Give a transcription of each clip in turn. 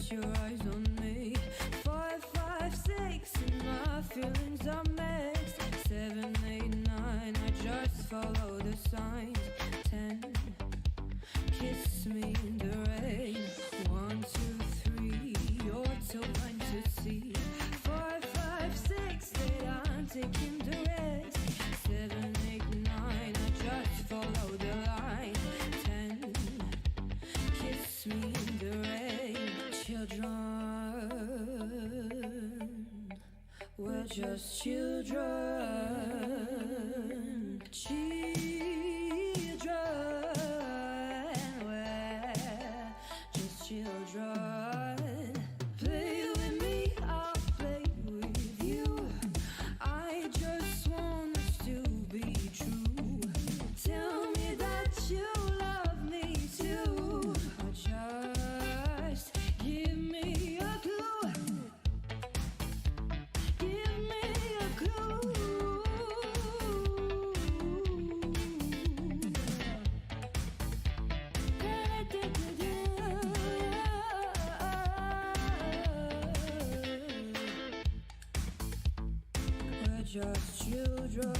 put your eyes on me. 5, 5, 6, and my feelings are mixed. 7, 8, 9, I just follow the signs. 10, kiss me in the rain. 1, 2, 3, you're too blind to see. 5, 5, 6, that I'm taking the risk. 7, 8, 9, I just follow the line. 10, kiss me in the rain. Children, we're just children. Children, we're just children. Play with me, I'll play with you. I just want us to be true. Tell me that you love me too. Or just give me a clue. Give me a clue. We're just children.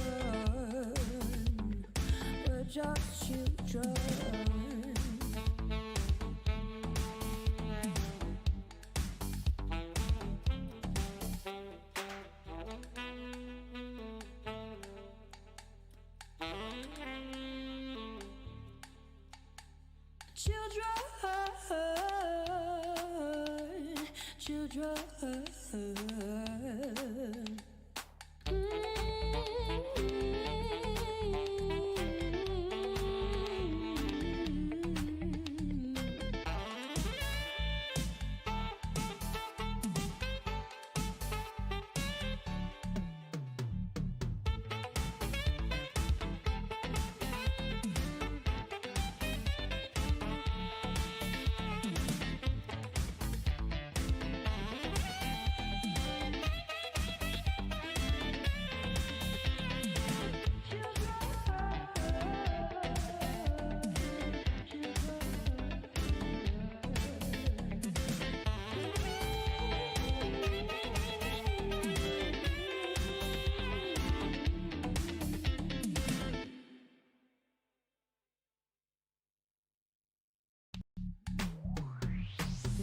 We're just children. Children, children.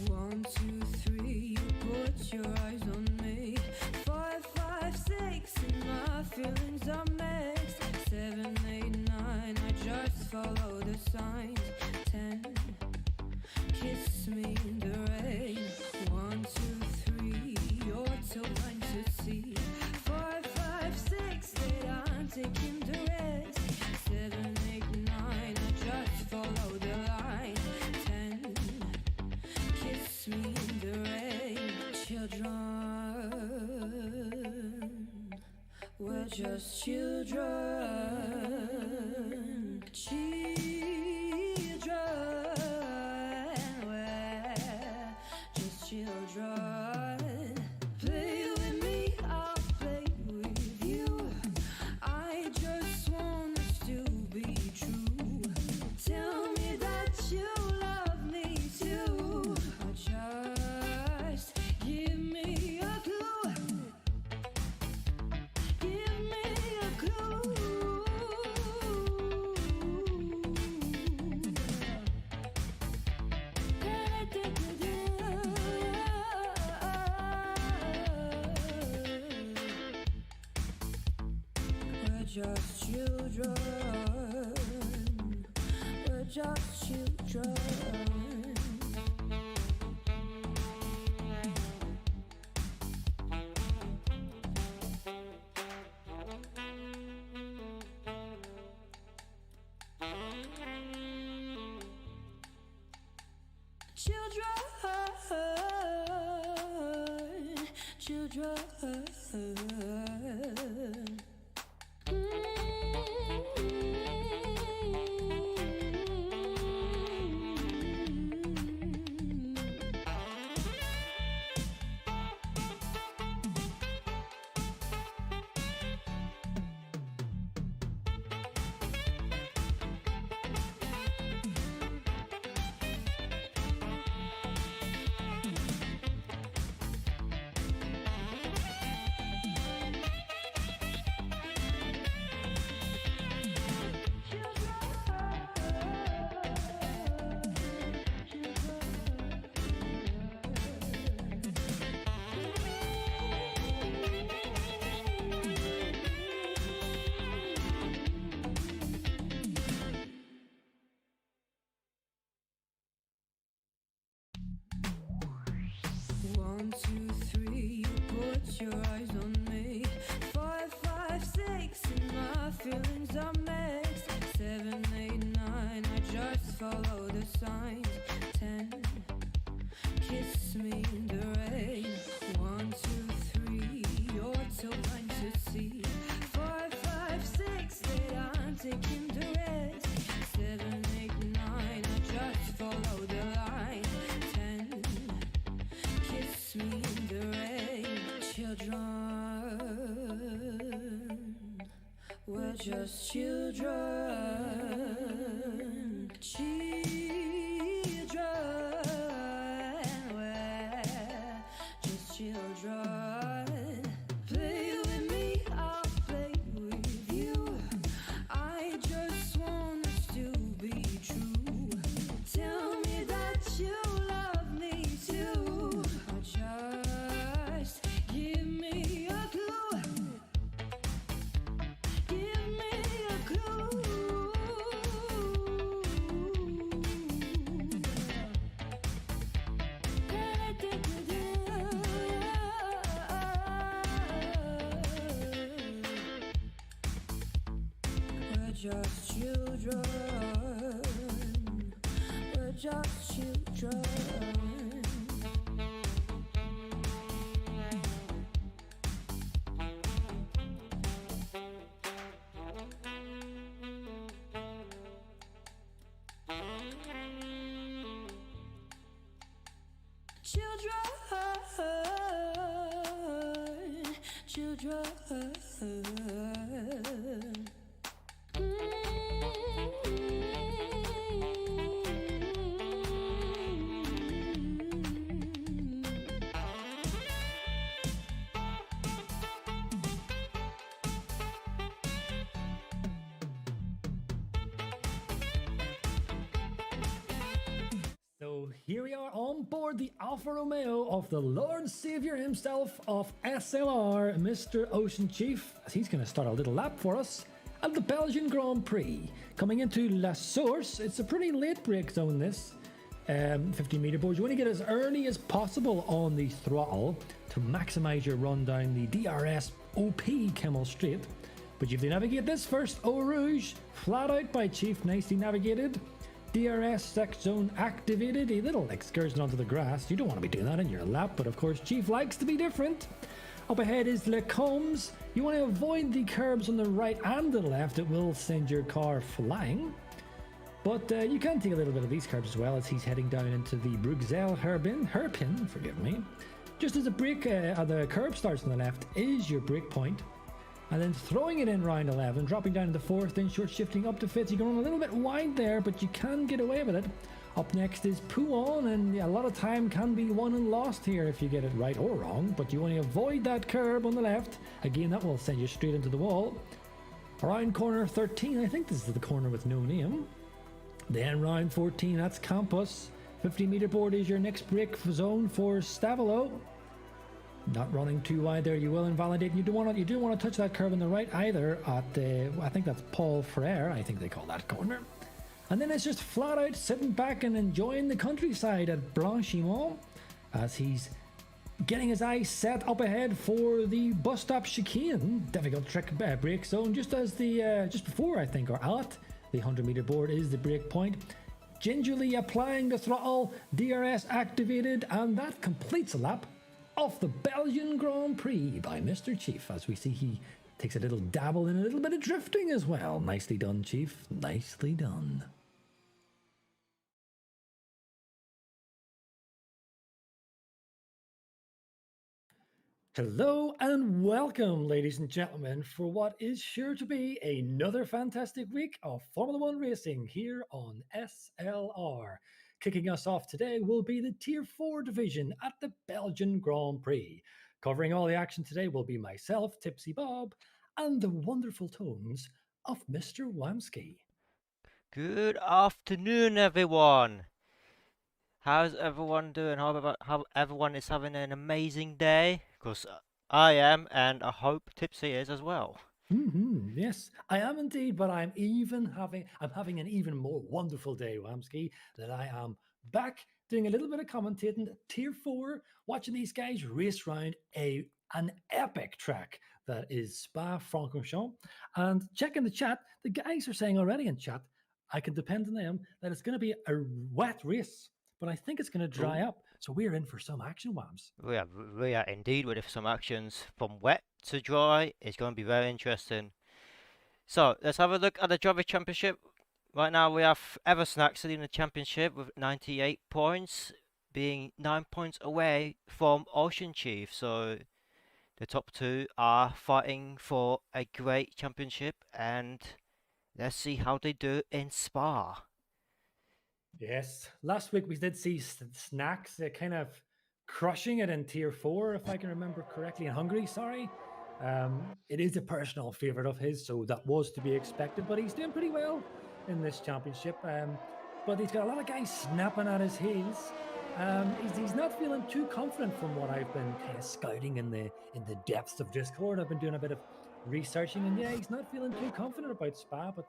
One, 2, 3, you put your eyes on me. 5, 5, 6, and my feelings are mixed. 7, 8, 9, I just follow the signs. 10, kiss me in the rain. 1, 2, 3, you're too blind to see. 5, 5, 6, that I'm taking the risk. 7, 8, 9, I just follow the line. 10, kiss me in the rain. Children, we're just children. Children, we're just children. Play with me, I'll play with you. I just want us to be true. Tell me that you love me too. Or just give me a clue. Give me a clue. We're just children. We're just children. Children, children. 10. Kiss me in the rain. 1, 2, 3. You're too blind to see. 4, 5, 6. 8. I'm taking the rest. 7, 8, 9. I just follow the line. 10. Kiss me in the rain. Children, we're just children. Children, we're just children. Play with me, I'll play with you. I just want us to be true. Tell me that you love me too. Or just give me a clue. Give me a clue. We're just children. We're just children. Children, children. So here we are on board the Alfa Romeo of the Lord Saviour himself of SLR, Mr. Ocean Chief, as he's going to start a little lap for us at the Belgian Grand Prix. Coming into La Source, it's a pretty late brake zone this. 15 meter board, you want to get as early as possible on the throttle to maximize your run down the DRS OP Camel Straight. But you have to navigate this first. Eau Rouge, flat out by Chief, nicely navigated. DRS sex zone activated, a little excursion onto the grass. You don't want to be doing that in your lap, but of course Chief likes to be different. Up ahead is Le Combes. You want to avoid the curbs on the right and the left. It will send your car flying. But you can take a little bit of these curbs as well as he's heading down into the Bruxelles hairpin, forgive me. Just as the the curb starts on the left is your brake point. And then throwing it in round 11, dropping down into 4th, then short shifting up to 5th. You're going a little bit wide there, but you can get away with it. Up next is Pouon, and a lot of time can be won and lost here if you get it right or wrong, but you want to avoid that curb on the left. Again, that will send you straight into the wall. Around corner 13, I think this is the corner with no name. Then round 14, that's Campus. 50 meter board is your next brake zone for Stavelo. Not running too wide there, you will invalidate. You do want to touch that curve on the right either at the, I think that's Paul Frere, I think they call that corner. And then it's just flat out sitting back and enjoying the countryside at Blanchimont as he's getting his eyes set up ahead for the bus stop chicane. Difficult trick brake zone just as the, just before I think, or at the 100 meter board is the brake point. Gingerly applying the throttle, DRS activated, and that completes a lap off the Belgian Grand Prix by Mr. Chief. As we see, he takes a little dabble in a little bit of drifting as well. Nicely done, Chief. Nicely done. Hello and welcome, ladies and gentlemen, for what is sure to be another fantastic week of Formula One racing here on SLR. Kicking us off today will be the Tier 4 division at the Belgian Grand Prix. Covering all the action today will be myself, Tipsy Bob, and the wonderful tones of Mr. Wamsky. Good afternoon, everyone. How's everyone doing? How everyone is having an amazing day? Because I am, and I hope Tipsy is as well. Yes, I am indeed, but I'm having an even more wonderful day, Wamsky, that I am back doing a little bit of commentating at Tier 4, watching these guys race round an epic track that is Spa-Francorchamps. And checking the chat, the guys are saying already in chat, I can depend on them that it's going to be a wet race, but I think it's going to dry Ooh. up. So we're in for some action, Wams. We are indeed ready for some actions from wet to dry. It's going to be very interesting. So let's have a look at the Driver Championship. Right now we have Eversnax leading the championship with 98 points, being 9 points away from Ocean Chief. So the top two are fighting for a great championship, and let's see how they do in Spa. Yes, last week we did see Snacks kind of crushing it in Tier 4, if I can remember correctly, in Hungary, sorry. It is a personal favourite of his, so that was to be expected, but he's doing pretty well in this championship. But he's got a lot of guys snapping at his heels. He's not feeling too confident from what I've been kind of scouting in the depths of Discord. I've been doing a bit of researching, and yeah, he's not feeling too confident about Spa, but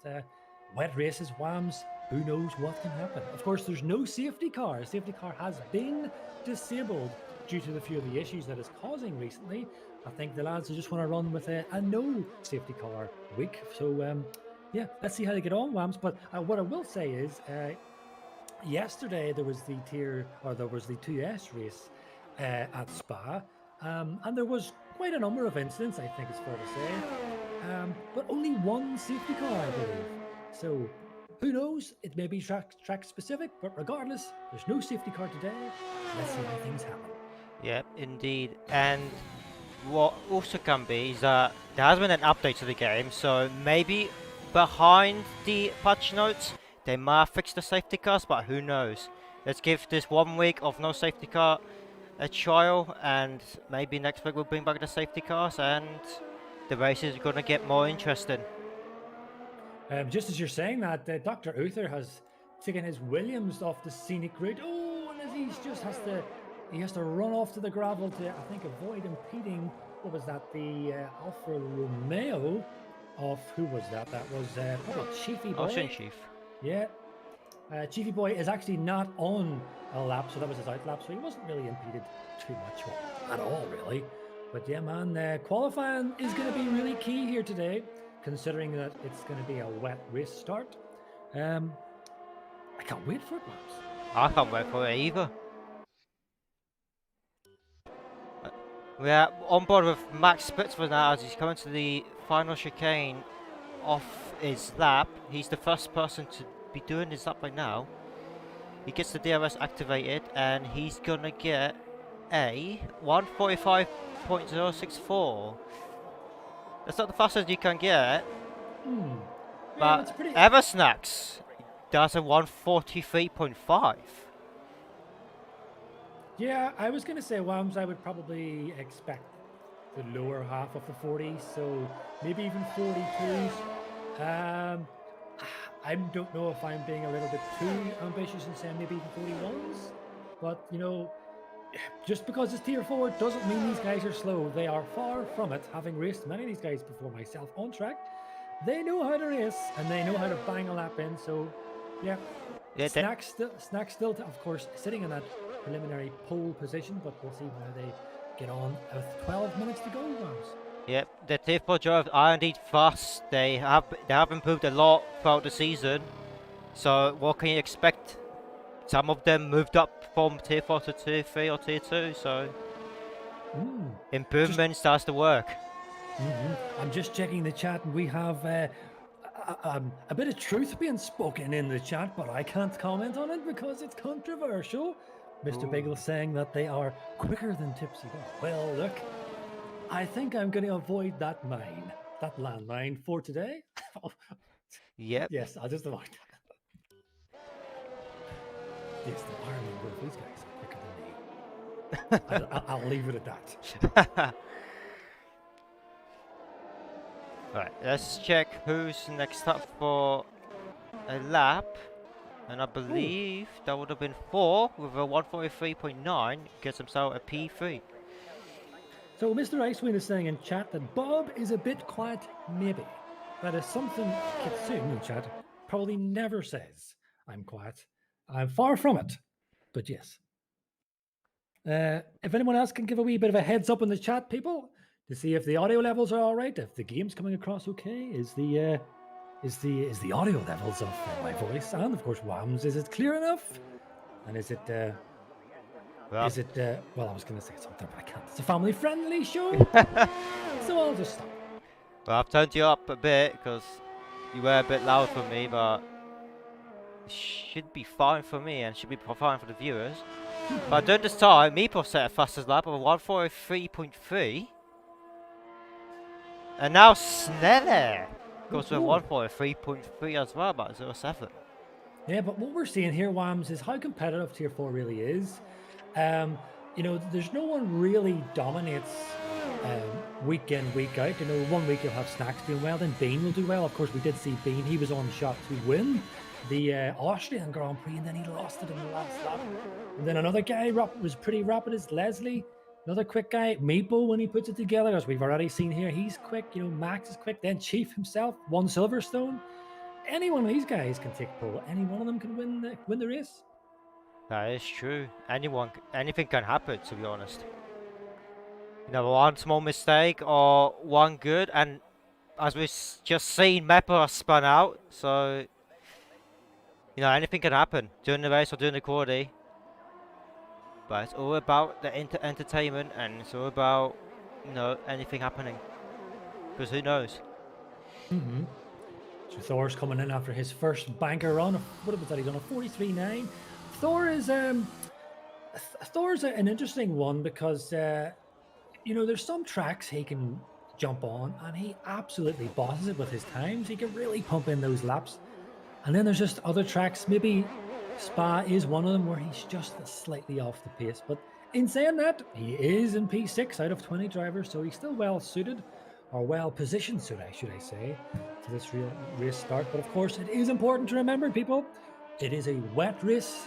wet races, Whams, who knows what can happen. Of course, there's no safety car. Safety car has been disabled due to the few of the issues that it's causing recently. I think the lads just want to run with a no safety car week. So, yeah, let's see how they get on, Whams. But what I will say is, yesterday there was the 2S race at Spa, and there was quite a number of incidents, I think it's fair to say, but only one safety car, I believe. So who knows? It may be track specific, but regardless, there's no safety car today. Let's see how things happen. Yep, indeed. And what also can be is that there has been an update to the game, so maybe behind the patch notes they might have fixed the safety cars, but who knows. Let's give this 1 week of no safety car a trial, and maybe next week we'll bring back the safety cars and the races are going to get more interesting. Just as you're saying that, Dr. Uther has taken his Williams off the scenic route. Oh, and as he has to run off to the gravel to, I think, avoid impeding, what was that, the Alfa Romeo of, who was that? That was probably Chiefy Boy. Ocean Chief. Yeah. Chiefy Boy is actually not on a lap, so that was his out lap, so he wasn't really impeded too much at all, really. But yeah, man, qualifying is going to be really key here today, considering that it's going to be a wet race start. I can't wait for it, Max. I can't wait for it either. We are on board with Max Spitzler now as he's coming to the final chicane off his lap. He's the first person to be doing his lap right now. He gets the DRS activated and he's gonna get a 1:45.064. That's not the fastest you can get. But Eversnax does a 1:43.5. Yeah, I was going to say, Whams, I would probably expect the lower half of the 40s, so maybe even 42s. I don't know if I'm being a little bit too ambitious and saying maybe even 41s, but, you know, just because it's Tier 4 doesn't mean these guys are slow. They are far from it, having raced many of these guys before myself on track. They know how to race, and they know how to bang a lap in, so, yeah. Snack still, of course, sitting in that preliminary pole position, but we'll see how they get on with 12 minutes to go, guys. Yep, the Tier 4 drivers are indeed fast. They have improved a lot throughout the season. So what can you expect? Some of them moved up from Tier 4 to Tier 3 or Tier 2, so improvement starts to work. I'm just checking the chat, and we have a bit of truth being spoken in the chat, but I can't comment on it because it's controversial. Mr. Bagel saying that they are quicker than Tipsy Boy. Well, look, I think I'm going to avoid that landmine for today. Yep. Yes, I'll just avoid that. Yes, the Ireland World, these guys are quicker than me. I'll leave it at that. Right, let's check who's next up for a lap. And I believe that would have been 4 with a 1:43.9, gets himself a P3. So Mr. Icewing is saying in chat that Bob is a bit quiet, maybe. That is something Kitsune in chat probably never says. I'm quiet. I'm far from it. But yes. If anyone else can give a wee bit of a heads up in the chat, people, to see if the audio levels are all right, if the game's coming across okay, is the is the audio levels of my voice, and of course Wham's. Is it clear enough? And is it Well, well, I was going to say something, but I can't. It's a family-friendly show, so I'll just stop. well, I've turned you up a bit because you were a bit loud for me, but it should be fine for me and should be fine for the viewers. But during this time, Meeple set a fastest lap of 143.3. And now Sneller goes with 143.3 as well, about 0.7. Yeah, but what we're seeing here, Whams, is how competitive Tier 4 really is. You know, there's no one really dominates week in, week out. You know, one week you'll have Snacks doing well, then Bean will do well. Of course, we did see Bean. He was on the shot to win the Austrian Grand Prix, and then he lost it in the last lap. And then another guy was pretty rapid as Leslie. Another quick guy, Meeple, when he puts it together, as we've already seen here, he's quick. You know, Max is quick. Then Chief himself won Silverstone. Any one of these guys can take pole. Any one of them can win the race. That is true. Anything can happen, to be honest. You know, one small mistake or one good, and as we've just seen, Mepper spun out. So, you know, anything can happen during the race or during the quali. But it's all about the entertainment, and it's all about, you know, anything happening. Because who knows? Mm-hmm. So Thor's coming in after his first banker run. What was that? He's on a 43.9. Thor's an interesting one because you know, there's some tracks he can jump on and he absolutely bosses it with his times. He can really pump in those laps. And then there's just other tracks. Maybe Spa is one of them where he's just slightly off the pace. But in saying that, he is in P6 out of 20 drivers, so he's still well suited, or well positioned, should I say, to this race start. But of course, it is important to remember, people, it is a wet race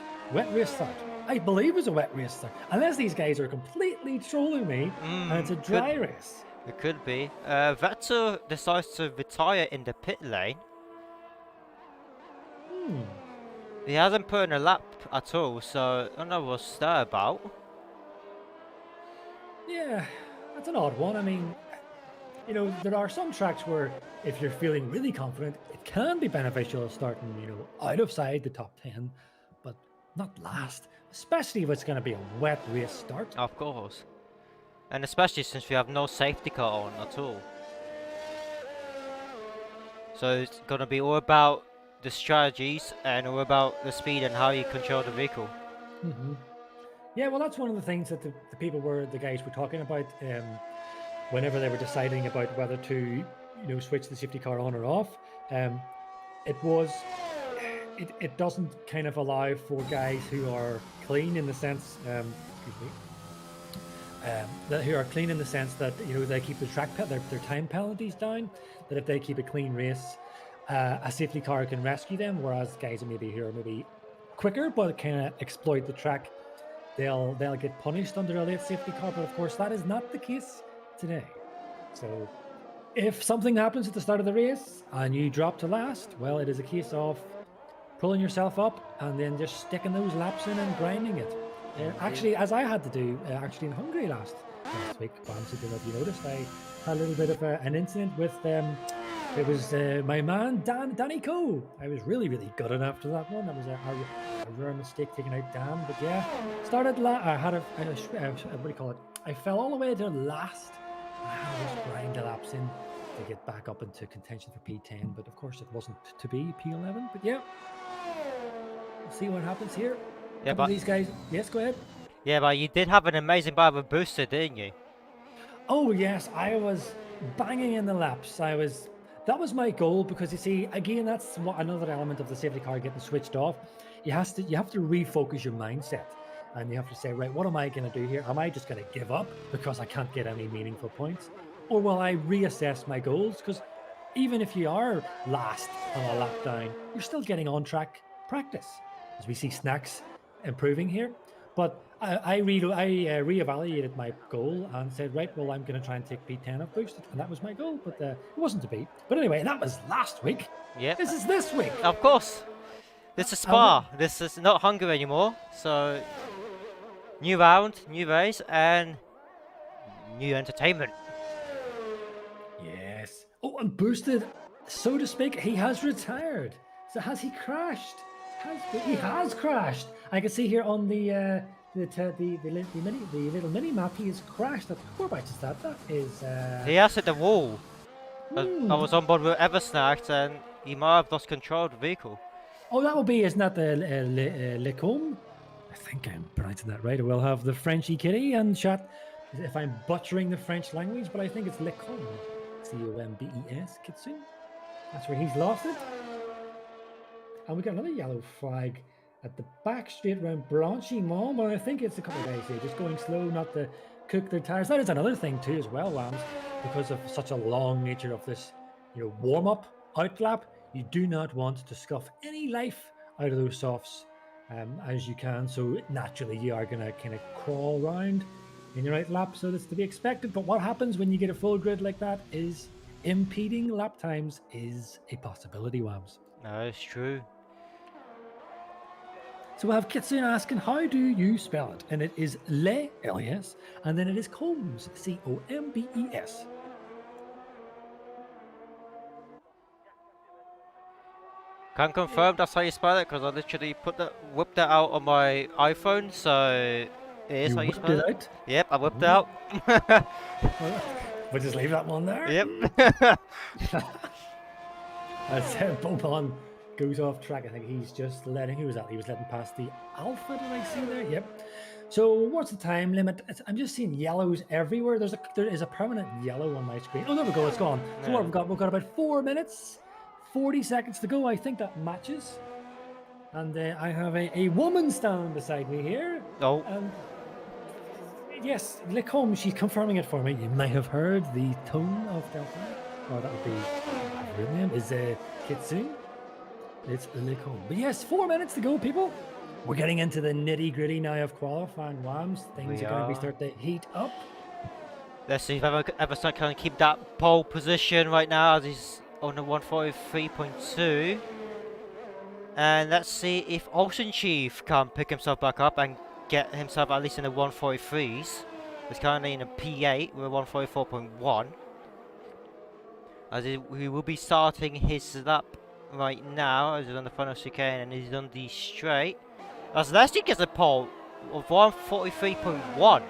start. I believe it's a wet race start, unless these guys are completely trolling me and it's a dry race. It could be. Vettel decides to retire in the pit lane. He hasn't put in a lap at all, so I don't know what's that about. Yeah, that's an odd one. I mean, you know, there are some tracks where if you're feeling really confident, it can be beneficial starting, you know, out of side the top 10, but not last, especially if it's going to be a wet race start. Of course. And especially since we have no safety car on at all. So it's going to be all about the strategies and all about the speed and how you control the vehicle. Yeah, well, that's one of the things that the guys were talking about whenever they were deciding about whether to, you know, switch the safety car on or off. It doesn't kind of allow for guys who are clean in the sense, who are clean in the sense that, you know, they keep their time penalties down. That if they keep a clean race, a safety car can rescue them. Whereas guys who are maybe quicker but kind of exploit the track, they'll get punished under a late safety car. But of course, that is not the case today. So if something happens at the start of the race and you drop to last, well, it is a case of pulling yourself up and then just sticking those laps in and grinding it. Actually, as I had to do actually in Hungary last week, I don't know if you noticed, I had a little bit of an incident with it was my man Danny Coe. I was really gutted after that one. That was a rare mistake taking out Dan. But yeah, I had what do you call it? I fell all the way to last. I had to just grind the laps in to get back up into contention for P10. But of course, it wasn't to be P11. But yeah, we'll see what happens here. Yeah, but these guys. Yes, go ahead. Yeah, but you did have an amazing Bible booster, didn't you? Oh yes, I was banging in the laps. That was my goal, because you see, again, that's another element of the safety car getting switched off. You have to refocus your mindset, and you have to say, right, what am I going to do here? Am I just going to give up because I can't get any meaningful points, or will I reassess my goals? Because even if you are last on a lap down, you're still getting on track practice, as we see Snacks improving here. But I reevaluated my goal and said, right, well, I'm going to try and take P10 off boosted, and that was my goal, but it wasn't to be. But anyway, that was last week. Yeah. This is this week. Of course. This is Spa. This is not Hungary anymore. So, new round, new race, and new entertainment. Yes. Oh, and boosted so to speak, he has retired. So has he crashed? He has crashed. I can see here on the little mini map, he has crashed. Whereabouts is that? That is. He has hit the wall. I was on board with Eversnacked and he might have lost control of the vehicle. Oh, that will be, isn't that the Lecombe? I think I'm pronouncing that right. I will have the Frenchy kitty and chat if I'm butchering the French language, but I think it's Lecombe. Combes, Kitsune. That's where he's lost it. And we got another yellow flag at the back straight around Blanchimont, but I think it's a couple of guys here just going slow, not to cook their tires. That is another thing too as well, Lambs, because of such a long nature of this, warm-up outlap. You do not want to scuff any life out of those softs as you can. So naturally you are going to kind of crawl around in your outlap. So that's to be expected. But what happens when you get a full grid like that is impeding lap times is a possibility, Wams. No, it's true. So we have Kitsune asking, how do you spell it? And it is Le, L-E-S, and then it is Combes, C-O-M-B-E-S. Can't confirm that's how you spell it because I literally whipped that out on my iPhone, so it is how you spell it. Out? Yep, I whipped it out. We'll just leave that one there. Yep. As Bobon goes off track, I think he's just letting, who was that? He was letting past the Alpha, did I see there? Yep. So what's the time limit? I'm just seeing yellows everywhere. There is a permanent yellow on my screen. Oh, there we go, it's gone. So what have we got? We've got about 4 minutes. 40 seconds to go. I think that matches. And I have a woman standing beside me here. Oh. Yes, Lecombe, she's confirming it for me. You might have heard the tone of Delphi. Oh, that would be her name is Kitsune. It's Lecombe. But yes, 4 minutes to go, people. We're getting into the nitty gritty now of qualifying, Wams. Things are going to be starting to heat up. Let's see if Everson can keep that pole position right now as he's on the 143.2. And let's see if Ocean Chief can pick himself back up and get himself at least in the 143s. He's currently in a P8 with a 144.1. As he will be starting his lap right now as he's on the front of chicane and he's on the straight. As Leslie gets a pole of 143.1.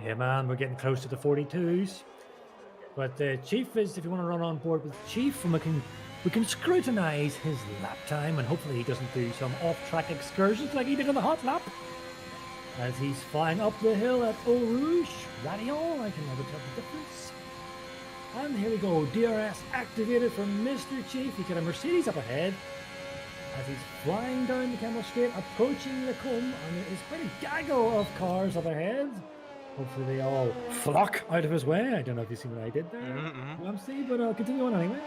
Yeah, man, we're getting close to the 42s. But Chief is, if you want to run on board with Chief, and we can scrutinise his lap time, and hopefully he doesn't do some off-track excursions like he did on the hot lap. As he's flying up the hill at Eau Rouge, Radion, I can never tell the difference. And here we go, DRS activated for Mr. Chief. He's got a Mercedes up ahead. As he's flying down the Camel Straight, approaching Lecombe, and there is quite a gaggle of cars up ahead. Hopefully they all flock out of his way. I don't know if you see what I did there, but I'll continue on anyway.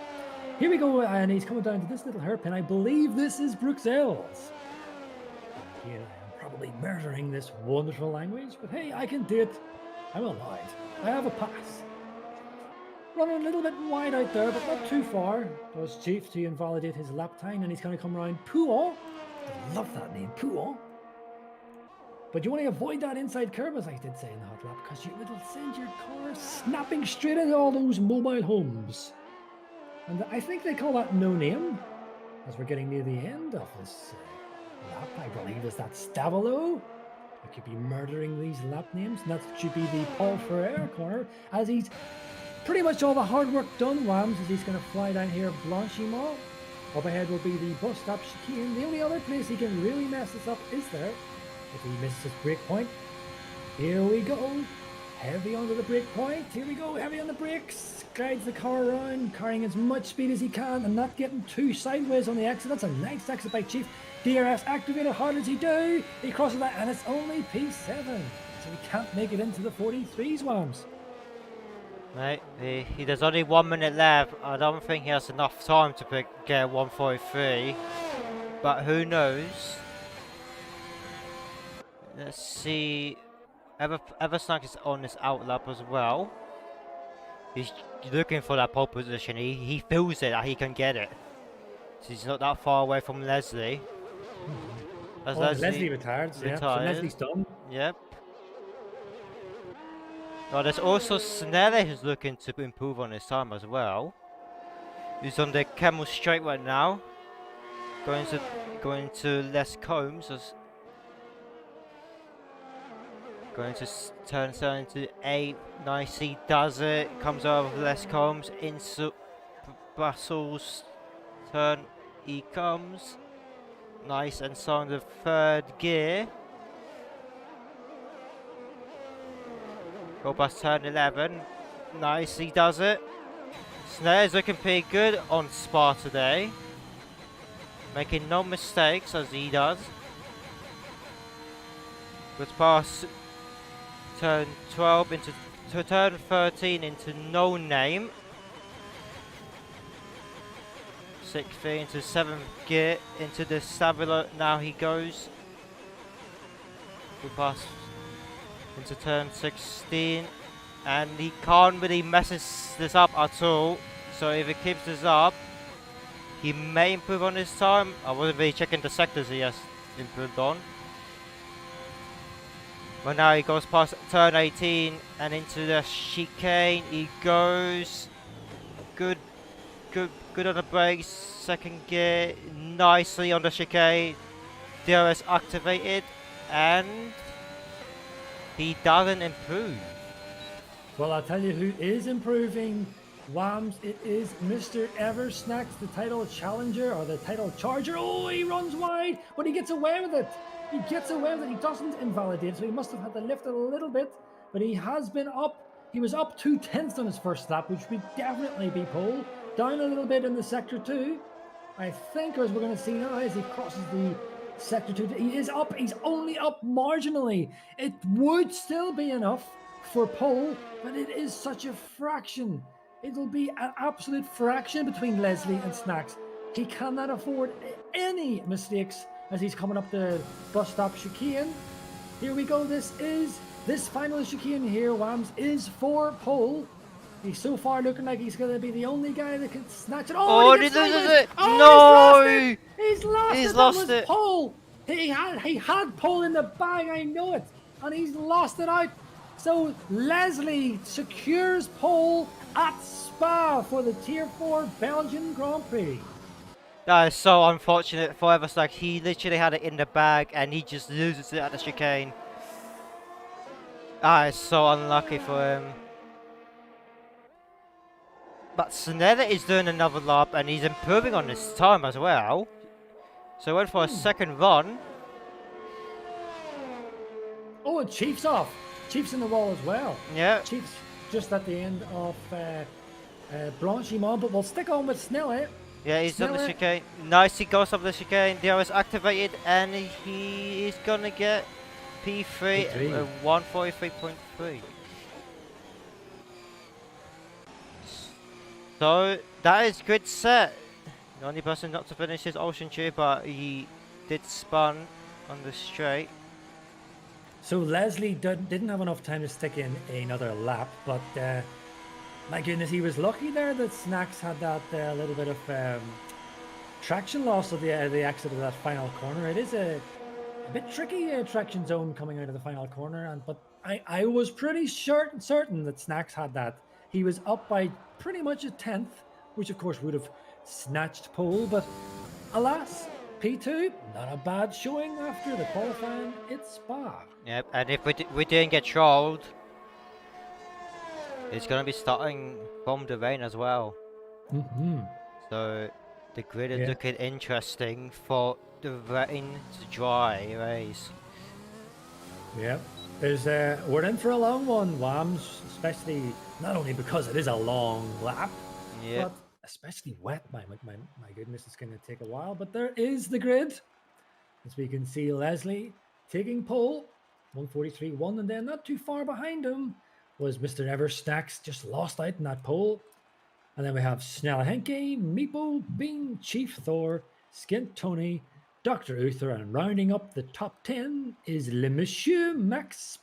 Here we go, and he's coming down to this little hairpin. I believe this is Bruxelles. Again, I am probably murdering this wonderful language, but hey, I can do it. I'm allowed. I have a pass. Running a little bit wide out there, but not too far. Does Chief to invalidate his lap time, and he's going to come around Pouon. I love that name, Pouon. But you want to avoid that inside curve, as I did say in the hot lap, because it'll send your car snapping straight into all those mobile homes. And I think they call that no name, as we're getting near the end of this lap. I believe it's that Stavolo. I could be murdering these lap names, and that should be the Paul Ferrer corner, as he's pretty much all the hard work done, Wams, as he's going to fly down here Blanchimont. Up ahead will be the bus stop chicane. The only other place he can really mess this up is there. If he misses his brake point. Here we go. Heavy onto the brake point. Here we go. Heavy on the brakes. Guides the car around, carrying as much speed as he can and not getting too sideways on the exit. That's a nice exit by Chief. DRS activated. How does he do? He crosses that, and it's only P7. So he can't make it into the 43s, Wams. Right, there's only 1 minute left. I don't think he has enough time to get 143. But who knows? Let's see. Eversnack is on this outlap as well. He's looking for that pole position. He feels it that he can get it. So he's not that far away from Leslie. As Leslie retired. Yeah, so Leslie's done. Yep. Oh, there's also Snelly who's looking to improve on his time as well. who's on the Camel Straight right now. Going to Les Combs. Going to turn 7 into 8. Nicely does it. Comes over with Les Combs into Brussels. Turn. He comes. Nice, and so in the third gear. Go past turn 11. Nicely does it. Snare's looking pretty good on Spa today. Making no mistakes as he does. Goes past turn 12 into turn 13 into No Name. 6th into 7th gear into the Savila. Now he goes. We pass into turn 16, and he can't really mess this up at all. So if he keeps this up, he may improve on his time. I wasn't really checking the sectors he has improved on. But now he goes past turn 18 and into the chicane. He goes. Good on the brakes. 2nd gear. Nicely on the chicane. DRS activated. And he doesn't improve. Well, I'll tell you who is improving, Whams. It is Mr. Eversnacks, the title challenger or the title charger. Oh, he runs wide, but he gets away with it. He gets away with it. He doesn't invalidate, so he must have had to lift it a little bit, but he has been up. He was up 2/10 on his first lap, which would definitely be pole. Down a little bit in the sector 2. I think, as we're going to see now, as he crosses the sector 2, he is up. He's only up marginally. It would still be enough for pole, but it is such a fraction. It'll be an absolute fraction between Leslie and Snacks. He cannot afford any mistakes as he's coming up the bus stop chicane. Here we go. This final chicane here, Whams, is for pole. He's so far looking like he's going to be the only guy that can snatch it. Oh, he he gets away loses with it! Oh, No! He's lost it! He's That lost was it. pole. He had pole in the bag, I know it. And he's lost it out. So Leslie secures pole at Spa for the Tier 4 Belgian Grand Prix. That is so unfortunate for Eversnack. He literally had it in the bag and he just loses it at the chicane. That is so unlucky for him. But Snedder is doing another lap and he's improving on his time as well. So he went for a second run. Oh, and Chief's off. Chief's in the wall as well. Yeah. Chief's just at the end of Blanchimont, but we'll stick on with Snelle. Yeah, he's on the Snelle. chicane. Nice, he goes up the chicane. The is activated and he is gonna get P3 P3. 143.3. So that is good set. The only person not to finish is Ocean Tube, but he did spun on the straight. So Leslie didn't have enough time to stick in another lap, but my goodness, he was lucky there that Snacks had that little bit of traction loss at the exit of that final corner. It is a bit tricky traction zone coming out of the final corner, but I was pretty certain that Snacks had that. He was up by pretty much a 10th, which of course would have snatched pole, but alas, P2, not a bad showing after the qualifying at Spa. Yep, and if we didn't get trolled, it's gonna be starting from the rain as well. Mm-hmm. So the grid is looking interesting for the rain to dry race. Yep. We're in for a long one, Whams, especially not only because it is a long lap, but especially wet. My goodness, it's going to take a while. But there is the grid, as we can see Leslie taking pole, 143.1, and then not too far behind him was Mr. Everstacks, just lost out in that pole. And then we have Snella Henke, Meepo, Bean, Chief Thor, Skint Tony, Dr. Uther, and rounding up the top 10 is Le Monsieur Max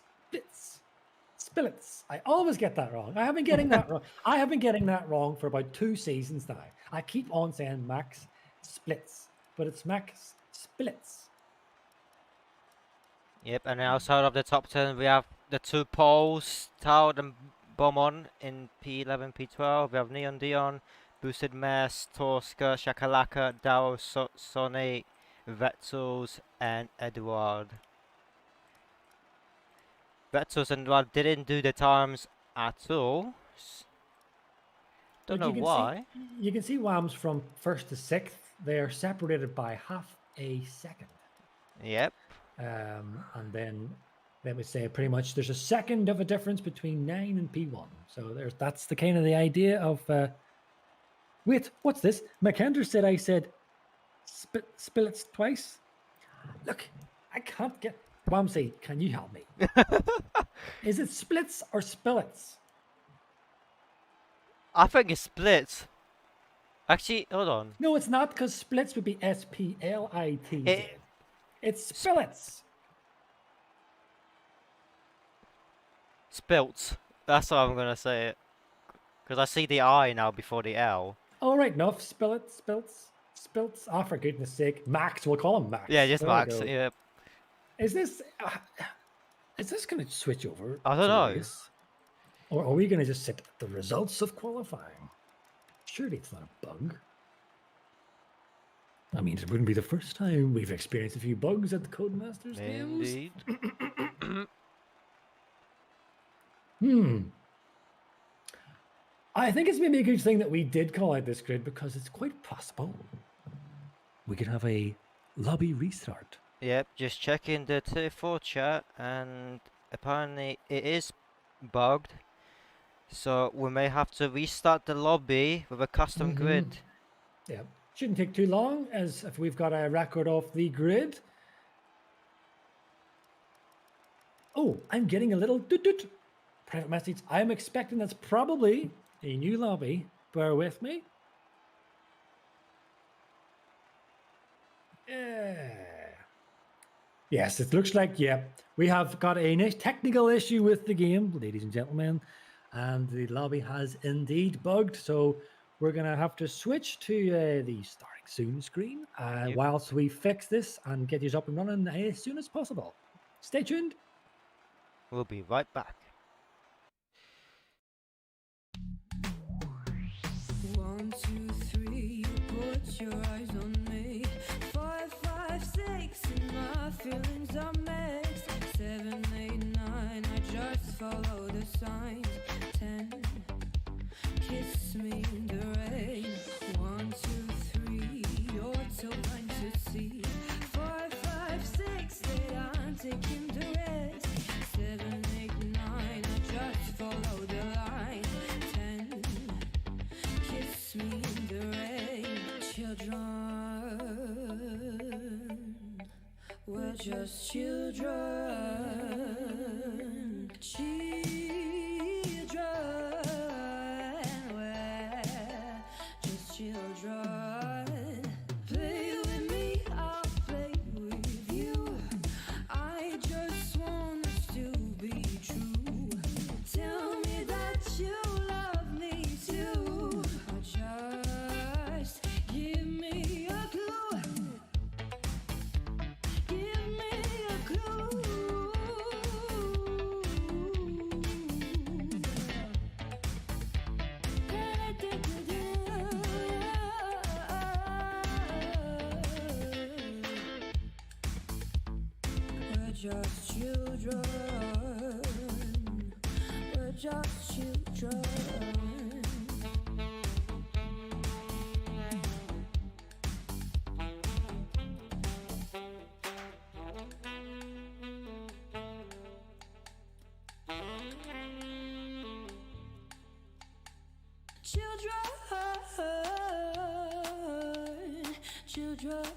Spillets. I always get that wrong. I have been getting that wrong. I have been getting that wrong for about 2 seasons now. I keep on saying Max Splits, but it's Max Spillets. Yep, and outside of the top 10, we have the 2 poles, Taud and Beaumont in P11, P12. We have Neon Dion, Boosted Mess, Torska, Shakalaka, Dao, Sonny, Vetzels, and Eduard. Vetzels and Eduard didn't do the times at all. Don't know why. You can see Whams from 1st to 6th. They are separated by half a second. Yep. And then let me say pretty much there's a second of a difference between 9 and P1. So that's the kind of the idea of wait, what's this? McKender said I said spillets twice. Look, I can't get Whamsy, can you help me? Is it splits or spillets? I think it's splits. Actually, hold on. No, it's not, because splits would be SPLIT. It's spillets. Spilts. That's how I'm gonna say it. Because I see the I now before the L. All right, enough. Spillets. Oh, for goodness sake. Max, we'll call him Max. Yeah, just There we Max. go. Yeah. Is this going to switch over? I don't know. Race? Or are we going to just sit at the results of qualifying? Surely it's not a bug. I mean, it wouldn't be the first time we've experienced a few bugs at the Codemasters games. Indeed. I think it's maybe a good thing that we did call out this grid, because it's quite possible we could have a lobby restart. Yep, just checking the tier 4 chat, and apparently it is bugged. So we may have to restart the lobby with a custom grid. Yeah, shouldn't take too long, as if we've got a record of the grid. Oh, I'm getting a little doot private message. I'm expecting that's probably a new lobby. Bear with me. Yes, it looks like, yeah, we have got a technical issue with the game, ladies and gentlemen, and the lobby has indeed bugged. So we're going to have to switch to the starting soon screen whilst we fix this and get you up and running as soon as possible. Stay tuned. We'll be right back. 1, 2, 3, you put your eyes on me. 5, 5, 6, and my feelings are mixed. 7, 8, 9, I just follow the signs. 10, kiss me in the rain. 1, 2, 3, you're too blind to see. 5, 5, 6, they aren't taking the risk. 7, 8, 9, I just follow the line. 10, kiss me in the rain. Children, we're just children. Children, we're just children. Play with me, I'll play with you. I just want us to be true. Tell me that you love me too. Or just give me a clue. Give me a clue. We're just children. We're just children. Children.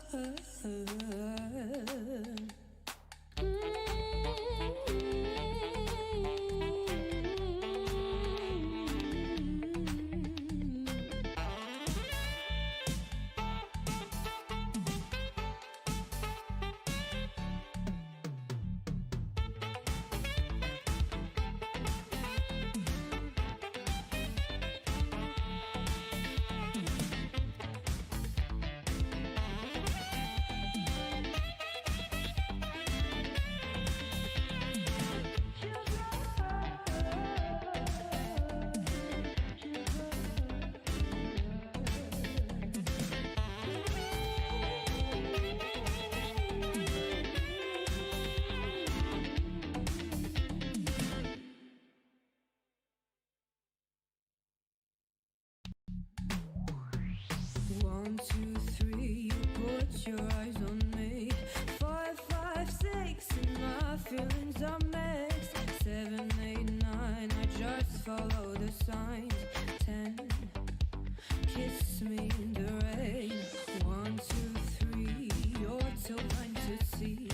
put your eyes on me. 5, 5, 6, and my feelings are mixed. 7, 8, 9, I just follow the signs. 10, kiss me in the rain. 1, 2, 3, you're too blind to see.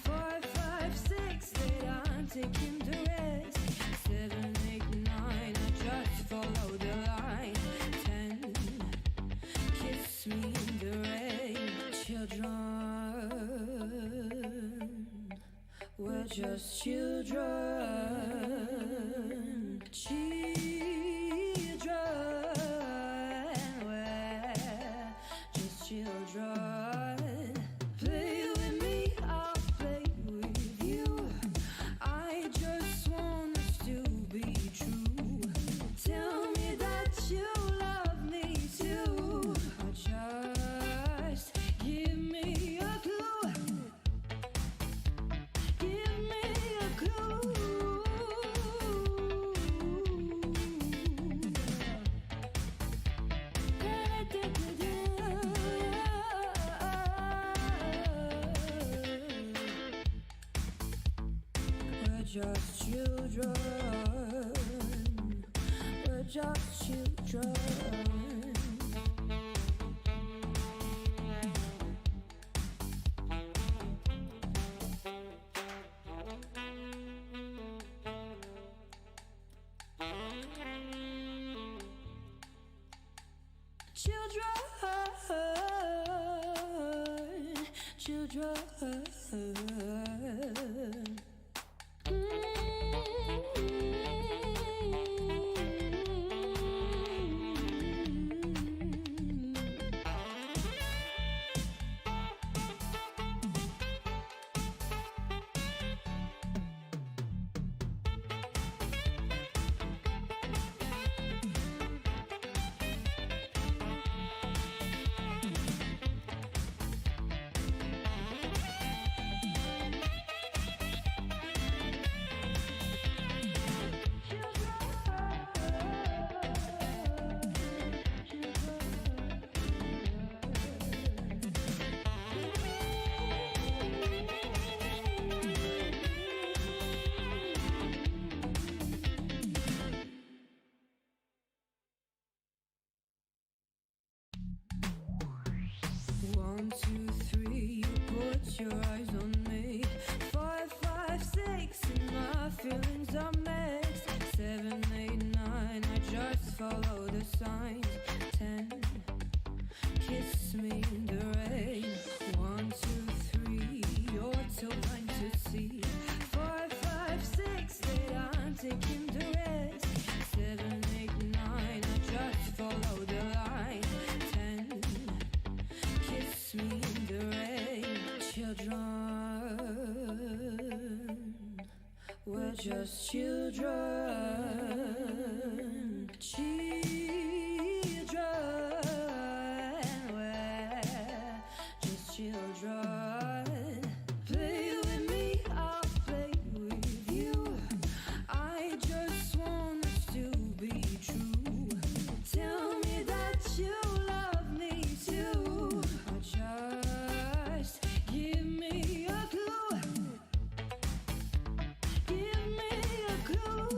4, 5, 6, 8, I'm taking the risk. 7, 8, 9, I just follow the line. 10, kiss me in the rain. Children, we're just children. Children, we're just children. Play with me, I'll play with you. I just want us to be true. Tell me that you love me too. Or just give me a clue. Give me a clue. We're just children. We're just children. Children, children. One, two, three, you put your eyes on me. 5, 5, 6, and my feelings are mixed. 7, 8, 9, I just follow the signs. 10, kiss me in the rain. 1, 2, 3, you're too blind to see. 5, 5, 6, 8, I'm taking the risk. 7, 8, 9, I just follow the line. 10, kiss me in the rain. Children, we're just children. Children, we're just children. Play with me, I'll play with you. I just want us to be true. Tell me that you love me too. Or just give me a clue. Give me a clue.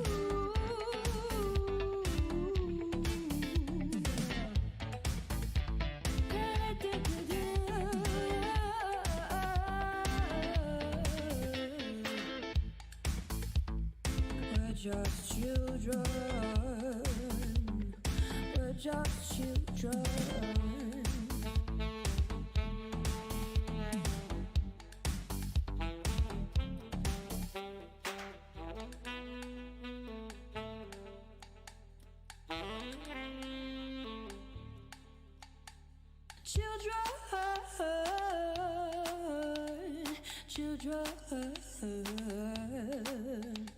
We're just children. We're just children. Children, children.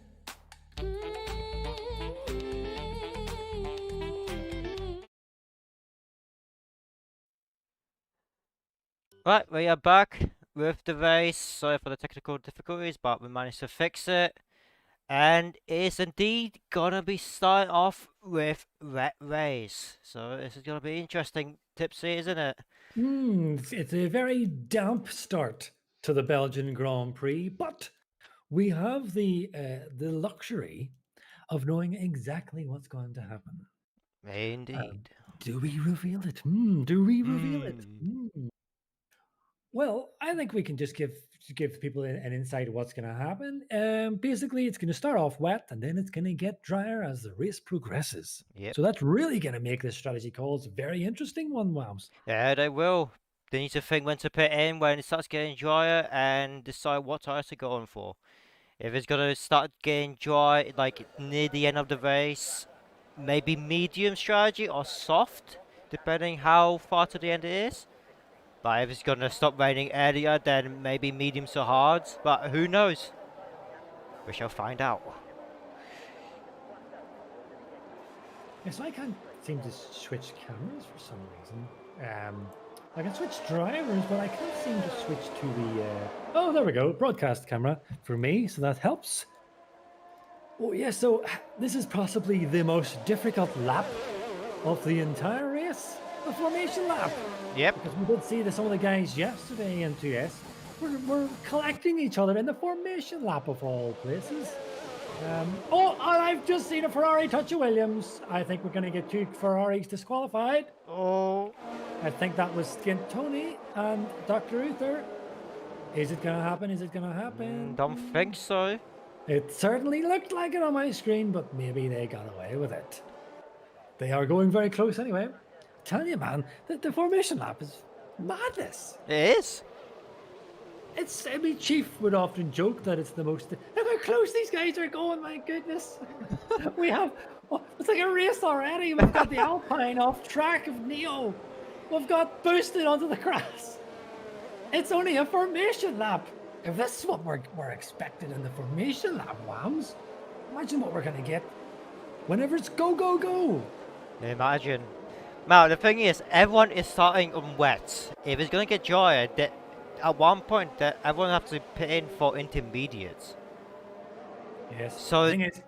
Right, we are back with the race. Sorry for the technical difficulties, but we managed to fix it. And it's indeed gonna be starting off with wet race. So this is gonna be interesting, Tipsy, isn't it? It's a very damp start to the Belgian Grand Prix, but we have the luxury of knowing exactly what's going to happen. Indeed. Do we reveal it? Do we reveal it? Well, I think we can just give people an insight of what's going to happen. Basically, it's going to start off wet, and then it's going to get drier as the race progresses. Yep. So that's really going to make this strategy calls a very interesting one, Wams. Yeah, they will. They need to think when to put in when it starts getting drier and decide what tires to go on for. If it's gonna start getting dry, like near the end of the race, maybe medium strategy or soft, depending how far to the end it is. But if it's gonna stop raining earlier, then maybe medium to hard. But who knows? We shall find out. Yes, I can't seem to switch cameras for some reason. I can switch drivers, but I can't seem to switch to the. Oh, there we go, broadcast camera for me, so that helps. Oh yeah, so this is possibly the most difficult lap of the entire race, the formation lap. Yep. Because we did see some of the guys yesterday in 2S were collecting each other in the formation lap of all places. Oh, and I've just seen a Ferrari touch a Williams. I think we're going to get 2 Ferraris disqualified. Oh. I think that was Skint Tony and Dr. Uther. Is it going to happen? Is it going to happen? Don't think so. It certainly looked like it on my screen, but maybe they got away with it. They are going very close anyway. Tell you, man, the formation lap is madness. It is. I mean, Chief would often joke that it's the most. Look how close these guys are going, my goodness. We have. Oh, it's like a race already. We've got the Alpine off track of Neo. We've got boosted onto the grass. It's only a formation lap. If this is what we're expected in the formation lap, Whams, imagine what we're going to get whenever it's go, go, go. Imagine. Now, the thing is, everyone is starting on wet. If it's going to get drier, at one point, that everyone have to put in for intermediates. Yes. So the thing is,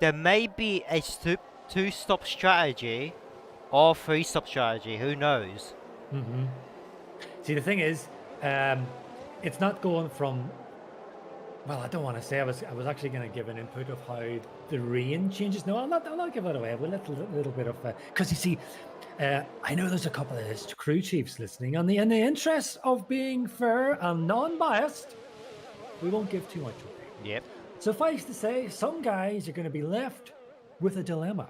there may be a 2-stop strategy or 3-stop strategy. Who knows? See, the thing is, it's not going from. Well, I don't want to say. I was actually going to give an input of how the rain changes. No, I'll not give it away. We'll let a little bit of because you see, I know there's a couple of crew chiefs listening, and in the interest of being fair and non-biased, we won't give too much away. Yep. Suffice to say, some guys are going to be left with a dilemma.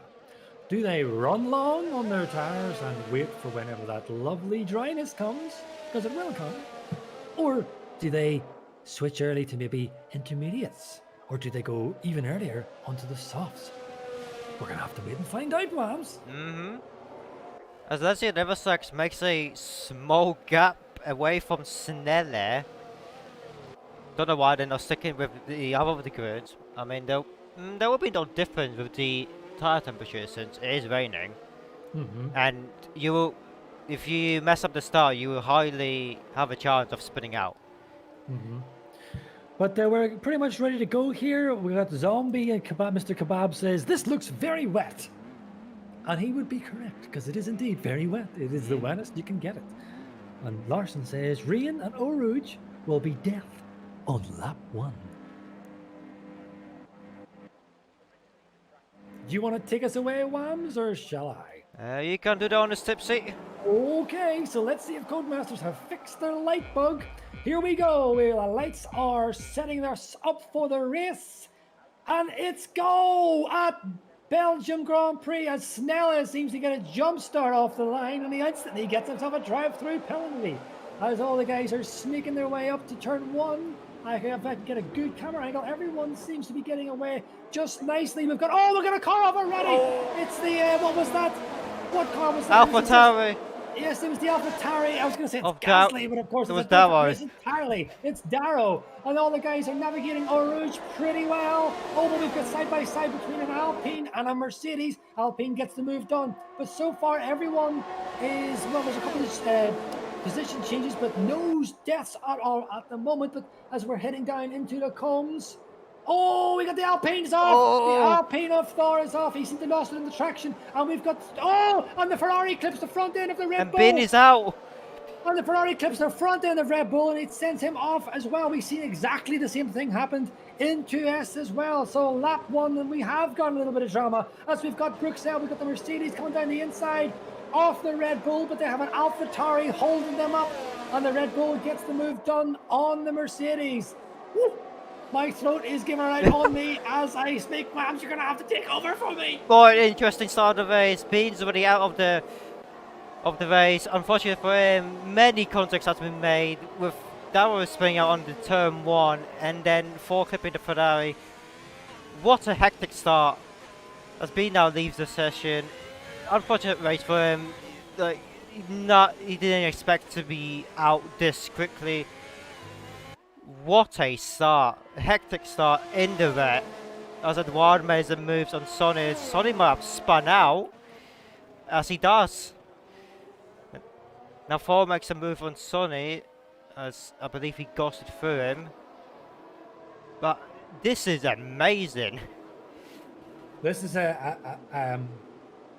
Do they run long on their tires and wait for whenever that lovely dryness comes, because it will come? Or do they switch early to maybe intermediates? Or do they go even earlier onto the softs? We're going to have to wait and find out, Wams. As let's see, Liversax makes a small gap away from Snelle. Don't know why they're not sticking with the other of the grids. I mean, there will be no difference with the tire temperature since it is raining. And you will, if you mess up the start, you will highly have a chance of spinning out. But we're pretty much ready to go here. We got Zombie and Kebab. Mr. Kebab says, this looks very wet. And he would be correct, because it is indeed very wet. It is the wettest you can get it. And Larson says, rain and Eau Rouge will be death on lap 1. Do you want to take us away, Whams, or shall I? You can do that on the Tipsy. Okay, so let's see if Codemasters have fixed their light bug. Here we go. The lights are setting us up for the race. And it's go at Belgium Grand Prix as Snelle seems to get a jump start off the line, and he instantly gets himself a drive-through penalty. As all the guys are sneaking their way up to turn 1. If I can get a good camera angle, everyone seems to be getting away just nicely. We've got a car off already. It's the, what was that? What car was that? AlphaTauri. Yes, it was the AlphaTauri. I was going to say it's Of Gasly, but of course it was a different Darrow. race entirely. It's Darrow. And all the guys are navigating Eau Rouge pretty well. Oh, but we've got side by side between an Alpine and a Mercedes. Alpine gets the move done. But so far, everyone is, well, there's a couple of position changes, but no deaths at all at the moment. But as we're heading down into the cones, oh, we got the Alpines off. Oh. The Alpine of Thor is off. He seemed to lost it in the traction. And we've got, and the Ferrari clips the front end of the Red And Bull. Bin is out. And the Ferrari clips the front end of Red Bull and it sends him off as well. We've seen exactly the same thing happened in 2S as well. So lap 1, and we have got a little bit of drama as we've got Bruxelles, we've got the Mercedes coming down the inside off the Red Bull, but they have an AlphaTauri holding them up, and the Red Bull gets the move done on the Mercedes. Woo! My throat is giving out on me as I speak. Mams, you're going to have to take over for me. More interesting start of the race. Bean's already out of the race. Unfortunately for him, many contacts have been made with Darrow spinning out on the turn 1 and then 4 clipping the Ferrari. What a hectic start as Bean now leaves the session. Unfortunate race for him. Like, he didn't expect to be out this quickly. What a start. A hectic start in the red. As Eduardo makes the moves on Sonny. Sonny might have spun out as he does. Now Thor makes a move on Sonny, as I believe he ghosted through him. But this is amazing. This is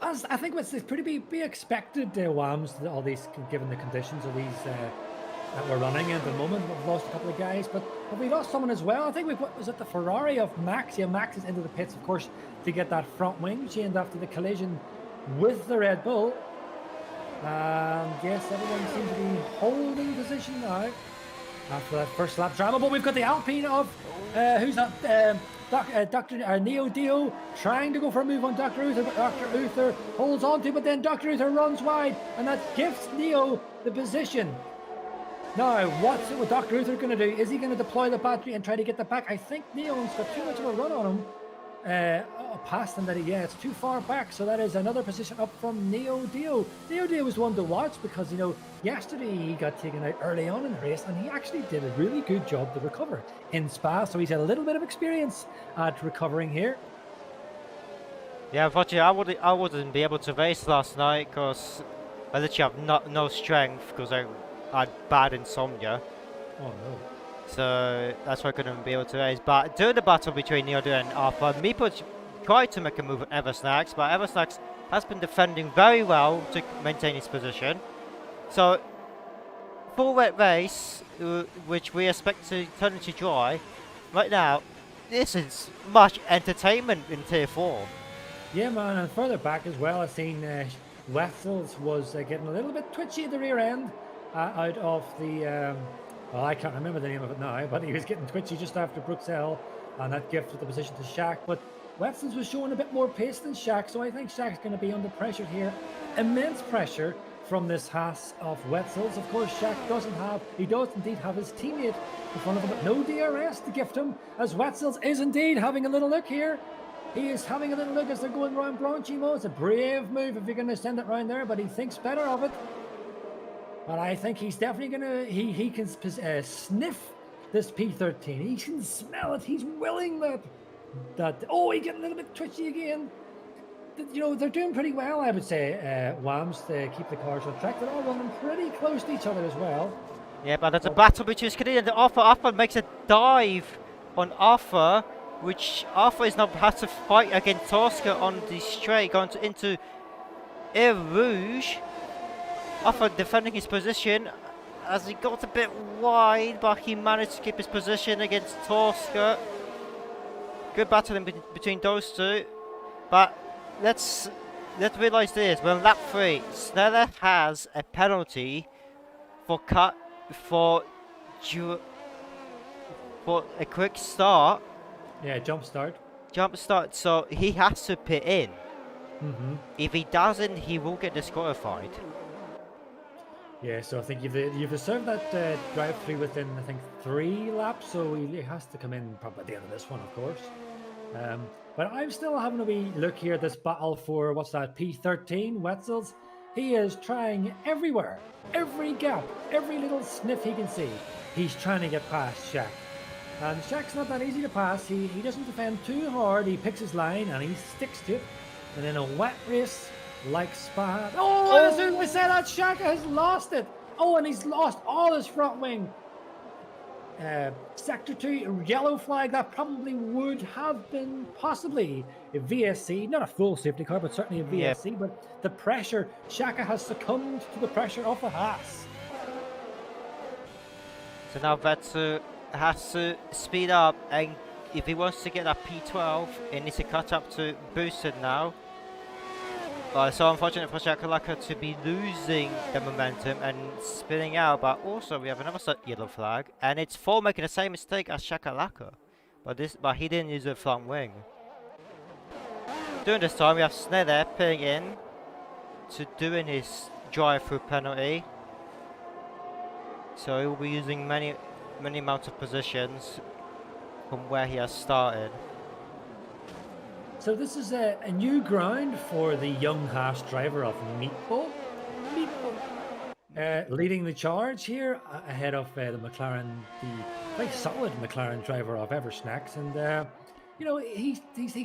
I think it's pretty be expected, Wams, all these, given the conditions of these that we're running at the moment. We've lost a couple of guys, but have we lost someone as well? I think was it the Ferrari of Max? Yeah, Max is into the pits, of course, to get that front wing chained after the collision with the Red Bull. Yes, everyone seems to be holding position now after that first lap drama. But we've got the Alpine of who's that? Dr. Neo Dio trying to go for a move on Dr. Uther, but Dr. Uther holds on to, but then Dr. Uther runs wide, and that gives Neo the position. Now, what's it with Dr. Uther going to do? Is he going to deploy the battery and try to get the back? I think Neo's got too much of a run on him. Past him, it's too far back, so that is another position up from Neo Dio. Neo Dio was one to watch because, you know, yesterday he got taken out early on in the race and he actually did a really good job to recover in Spa, so he's had a little bit of experience at recovering here. Yeah, unfortunately I wouldn't be able to race last night because I literally have no strength because I had bad insomnia. Oh no. So that's why I couldn't be able to race. But during the battle between Neodo and Alpha, Meepo tried to make a move on Eversnax, but Eversnax has been defending very well to maintain his position. So, full wet race, which we expect to turn into dry, right now, this is much entertainment in Tier 4. Yeah, man, and further back as well, I've seen Wessels was getting a little bit twitchy at the rear end out of the... well, I can't remember the name of it now, but he was getting twitchy just after Bruxelles, and that gifted the position to Shaq. But Wessels was showing a bit more pace than Shaq, so I think Shaq's going to be under pressure here. Immense pressure from this Haas of Wessels. Of course, Shaq does indeed have his teammate in front of him, but no DRS to gift him, as Wessels is indeed having a little look here. He is having a little look as they're going round Bronchimo. It's a brave move if you're going to send it round there, but he thinks better of it. But I think he's definitely going to, he can sniff this P13. He can smell it. He's willing that, oh, he getting a little bit twitchy again. You know, they're doing pretty well, I would say, Wams, to keep the cars on track. They're all running pretty close to each other as well. Yeah, but there's a battle between Skiddy and Arthur makes a dive on Arthur, which Arthur is now has to fight against Tosca on the straight, going into Air Rouge. Arthur defending his position as he got a bit wide, but he managed to keep his position against Tosca. Good battle in between those two, but let's realise this: when lap 3, Sneller has a penalty for a quick start. Yeah, jump start. So he has to pit in. Mm-hmm. If he doesn't, he will get disqualified. Yeah, so I think you've served that drive-through within, I think, 3 laps, so he has to come in probably at the end of this one, of course. But I'm still having a wee look here at this battle for, what's that, P13, Wetzels. He is trying everywhere, every gap, every little sniff he can see. He's trying to get past Shaq. And Shaq's not that easy to pass. He doesn't defend too hard. He picks his line and he sticks to it. And in a wet race, like Spa. Oh, as soon as we say that, Shaq has lost it. Oh, and he's lost all his front wing. Sector 2, yellow flag. That probably would have been possibly a VSC. Not a full safety car, but certainly a VSC. Yep. But the pressure, Shaka has succumbed to the pressure of the Haas. So now Vetsu has to speed up, and if he wants to get that P12, he needs to catch up to Boosted now. So unfortunate for Shakalaka to be losing the momentum and spinning out, but also we have another yellow flag, and it's Fall making the same mistake as Shakalaka, but he didn't use the front wing. During this time, we have Snedder pitting in to doing his drive-through penalty. So he will be using many amounts of positions from where he has started. So this is a new ground for the young Haas driver of Meatball. Leading the charge here ahead of the McLaren, the very solid McLaren driver of Eversnacks, and you know, he's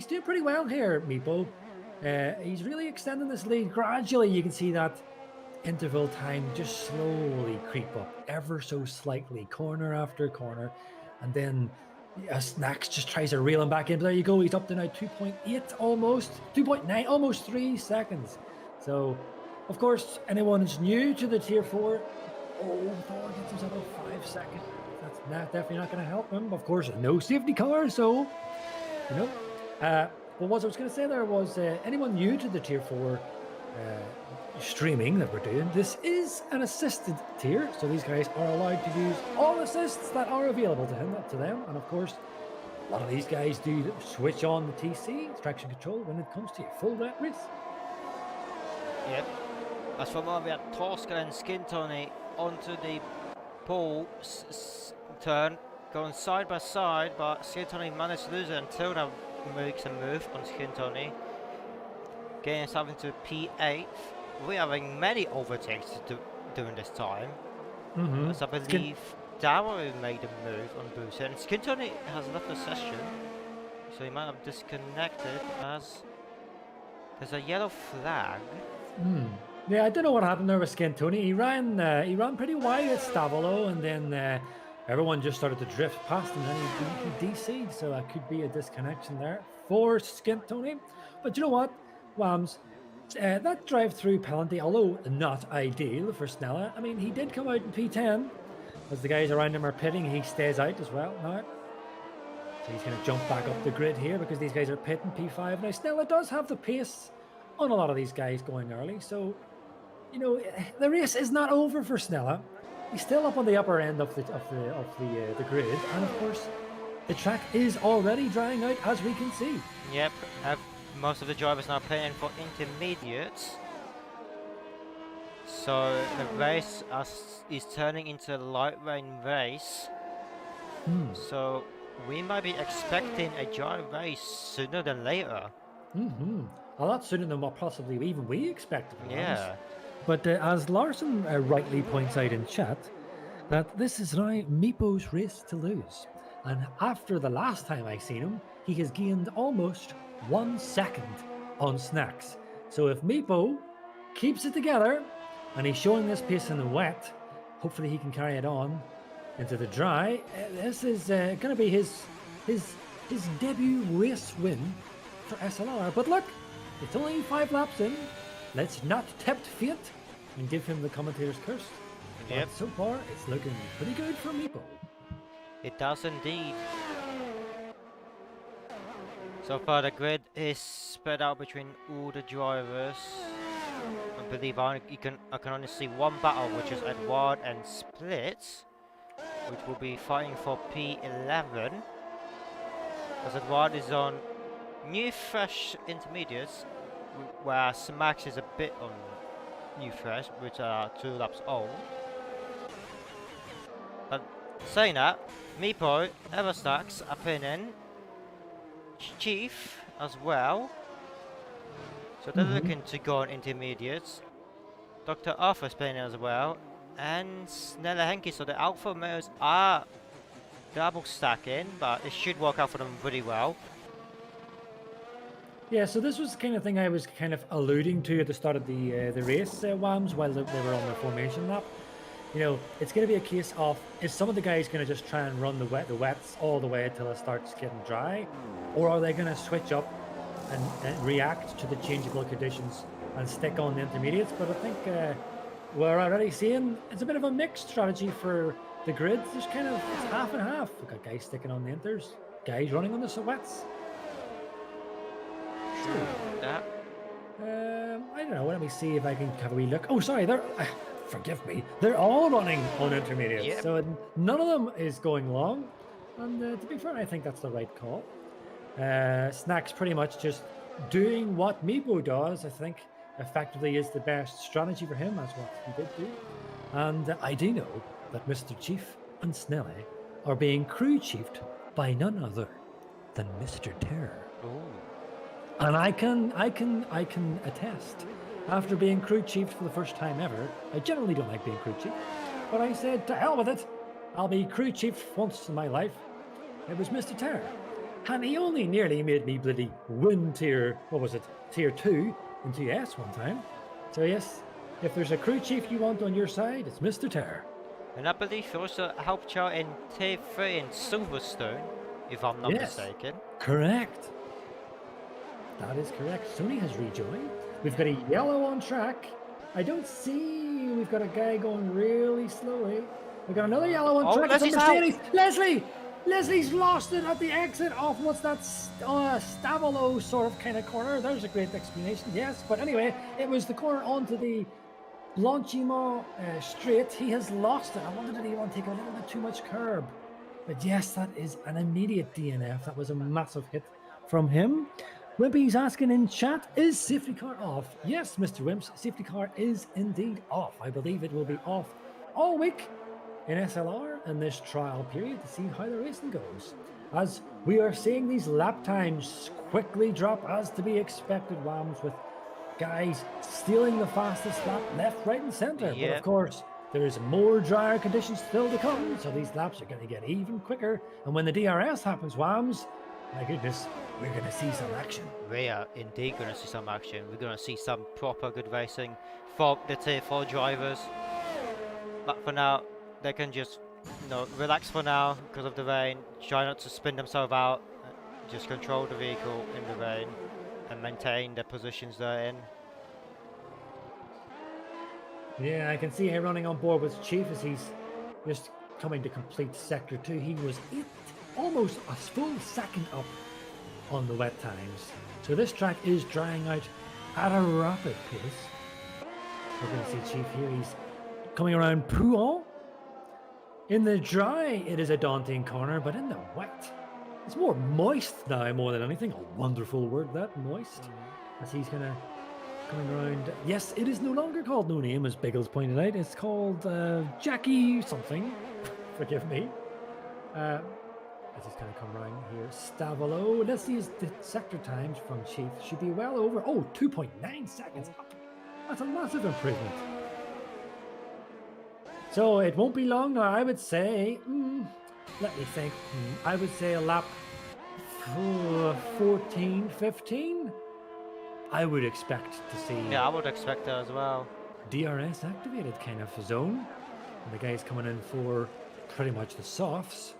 doing pretty well here, Meepo. He's really extending this lead gradually. You can see that interval time just slowly creep up ever so slightly, corner after corner, and then Snacks just tries to reel him back in. But there you go, he's up to now 2.8 almost, 2.9, almost 3 seconds. So, of course, anyone who's new to the Tier 4, Thor gets himself a 5 second. That's definitely not going to help him. Of course, no safety car, so, you know. But what I was going to say there was anyone new to the Tier 4 streaming that we're doing, this is an assisted tier, so these guys are allowed to use all assists that are available to them, and of course a lot of these guys do switch on the TC, traction control, when it comes to a full wet race. Yep. As for more, we have Tosca and Skintoni onto the pole turn, going side by side, but Skintoni managed to lose it until now makes a move on Skintoni, getting something to P8. We're having many overtakes during this time. As I believe Darrow made a move on Booster, and Skintoni has left the session, so he might have disconnected as there's a yellow flag. Yeah, I don't know what happened there with Skintoni. He ran pretty wide at Stavolo, and then everyone just started to drift past him, and then he DC'd, so that could be a disconnection there for Skintoni. But you know what, Wams? That drive-through penalty, although not ideal for Snella, I mean, he did come out in P10. As the guys around him are pitting, he stays out as well now. So he's going to jump back up the grid here because these guys are pitting P5. Now, Snella does have the pace on a lot of these guys going early, so, you know, the race is not over for Snella. He's still up on the upper end of the grid, and of course, the track is already drying out, as we can see. Yep. Most of the drivers now paying for intermediates, so the race is turning into a light rain race. So we might be expecting a dry race sooner than later. A lot sooner than what possibly even we expected. Yeah. But as Larson rightly points out in chat, that this is now Meepo's race to lose, and after the last time I seen him, he has gained almost 1 second on Snacks. So if Meepo keeps it together and he's showing this pace in the wet, hopefully he can carry it on into the dry. This is going to be his debut race win for SLR. But look, it's only 5 laps in. Let's not tempt fate and give him the commentator's curse. Yep. But so far, it's looking pretty good for Meepo. It does indeed. So far the grid is spread out between all the drivers. I believe I can only see one battle, which is Edward and Splits, which will be fighting for P11. As Edward is on new fresh intermediates, whereas Max is a bit on new fresh, which are 2 laps old. But saying that, Meepo, Everstacks are pinning, Chief as well, so they're looking to go on intermediates. Dr. Arthur's playing as well, and Snella Henke, so the Alpha Males are double stacking, but it should work out for them really well. Yeah, so this was the kind of thing I was kind of alluding to at the start of the race, Wams, while they were on their formation lap. You know, it's going to be a case of, is some of the guys going to just try and run the wets all the way until it starts getting dry, or are they going to switch up and react to the changeable conditions and stick on the intermediates? But I think we're already seeing it's a bit of a mixed strategy for the grid, there's kind of it's half and half. We've got guys sticking on the inters, guys running on the wets. Yeah. I don't know. Let me see if I can have a wee look. Oh, sorry. They're forgive me. They're all running on intermediates, Yep. so none of them is going long. And to be fair, I think that's the right call. Snack's pretty much just doing what Meepo does. I think effectively is the best strategy for him. That's what he did do. And I do know that Mr. Chief and Snelly are being crew chiefed by none other than Mr. Terror. Ooh. And I can attest. After being crew chiefed for the first time ever, I generally don't like being crew chief, but I said to hell with it. I'll be crew chief once in my life. It was Mr. Terror, and he only nearly made me bloody win tier 2 in TS one time. So yes, if there's a crew chief you want on your side, it's Mr. Terror. And I believe he also helped you out in Tier 3 in Silverstone, if I'm not mistaken. Correct. That is correct. Sony has rejoined. We've got a yellow on track. I don't see. We've got a guy going really slowly. We've got another yellow on track. Leslie's It's out. Mercedes. Leslie's lost it at the exit off what's that Stavolo sort of kind of corner. There's a great explanation. Yes, but anyway, it was the corner onto the Blanchimont straight. He has lost it. I wondered did he want to take a little bit too much curb. But yes, that is an immediate DNF. That was a massive hit from him. Wimpy's asking in chat, is safety car off? Yes, Mr. Wimps, safety car is indeed off. I believe it will be off all week in SLR in this trial period to see how the racing goes. As we are seeing these lap times quickly drop as to be expected, Wams, with guys stealing the fastest lap left, right and centre. But of course, there is more drier conditions still to come, so these laps are going to get even quicker. And when the DRS happens, Wams, my goodness, we're going to see some action. We are indeed going to see some action. We're going to see some proper good racing for the Tier 4 drivers. But for now, they can just relax for now because of the rain. Try not to spin themselves out. Just control the vehicle in the rain and maintain the positions they're in. Yeah, I can see him running on board with Chief as he's just coming to complete Sector 2. He was almost a full second up on the wet times. So this track is drying out at a rapid pace. We're going to see Chief here. He's coming around Pouhon. In the dry, it is a daunting corner, but in the wet, it's more moist now more than anything. A wonderful word, that, moist. As he's going to coming around. Yes, it is no longer called No Name, as Biggles pointed out. It's called Jackie something. Forgive me. As he's going to come around here. Stavolo. Let's see his sector times from Chief. Should be well over. Oh, 2.9 seconds up. That's a massive improvement. So it won't be long now. I would say, let me think. I would say a lap 14, 15. I would expect to see. Yeah, I would expect that as well. DRS activated kind of zone. And the guy's coming in for pretty much the softs.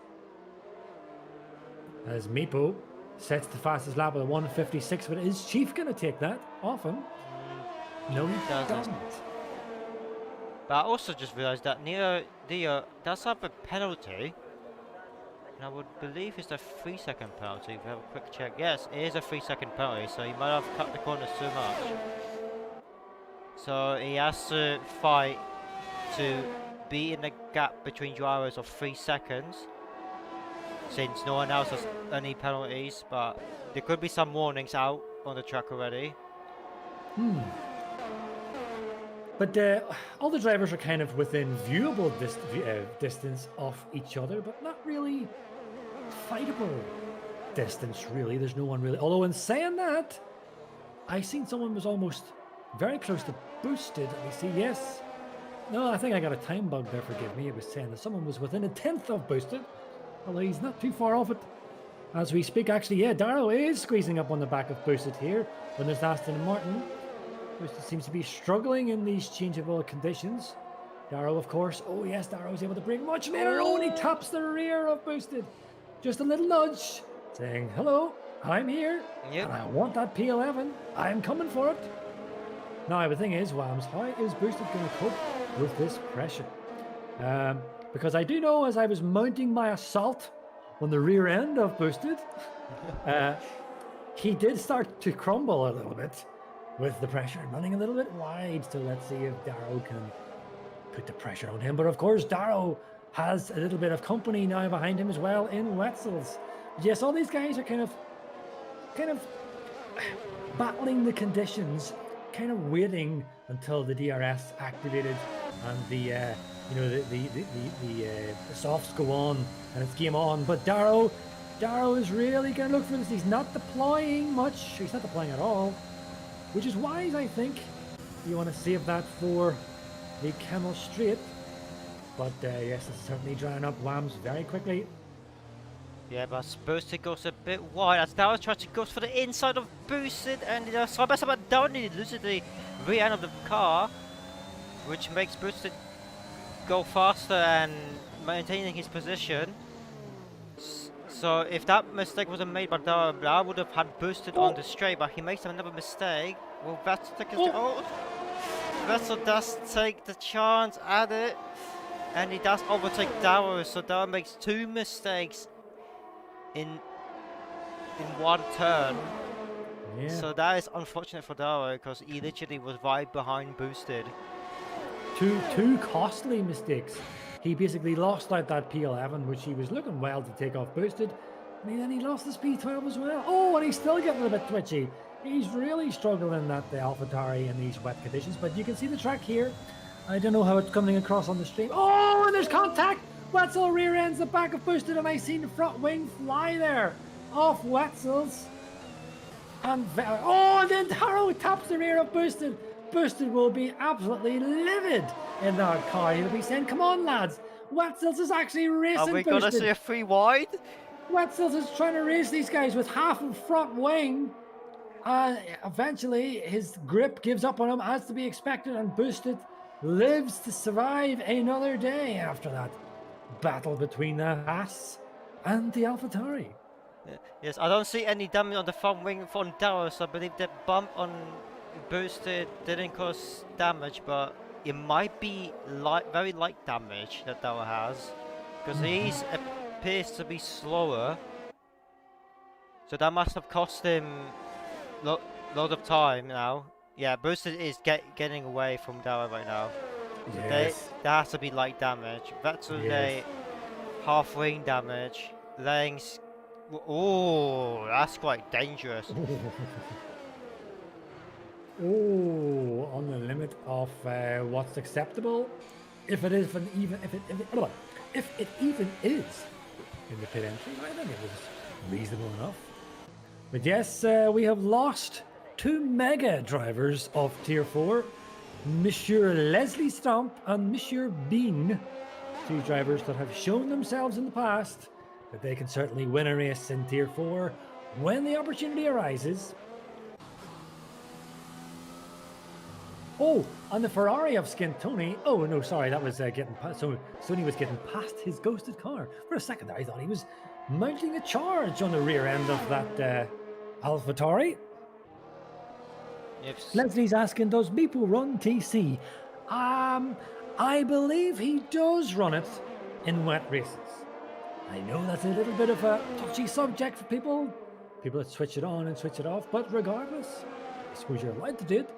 As Meepo sets the fastest lap with a 156, but is Chief going to take that off him? No, he doesn't. But I also just realised that Neo does have a penalty. And I would believe it's a 3-second penalty. If we have a quick check. Yes, it is a 3-second penalty, so he might have cut the corners too much. So he has to fight to be in the gap between drivers of 3 seconds. Since no one else has any penalties, but there could be some warnings out on the track already. But all the drivers are kind of within viewable distance of each other, but not really fightable distance, really. There's no one really. Although in saying that, I seen someone was almost very close to boosted. Let me see, yes. No, I think I got a time bug there, forgive me. It was saying that someone was within a 10th of boosted. Although he's not too far off it. As we speak, actually, yeah, Darrow is squeezing up on the back of boosted here. When there's Aston Martin. Boosted seems to be struggling in these changeable conditions. Darrow, of course. Oh, yes, Darrow is able to bring much later. Oh, and he taps the rear of boosted. Just a little nudge, saying, hello, I'm here. Yep. And I want that P11. I'm coming for it. Now, the thing is, Wams, how is boosted going to cope with this pressure? because I do know as I was mounting my assault on the rear end of Boosted, he did start to crumble a little bit with the pressure, running a little bit wide. So let's see if Darrow can put the pressure on him. But of course, Darrow has a little bit of company now behind him as well in Wetzel's. Yes, all these guys are kind of battling the conditions, kind of waiting until the DRS activated and the softs go on and it's game on. But Darrow is really going to look for this. He's not deploying much. He's not deploying at all, which is wise, I think. You want to save that for the Camel Straight. But yes, it's certainly drying up Whams very quickly. Yeah, but Boosted goes a bit wide as Darrow tries to go for the inside of Boosted, and side by side but Darrow loses the rear end of the car, which makes Boosted go faster and maintaining his position. So if that mistake wasn't made by Darrow, I would have had Boosted on the straight, but he makes another mistake. Well, Vettel does take the chance at it, and he does overtake Darrow, so Darrow makes 2 mistakes in one turn. Yeah. So that is unfortunate for Darrow, because he literally was right behind Boosted. Two costly mistakes. He basically lost out that P11, which he was looking well to take off Boosted, and then he lost his P12 as well. Oh, and he's still getting a bit twitchy. He's really struggling at the AlphaTauri in these wet conditions, but you can see the track here. I don't know how it's coming across on the stream. Oh, and there's contact! Wetzel rear ends the back of Boosted, and I seen the front wing fly there off Wetzel's. And then Darrow taps the rear of Boosted. Boosted will be absolutely livid in that car. He'll be saying, "Come on, lads! Wetzel's is actually racing." Are we Boosted. gonna see a 3 wide? Wetzel's is trying to race these guys with half a front wing. Eventually, his grip gives up on him, as to be expected, and Boosted lives to survive another day after that battle between the Haas and the AlphaTauri. Yes, I don't see any damage on the front wing from Darrow, so I believe the bump on Boosted didn't cause damage, but it might be very light damage that Darrow has, because he appears to be slower, so that must have cost him lot of time now. Yeah, Boosted is getting away from Darrow right now. Yes. There has to be light damage. That's a half wing damage. Laying. Oh, that's quite dangerous. Oh, on the limit of what's acceptable, if it is if it even is in the pit entry, I think it was reasonable enough. But yes, we have lost 2 mega drivers of Tier 4, Monsieur Leslie Stomp and Monsieur Bean, 2 drivers that have shown themselves in the past that they can certainly win a race in Tier 4 when the opportunity arises. Oh, and the Ferrari of Scintoni. Oh no, sorry, that was getting past. So Sony was getting past his ghosted car. For a second there, I thought he was mounting a charge on the rear end of that AlphaTauri. Yes. Leslie's asking, does Meeple run TC? I believe he does run it in wet races. I know that's a little bit of a touchy subject for people that switch it on and switch it off, but regardless, I suppose you're allowed to do it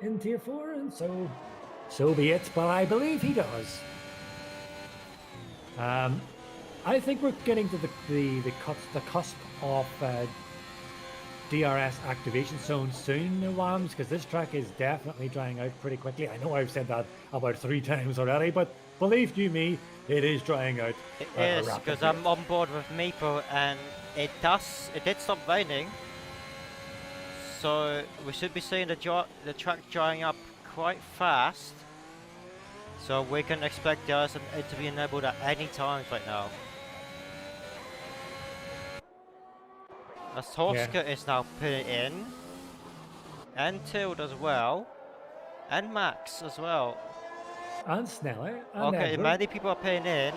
in Tier 4, and so be it, but I believe he does. I think we're getting to the cusp of DRS activation zone soon, Whams, because this track is definitely drying out pretty quickly. I know I've said that about 3 times already, but believe you me, it is drying out. It is, because I'm on board with Meeple, and it did stop raining, so we should be seeing the track drying up quite fast. So we can expect us to be enabled at any time right now. As Torska is now putting in, and Tild as well, and Max as well. And Sneller. And Okay, Edward. many people are paying in.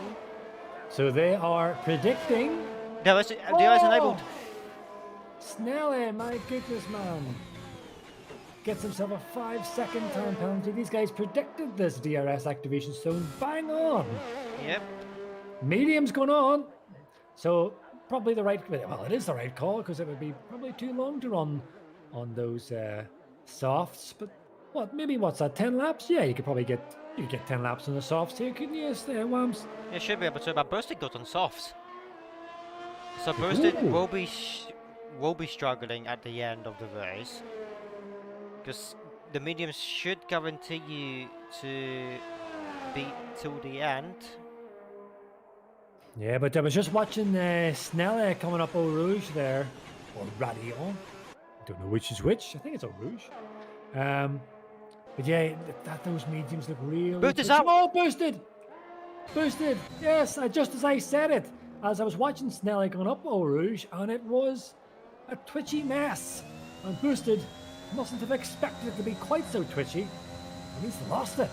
So they are predicting. There is enabled. Snelly, my goodness, man. Gets himself a 5-second time penalty. These guys predicted this DRS activation zone bang on. Yep. Medium's going on. So probably the right, well, it is the right call because it would be probably too long to run on those softs. But what, maybe what's that, 10 laps? Yeah, you could probably get 10 laps on the softs here, couldn't you, Wams? You should be able to, but Boosted got on softs. So Boosted will be struggling at the end of the race. Because the mediums should guarantee you to beat till the end. Yeah, but I was just watching Snelle coming up Eau Rouge there, or Radion. I don't know which is which. I think it's Eau Rouge. But yeah, those mediums look real. Boosted up! Oh, boosted! Boosted! Yes, just as I said it. As I was watching Snelle going up Eau Rouge, and it was a twitchy mess. And Boosted mustn't have expected it to be quite so twitchy, and he's lost it.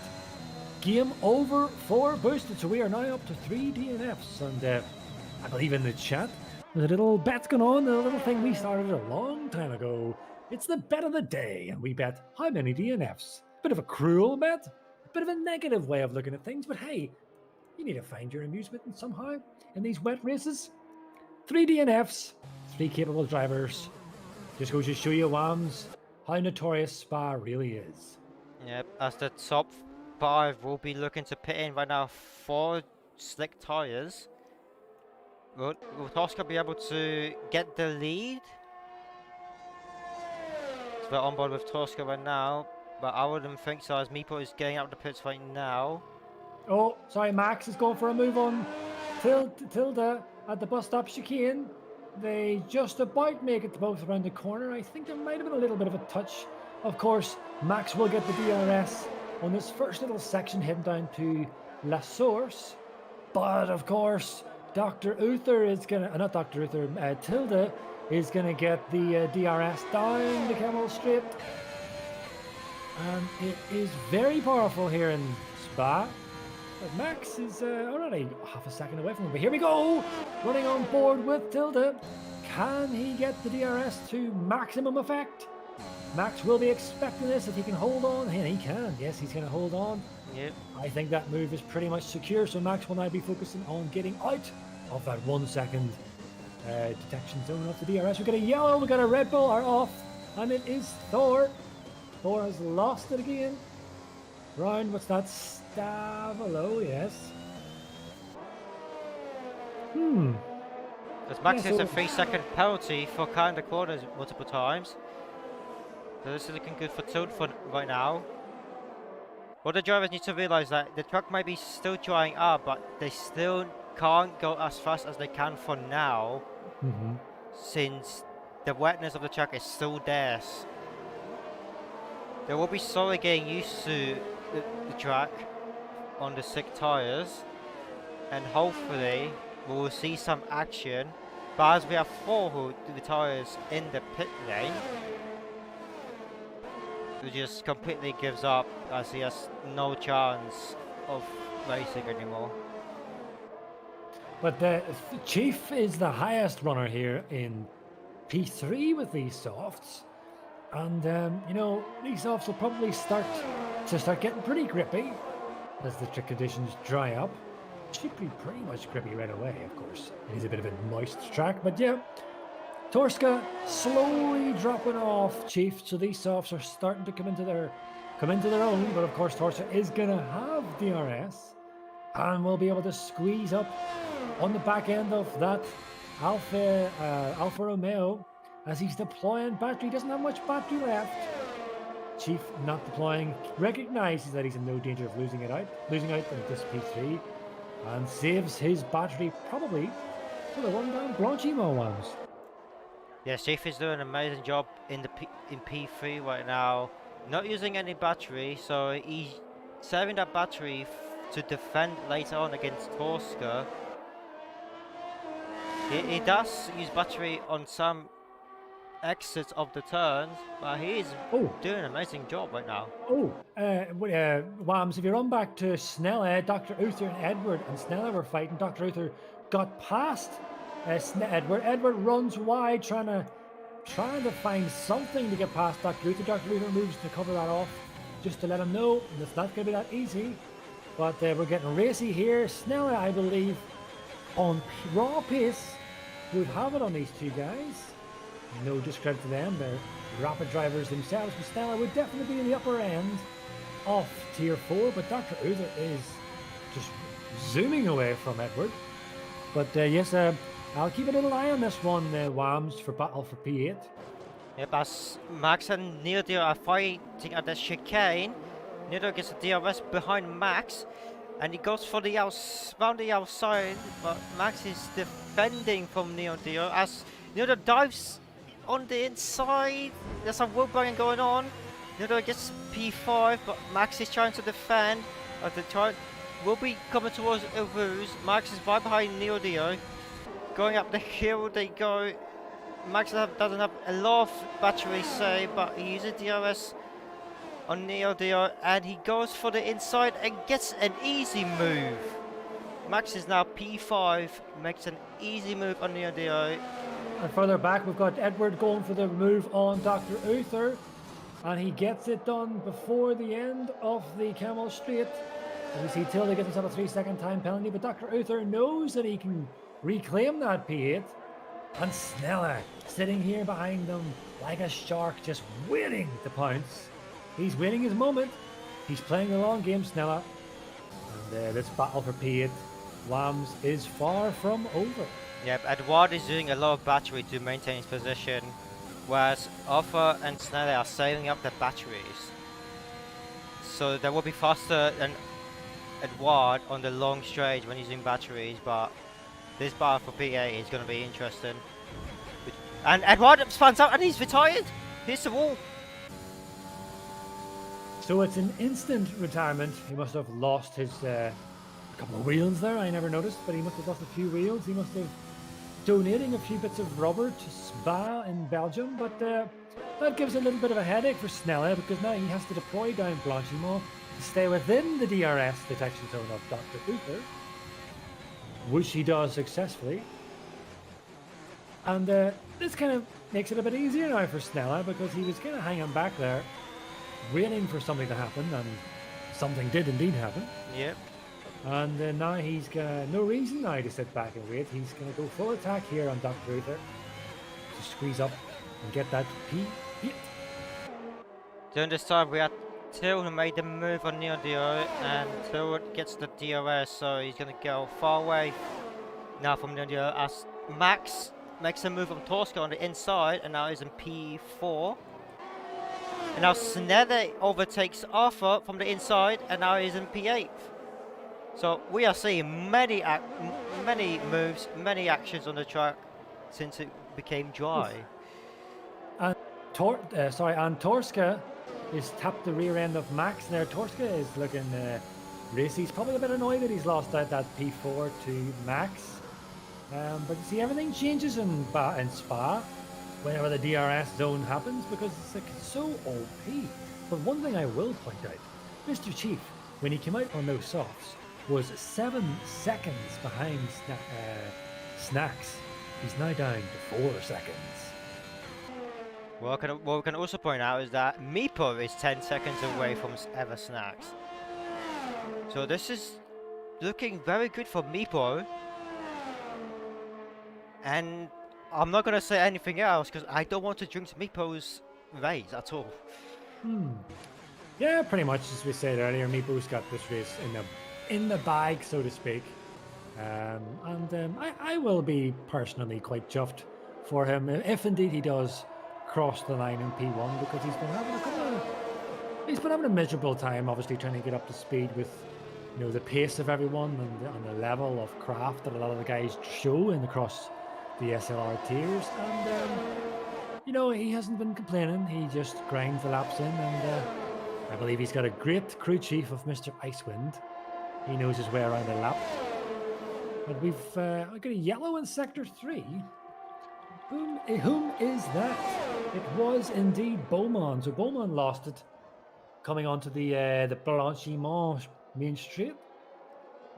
Game over for Boosted, so we are now up to 3 DNFs, and I believe in the chat there's a little bet going on, a little thing we started a long time ago. It's the bet of the day, and we bet how many DNFs. Bit of a cruel bet, a bit of a negative way of looking at things, but hey, you need to find your amusement in somehow in these wet races. 3 DNFs, 3 capable drivers. Just goes to show you, Wams, how notorious Spa really is. Yep, as the top 5 will be looking to pit in right now 4 slick tyres. Will Tosca be able to get the lead? So we're on board with Tosca right now, but I wouldn't think so, as Meepo is getting out of the pits right now. Oh, sorry, Max is going for a move on Tilda at the bus stop chicane. They just about make it both around the corner. I think there might have been a little bit of a touch. Of course, Max will get the DRS on this first little section heading down to La Source. But of course, Dr. Uther is gonna, not Dr. Uther, Tilda is gonna get the DRS down the Camel Straight. And it is very powerful here in Spa. But Max is already half a second away from him. But here we go, running on board with Tilda. Can he get the DRS to maximum effect? Max will be expecting this if he can hold on. And he can. Yes, he's going to hold on. Yep. I think that move is pretty much secure. So Max will now be focusing on getting out of that 1 second detection zone of the DRS. We've got a yellow, we've got a Red Bull are off. And it is Thor. Thor has lost it again. Round, what's that? Stavolo, yes. As Max gets a 3-second penalty for cutting the corners multiple times. So this is looking good for Tilt for right now. What the drivers need to realise that the truck might be still drying up, but they still can't go as fast as they can for now, since the wetness of the track is still there. They will be slowly getting used to the track on the sick tyres, and hopefully we will see some action. But as we have 4 who do the tyres in the pit lane, he just completely gives up as he has no chance of racing anymore. But the Chief is the highest runner here in P3 with these softs. And, you know, these softs will probably start getting pretty grippy as the trick conditions dry up. Should be pretty much grippy right away, of course. It is a bit of a moist track, but yeah. Torska slowly dropping off Chief, so these softs are starting to come into their own. But of course, Torska is gonna have DRS and will be able to squeeze up on the back end of that Alfa Romeo as he's deploying battery. Doesn't have much battery left. Chief not deploying, recognizes that he's in no danger of losing out in this P3, and saves his battery probably for the one down Blanchimo ones. Yes, Chief is doing an amazing job in P3 right now, not using any battery, so he's saving that battery to defend later on against Torska. He does use battery on some exits of the turns, but he is doing an amazing job right now. Wams, if you run back to Snelle, Dr. Uther and Edward, and Snelle were fighting. Dr. Uther got past Edward. Edward runs wide, trying to find something to get past Dr. Uther. Dr. Uther moves to cover that off, just to let him know it's not going to be that easy. But we're getting racy here. Snella, I believe, on raw pace, would have it on these two guys. No discredit to them. They're rapid drivers themselves. But Snella would definitely be in the upper end of Tier 4. But Dr. Uther is just zooming away from Edward. But yes, I'll keep a little eye on this one, Wams, for battle for P8. Yep, as Max and Neodio are fighting at the chicane, Neodio gets the DRS behind Max, and he goes for the round the outside, but Max is defending from Neodio as Neodio dives on the inside. There's some road banging going on. Neodio gets P5, but Max is trying to defend. The try will be coming towards Elvuz. Max is right behind Neodio. Going up the hill they go. Max doesn't have a lot of battery save, but he uses DRS on Neodio, and he goes for the inside and gets an easy move. Max is now P5, makes an easy move on Neodio. And further back, we've got Edward going for the move on Dr. Uther, and he gets it done before the end of the Camel Straight. And we see Tilda gets himself a 3-second time penalty, but Dr. Uther knows that he can reclaim that P8. And Snella sitting here behind them like a shark, just waiting to pounce. He's waiting his moment. He's playing the long game, Snella. And this battle for P8 Wams is far from over. Yep, Edward is doing a lot of battery to maintain his position, whereas Arthur and Snella are saving up their batteries. So they will be faster than Edward on the long straight when using batteries, but this battle for P8 is going to be interesting. And Edward spans out and he's retired! Here's the wall! So it's an instant retirement. He must have lost his a couple of wheels there, I never noticed, but he must have lost a few wheels. He must have donating a few bits of rubber to Spa in Belgium, but that gives a little bit of a headache for Snella, because now he has to deploy down Blanchimont to stay within the DRS detection zone of Dr. Uther, which he does successfully. And this kind of makes it a bit easier now for Snella, because he was kind of hanging back there, waiting for something to happen, and something did indeed happen. Yep. And now he's got no reason now to sit back and wait. He's going to go full attack here on Dr. Uther to squeeze up and get that P8. During this time we had Till who made the move on Neodio, and Till gets the DRS, so he's going to go far away now from Neodio as Max makes a move on Tosca on the inside, and now he's in P4. And now Snella overtakes Arthur from the inside, and now he's in P8. So we are seeing many moves, many actions on the track since it became dry. And Torska is tapped the rear end of Max there. Torska is looking racy. He's probably a bit annoyed that he's lost out that P4 to Max. But you see, everything changes in Spa whenever the DRS zone happens, because it's like so OP. But one thing I will point out, Mr. Chief, when he came out on those softs, was 7 seconds behind Snacks. He's now down to 4 seconds. What we can also point out is that Meepo is 10 seconds away from Ever Snacks. So this is looking very good for Meepo. And I'm not going to say anything else because I don't want to jinx Meepo's race at all. Yeah, pretty much as we said earlier, Meepo's got this race in the bag, so to speak. I will be personally quite chuffed for him if indeed he does cross the line in P1, because he's been having a miserable time, obviously trying to get up to speed with the pace of everyone and the level of craft that a lot of the guys show across the SLR tiers, and he hasn't been complaining. He just grinds the laps in, and I believe he's got a great crew chief of Mr. Icewind. He knows his way around the lap. But we've got a yellow in Sector 3. Whom is that? It was indeed Beaumont. So Beaumont lost it coming onto the Blanchimont main straight.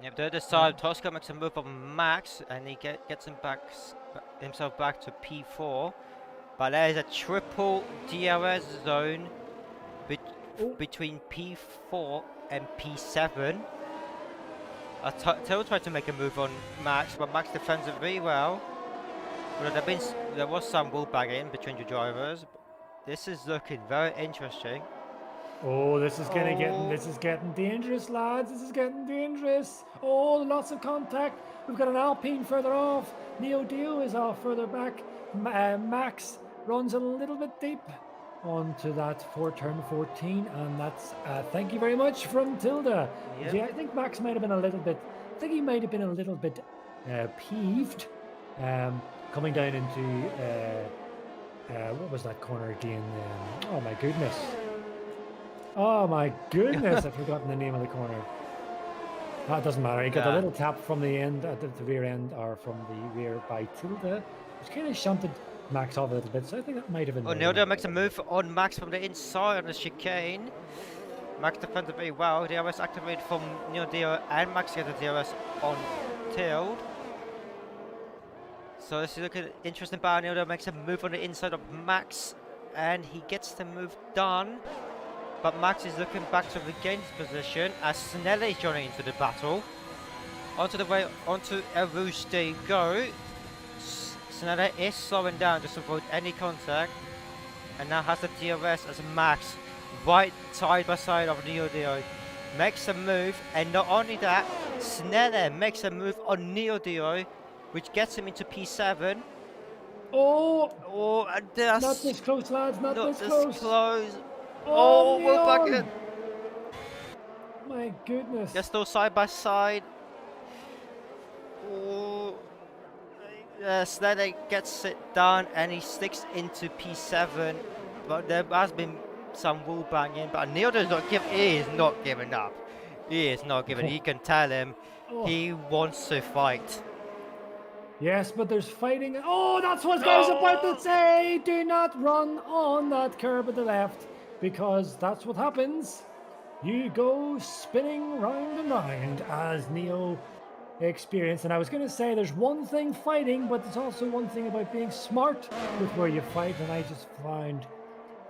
Yep, this time Tosca makes a move on Max, and he gets himself back to P4. But there is a triple DRS zone between P4 and P7. Till tried to make a move on Max, but Max defends it really well. But there was some wall bagging between the drivers. This is looking very interesting. Oh, this is getting dangerous, lads. This is getting dangerous. Oh, lots of contact. We've got an Alpine further off. Neo Dio is off further back. Max runs a little bit deep onto that for turn 14, and that's thank you very much from Tilda. Yep. Yeah, I think Max might have been a little bit. I think he might have been a little bit peeved coming down into what was that corner again? Oh my goodness. Oh my goodness, I've forgotten the name of the corner. That doesn't matter. He got a little tap from the end, at the rear end, or from the rear by Tilda, which kind of shunted Max off a little bit, so I think that might have been... Oh, Nilda makes a move on Max from the inside on the chicane. Max defends it very well. DRS activated from Nilda, and Max gets the DRS on Tilt. So this is looking interesting. Nilda makes a move on the inside of Max, and he gets the move done. But Max is looking back to regain his position as Snella is joining into the battle. Onto El Rouge they go. Snella is slowing down just to avoid any contact. And now has the DRS as Max right side by side of Neo Dio. Makes a move, and not only that, Snella makes a move on Neo Dio, which gets him into P7. Oh, and that's not this close, lads, not this close. Oh, we're back in. My goodness. They're still side by side. Oh, Snella gets it done, and he sticks into P7. But there has been some wall banging, but Neil is not giving up. He is not giving. You can tell him he wants to fight. Yes, but there's fighting. Oh, that's what I was about to say. Do not run on that curb at the left, because that's what happens. You go spinning round and round as Neo experienced. And I was going to say there's one thing fighting, but there's also one thing about being smart with where you fight. And I just found,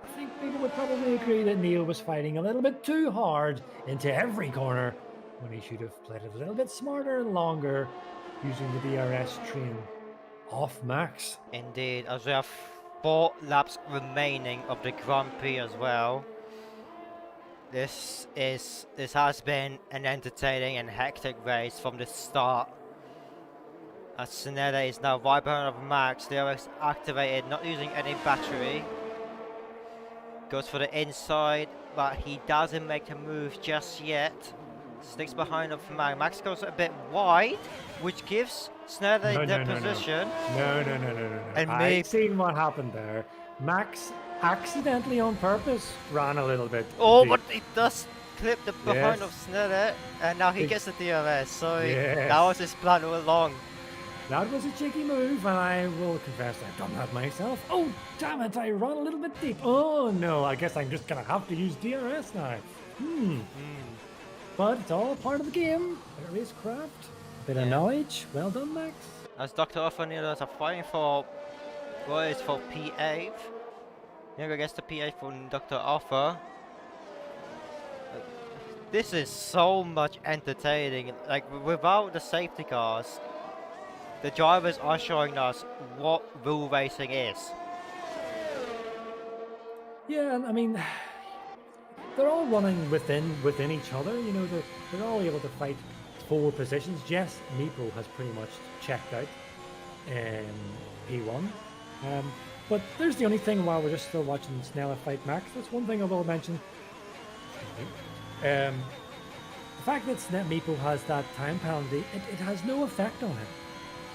I think people would probably agree that Neo was fighting a little bit too hard into every corner when he should have played it a little bit smarter and longer using the DRS train off Max. Indeed, as we have 4 laps remaining of the Grand Prix as well. This has been an entertaining and hectic race from the start. As Snella is now right behind of Max, DRS activated, not using any battery. Goes for the inside, but he doesn't make a move just yet. Sticks behind of Max. Max goes a bit wide, which gives Snella the position. No. And I've seen what happened there. Max accidentally on purpose ran a little bit. Oh, deep. but he does clip the behind of Snella, and now he gets the DRS. So that was his plan all along. That was a cheeky move, and I will confess I've done that myself. Oh, damn it, I ran a little bit deep. Oh, no, I guess I'm just going to have to use DRS now. But it's all part of the game. A bit of racecraft, a bit of knowledge. Well done, Max. As Dr. Offer and are fighting for what is for P8. Nero gets the P8 from Dr. Offer. This is so much entertaining. Like, without the safety cars, the drivers are showing us what real racing is. Yeah, and I mean, they're all running within each other. You know, they're all able to fight 4 positions. Jess Meeple has pretty much checked out in P1. But there's the only thing while we're just still watching Snella fight Max. That's one thing I will mention. The fact that Meeple has that time penalty, it has no effect on him,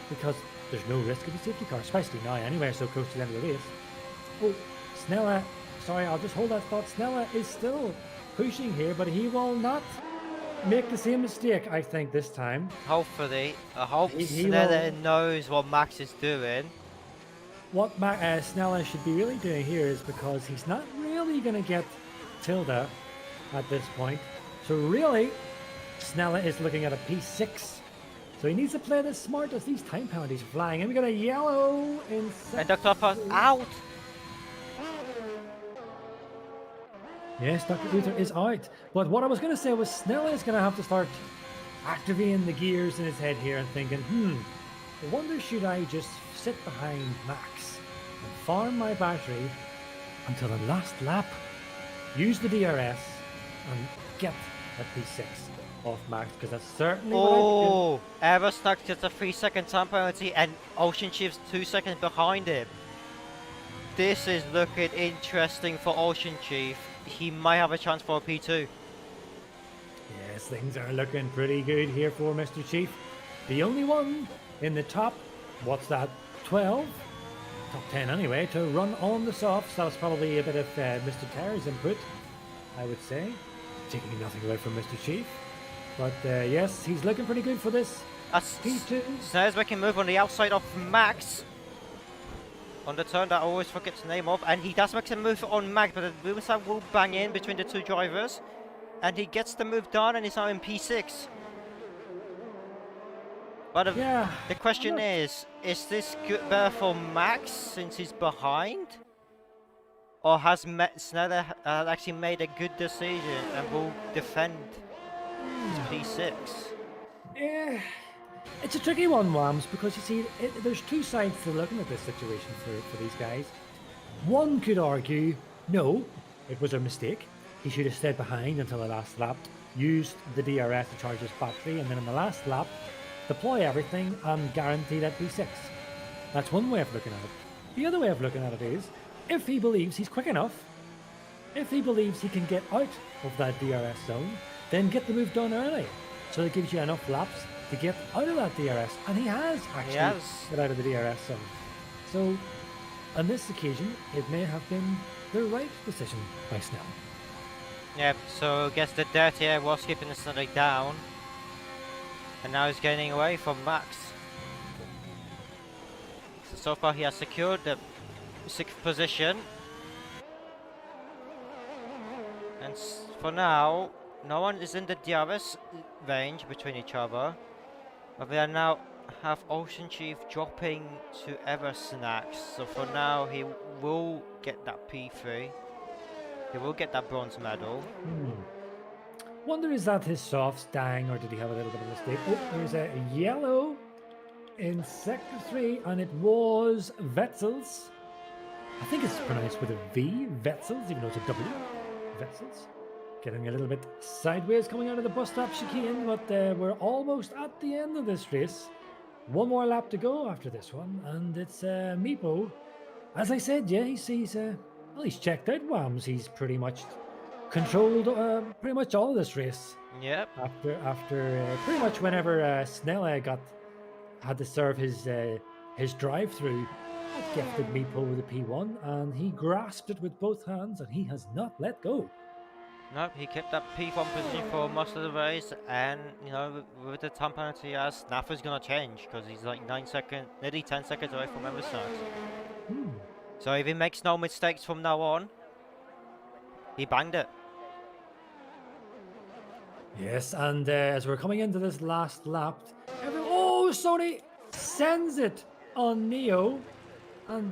because there's no risk of the safety car, especially now anyway, so close to the end of the race. Oh, Snella, sorry, I'll just hold that thought. Snella is still pushing here, but he will not make the same mistake, I think, this time. Hopefully, I hope Snella knows what Max is doing. What Snella should be really doing here is, because he's not really going to get Tilda at this point. So really, Snella is looking at a P6. So he needs to play this smart as these time penalties are flying. And we got a yellow in second. And Dr. Offer's out. Yes, Dr. Uther is out. But what I was going to say was Snella is going to have to start activating the gears in his head here and thinking, I wonder should I just sit behind Max and farm my battery until the last lap, use the DRS and get that P6 off Max, because that's certainly what I Oh, Eversnack gets a 3-second time penalty and Ocean Chief's 2 seconds behind him. This is looking interesting for Ocean Chief. He might have a chance for a P2. Yes, things are looking pretty good here for Mr. Chief. The only one in the top, what's that, 12? Top 10 anyway, to run on the softs. That was probably a bit of Mr. Terry's input, I would say. Taking nothing away from Mr. Chief. But yes, he's looking pretty good for this P2. Snares making move on the outside of Max. On the turn that I always forget the name of. And he does make a move on Max, but the wheels will bang in between the two drivers. And he gets the move done and he's now in P6. But the question is this better for Max since he's behind? Or has Sneller actually made a good decision and will defend his P6? Yeah, it's a tricky one, Wams, because you see, there's two sides to looking at this situation for these guys. One could argue, no, it was a mistake. He should have stayed behind until the last lap, used the DRS to charge his battery, and then in the last lap, deploy everything and guarantee that P6. That's one way of looking at it. The other way of looking at it is, if he believes he's quick enough, if he believes he can get out of that DRS zone, then get the move done early. So it gives you enough laps to get out of that DRS. And he has actually got out of the DRS zone. So on this occasion, it may have been the right decision by Snell. Yep, so I guess the dirty air was keeping the Snelling down. And now he's gaining away from Max. So far he has secured the 6th position. And for now, no one is in the DRS range between each other. But we are now have Ocean Chief dropping to Eversnacks. So for now he will get that P3. He will get that bronze medal. Wonder, is that his softs dying, or did he have a little bit of a mistake? Oh, there's a yellow in sector 3, and it was Wetzels. I think it's pronounced with a V, Wetzels, even though it's a W. Wetzels. Getting a little bit sideways coming out of the bus stop chicane, but we're almost at the end of this race. One more lap to go after this one, and it's Meepo. As I said, yeah, he's checked out Wams. He's pretty much controlled pretty much all of this race. Yep. After pretty much whenever Snell had to serve his drive-through, that gifted Meepo with a P1, and he grasped it with both hands, and he has not let go. Nope, he kept that P1 position for most of the race, and you know, with the time penalty, nothing's gonna change because he's like 9 seconds, nearly 10 seconds away from Eversnacks. So if he makes no mistakes from now on, he banged it. Yes, and as we're coming into this last lap, Sony sends it on Neo, and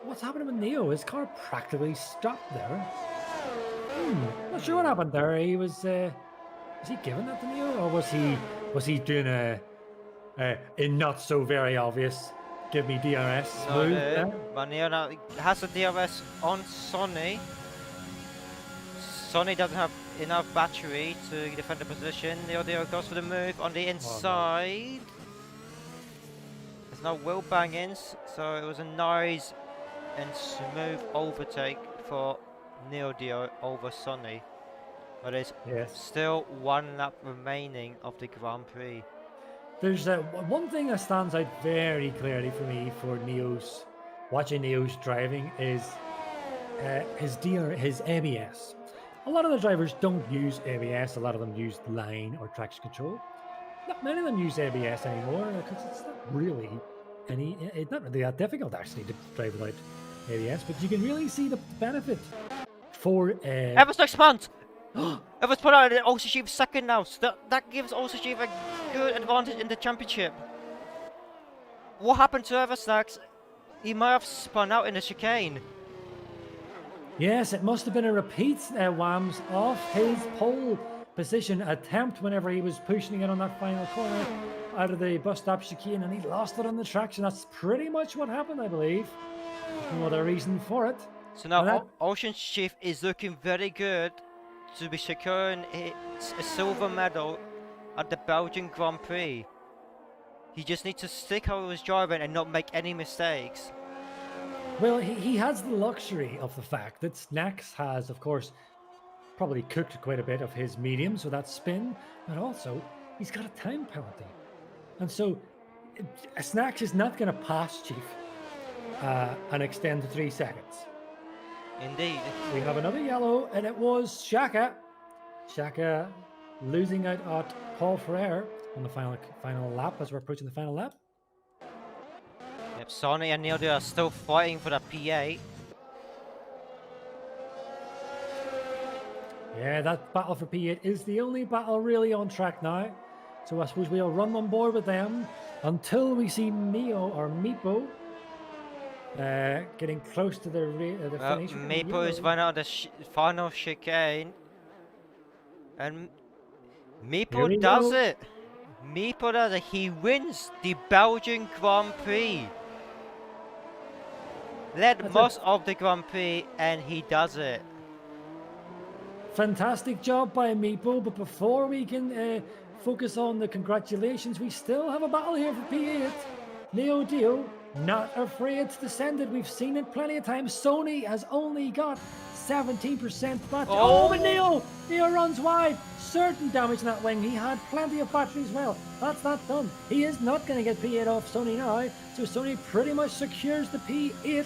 what's happening with Neo? His car practically stopped there. Not sure what happened there. He was he giving that to Neo, or was he doing a not so very obvious give me DRS move? But Neo now has a DRS on Sonny. Sonny doesn't have enough battery to defend the position. Neo goes for the move on the inside. There's no wheel bang-ins, so it was a nice and smooth overtake for Neo Dio over Sonny. But there's still 1 lap remaining of the Grand Prix. There's one thing that stands out very clearly for me for watching Neo's driving is his ABS. A lot of the drivers don't use ABS. A lot of them use line or traction control. Not many of them use ABS anymore because it's not really that difficult actually to drive without ABS. But you can really see the benefit for Eversnacks punt. Ever's put out Ocean Chief second now, so that gives Ocean Chief a good advantage in the championship. What happened to Eversnacks? He might have spun out in the chicane. Yes, it must have been a repeat, Wams, of his pole position attempt whenever he was pushing it on that final corner out of the bus stop chicane, and he lost it on the traction. That's pretty much what happened, I believe. No other reason for it. So now that, Ocean Chief is looking very good to be securing a silver medal at the Belgian Grand Prix. He just needs to stick how he was driving and not make any mistakes. well, he has the luxury of the fact that Snacks has, of course, probably cooked quite a bit of his mediums with that spin, but also he's got a time penalty. And so Snacks is not going to pass Chief and extend to 3 seconds. Indeed. We have another yellow, and it was Shaka. Shaka losing out at Paul Ferrer on the final lap as we're approaching the final lap. Yep, Sonny and Neil are still fighting for the P8. Yeah, that battle for P8 is the only battle really on track now. So I suppose we'll run on board with them until we see Neo or Meepo getting close to the finish. Meepo is running out of the final chicane. And Meepo does it. Meepo does it. He wins the Belgian Grand Prix. Led most of the Grand Prix, and he does it. Fantastic job by Meepo, but before we can focus on the congratulations, we still have a battle here for P8. Neo Dio, not afraid to send it. We've seen it plenty of times. Sony has only got 17% battery. Oh, but Neo runs wide. Certain damage in that wing. He had plenty of battery as well. That's not done. He is not going to get P8 off Sony now. So Sony pretty much secures the P8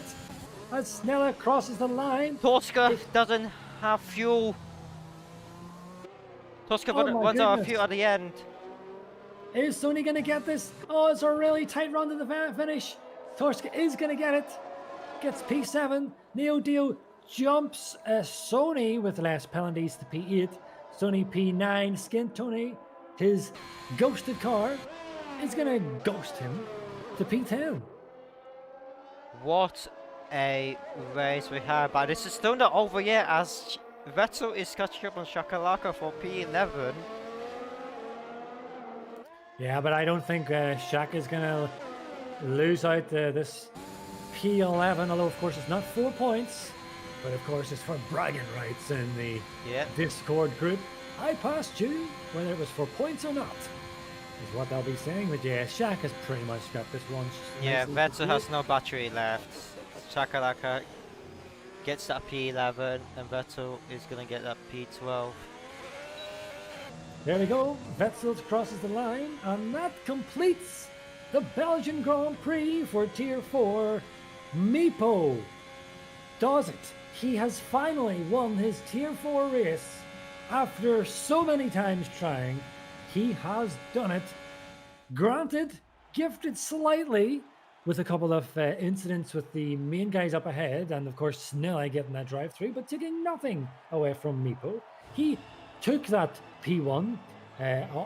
as Snella crosses the line. Tosca doesn't have fuel. Tosca runs out of fuel at the end. Is Sony going to get this? Oh, it's a really tight run to the finish. Tosca is going to get it. Gets P7. Neo Dio jumps Sony with less penalties to P8. Sony P9. Skin Tony, his ghosted car, is going to ghost him to P10. What a race we have, but this is still not over yet as Vettel is catching up on Shakalaka for P11. Yeah, but I don't think Shaq is going to lose out this P11, although of course it's not 4 points, but of course it's for bragging rights in the Discord group. I passed you, whether it was for points or not, is what they'll be saying. But yeah, Shaq has pretty much got this one. Yeah, Vettel has no battery left. Shakalaka gets that P11 and Vettel is going to get that P12. There we go, Vettel crosses the line, and that completes the Belgian Grand Prix for Tier 4. Meepo does it. He has finally won his Tier 4 race. After so many times trying, he has done it. Granted, gifted slightly with a couple of incidents with the main guys up ahead, and of course Snella getting that drive through, but taking nothing away from Meepo. He took that P1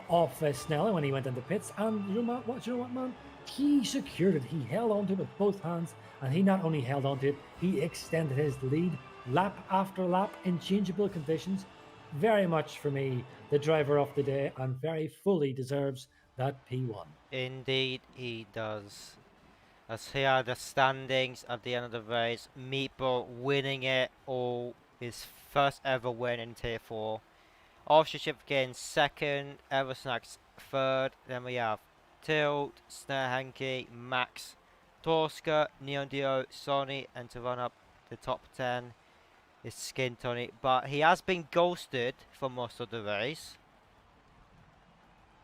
off Snella when he went into pits, and you know what, man? He secured it. He held on to it with both hands, and he not only held on to it, he extended his lead lap after lap in changeable conditions. Very much for me, the driver of the day, and very fully deserves that P1. Indeed, he does. As here are the standings at the end of the race. Meepo winning it all, his first ever win in Tier 4. Offshore again second, Eversnack's third. Then we have Tilt, Snare Hanky, Max, Torska, Neon Dio, Sony, and to run up the top 10 is Skin Tony. But he has been ghosted for most of the race.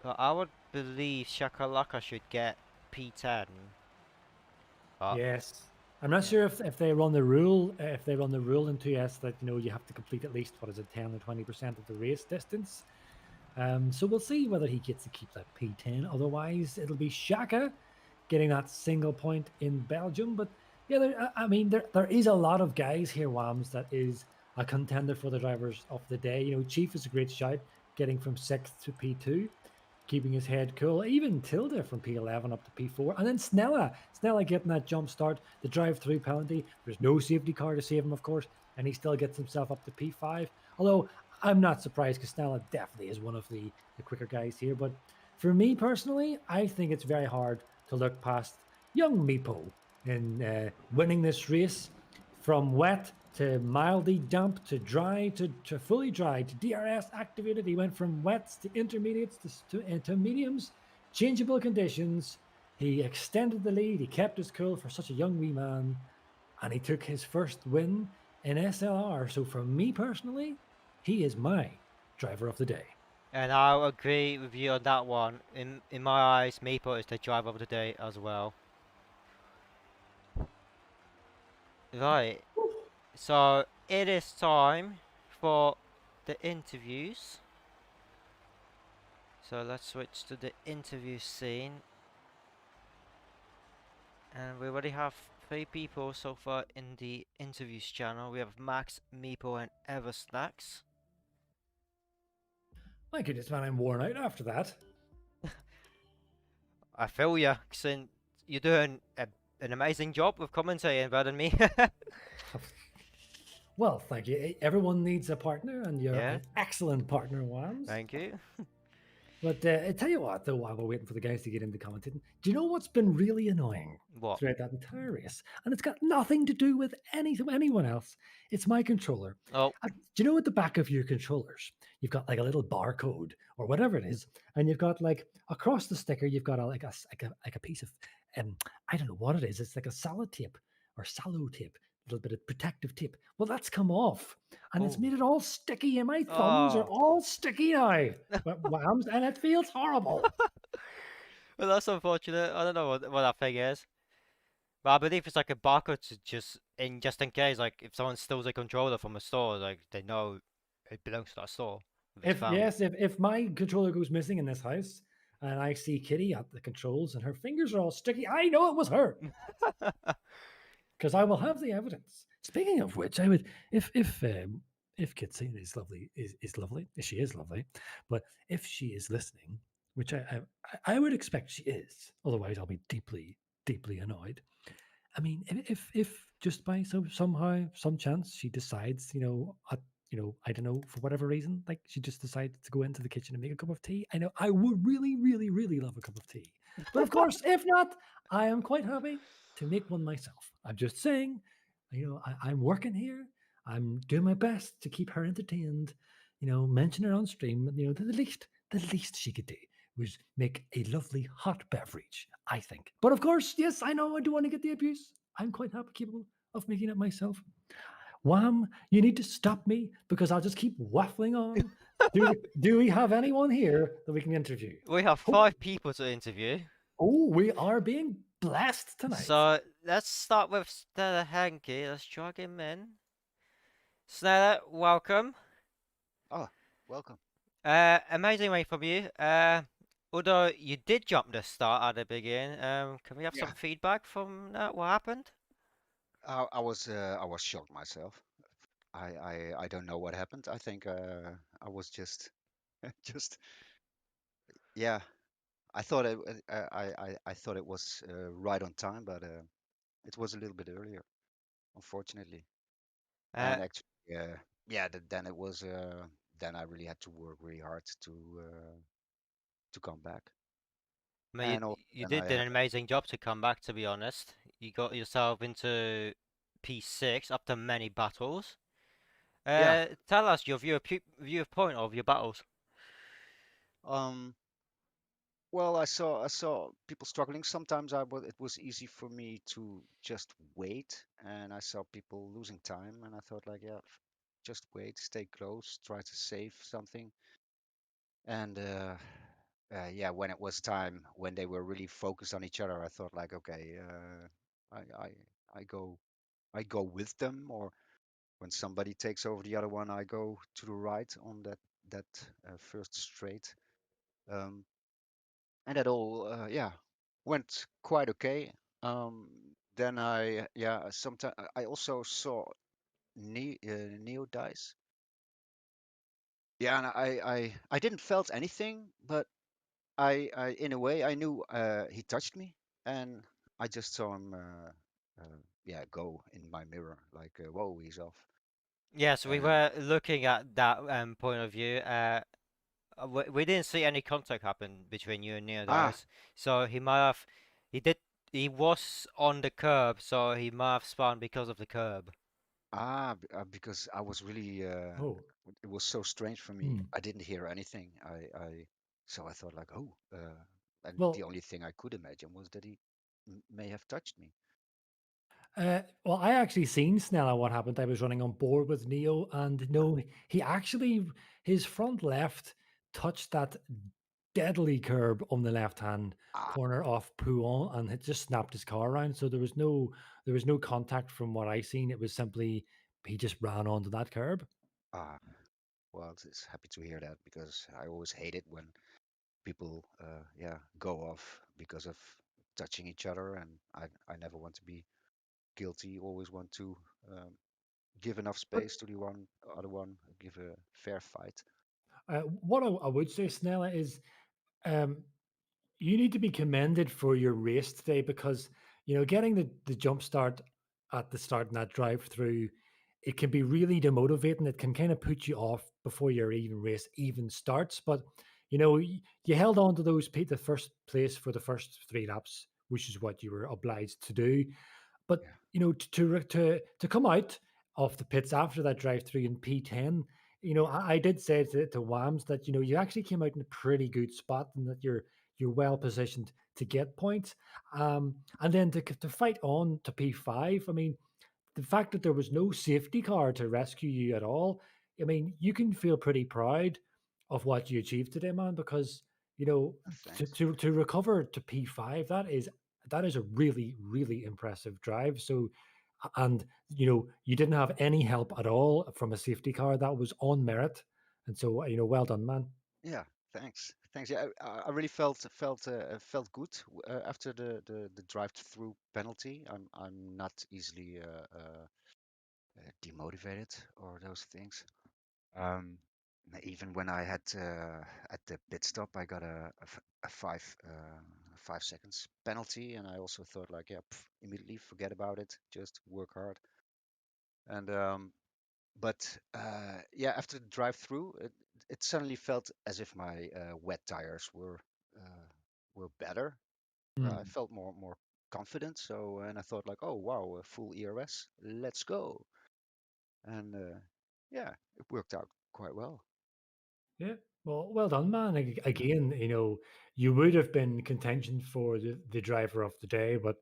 But I would believe Shakalaka should get P10. But yes. I'm not sure if they run the rule in 2S that you have to complete at least 10 or 20% of the race distance. So we'll see whether he gets to keep that P10. Otherwise, it'll be Shaka getting that single point in Belgium. But yeah, there is a lot of guys here, Wams, that is a contender for the drivers of the day. Chief is a great shout, getting from 6th to P2. Keeping his head cool. Even Tilda from P11 up to P4. And then Snella getting that jump start, the drive-through penalty. There's no safety car to save him, of course, and he still gets himself up to P5. Although, I'm not surprised because Snella definitely is one of the quicker guys here. But for me personally, I think it's very hard to look past young Meepo in winning this race from wet to mildly damp to dry to fully dry to DRS activated. He went from wets to intermediates to mediums, changeable conditions. He extended the lead. He kept his cool for such a young wee man, and he took his first win in SLR. So for me personally, he is my driver of the day. And I'll agree with you on that one. In my eyes, Meepo is the driver of the day as well. Right. So it is time for the interviews. So let's switch to the interview scene. And we already have 3 people so far in the interviews channel. We have Max, Meepo, and Eversnacks. My goodness, man, I'm worn out after that. I feel you, since you're doing an amazing job with commentating better than me. Well, thank you. Everyone needs a partner, and you're Yeah. an excellent partner, Wams. Thank you. But I tell you what, though, while we're waiting for the guys to get into commentating, do you know what's been really annoying What? throughout that entire race? And it's got nothing to do with anyone else. It's my controller. Oh, Do you know at the back of your controllers, you've got like a little barcode or whatever it is, and you've got like across the sticker, you've got like a piece of I don't know what it is. It's like a salad tape or sallow tape, a little bit of protective tape. Well, that's come off, and it's Oh. made it all sticky, and my thumbs are Oh. all sticky now. Whams, and it feels horrible. Well, that's unfortunate. I don't know what that thing is. But I believe it's like a barcode to just in case, like if someone steals a controller from a store, like they know it belongs to that store. If it's If found. yes, if my controller goes missing in this house, and I see Kitty at the controls, and her fingers are all sticky, I know it was her. Because I will have the evidence. Speaking of which, I would if Kitsune is lovely, she is lovely, but if she is listening, which I would expect she is, otherwise I'll be deeply annoyed. I mean, if just by somehow some chance she decides, I don't know, for whatever reason, like she just decides to go into the kitchen and make a cup of tea. I know I would really love a cup of tea, but of course, if not, I am quite happy to make one myself. I'm just saying, I'm working here. I'm doing my best to keep her entertained. Mention her on stream. The least she could do was make a lovely hot beverage, I think. But of course, yes, I know I do want to get the abuse. I'm quite happy capable of making it myself. Wham, you need to stop me because I'll just keep waffling on. Do we have anyone here that we can interview? We have 5 people to interview. Oh, we are being blessed tonight. So let's start with Stella Hanky. Let's drag him in. Stella, welcome. Oh, welcome. Amazing way from you. Although you did jump the start at the beginning, can we have some Yeah. feedback from that? What happened? I was shocked myself. I don't know what happened. I think I was just just yeah. I thought I thought it was right on time, but it was a little bit earlier, unfortunately. Uh, And actually, yeah. Then it was then I really had to work really hard to come back. I mean, And also you then did an amazing job to come back, to be honest. You got yourself into P6 after many battles. yeah. Tell us your viewpoint of your battles. Um. Well, I saw people struggling. Sometimes it was easy for me to just wait, and I saw people losing time, and I thought like, yeah, just wait, stay close, try to save something. And yeah, when it was time, when they were really focused on each other, I thought like, okay, I I I go with them, or when somebody takes over the other one, I go to the right on that first straight. Um, and that all yeah went quite okay. Then yeah, sometimes I also saw Neo dice. Yeah, and I didn't felt anything, but I in a way I knew he touched me, and I just saw him yeah, go in my mirror like whoa, he's off. Yes, we And were looking at that point of view. We didn't see any contact happen between you and Neo ah Darius, so he might have, he did, he was on the curb, so he might have spun because of the curb. because I was really Oh, it was so strange for me. hmm. I didn't hear anything. So I thought like, oh, and the Well, only thing I could imagine was that he may have touched me. well, I actually seen Snella what happened. I was running on board with Neo, and Ah, no, he actually his front left touched that deadly curb on the left hand ah, corner off Pouon, and it just snapped his car around. So there was no contact from what I seen. It was simply he just ran onto that curb. ah. Well, it's happy to hear that because I always hate it when people, yeah, go off because of touching each other, and I never want to be guilty. Always want to um, give enough But space to the other one, give a fair fight. what I would say, Snella, is um, you need to be commended for your race today because getting the jump start at the start in that drive through, it can be really demotivating. It can kind of put you off before your even race even starts. But you held on to the first place for the first 3 laps, which is what you were obliged to do. But Yeah, to come out of the pits after that drive through in P10, I did say to Wams that you actually came out in a pretty good spot and that you're well positioned to get points. And then to fight on to P5, I mean, the fact that there was no safety car to rescue you at all, I mean, you can feel pretty proud of what you achieved today, man, because thanks. to recover to P5, that is a really, really impressive drive. So and you didn't have any help at all from a safety car. That was on merit. And so well done, man. Yeah, thanks. Yeah, I really felt good after the drive-through penalty. I'm not easily demotivated or those things. Um, Even when I had at the pit stop, I got a 5 seconds penalty, and I also thought like, yeah, immediately forget about it, just work hard. And but yeah, after the drive-through, it suddenly felt as if my wet tires were better. I Mm. felt more confident. So and I thought like, oh wow, a full ERS, let's go. And yeah, it worked out quite well. Yeah. Well done, man. Again, you would have been contention for the driver of the day, but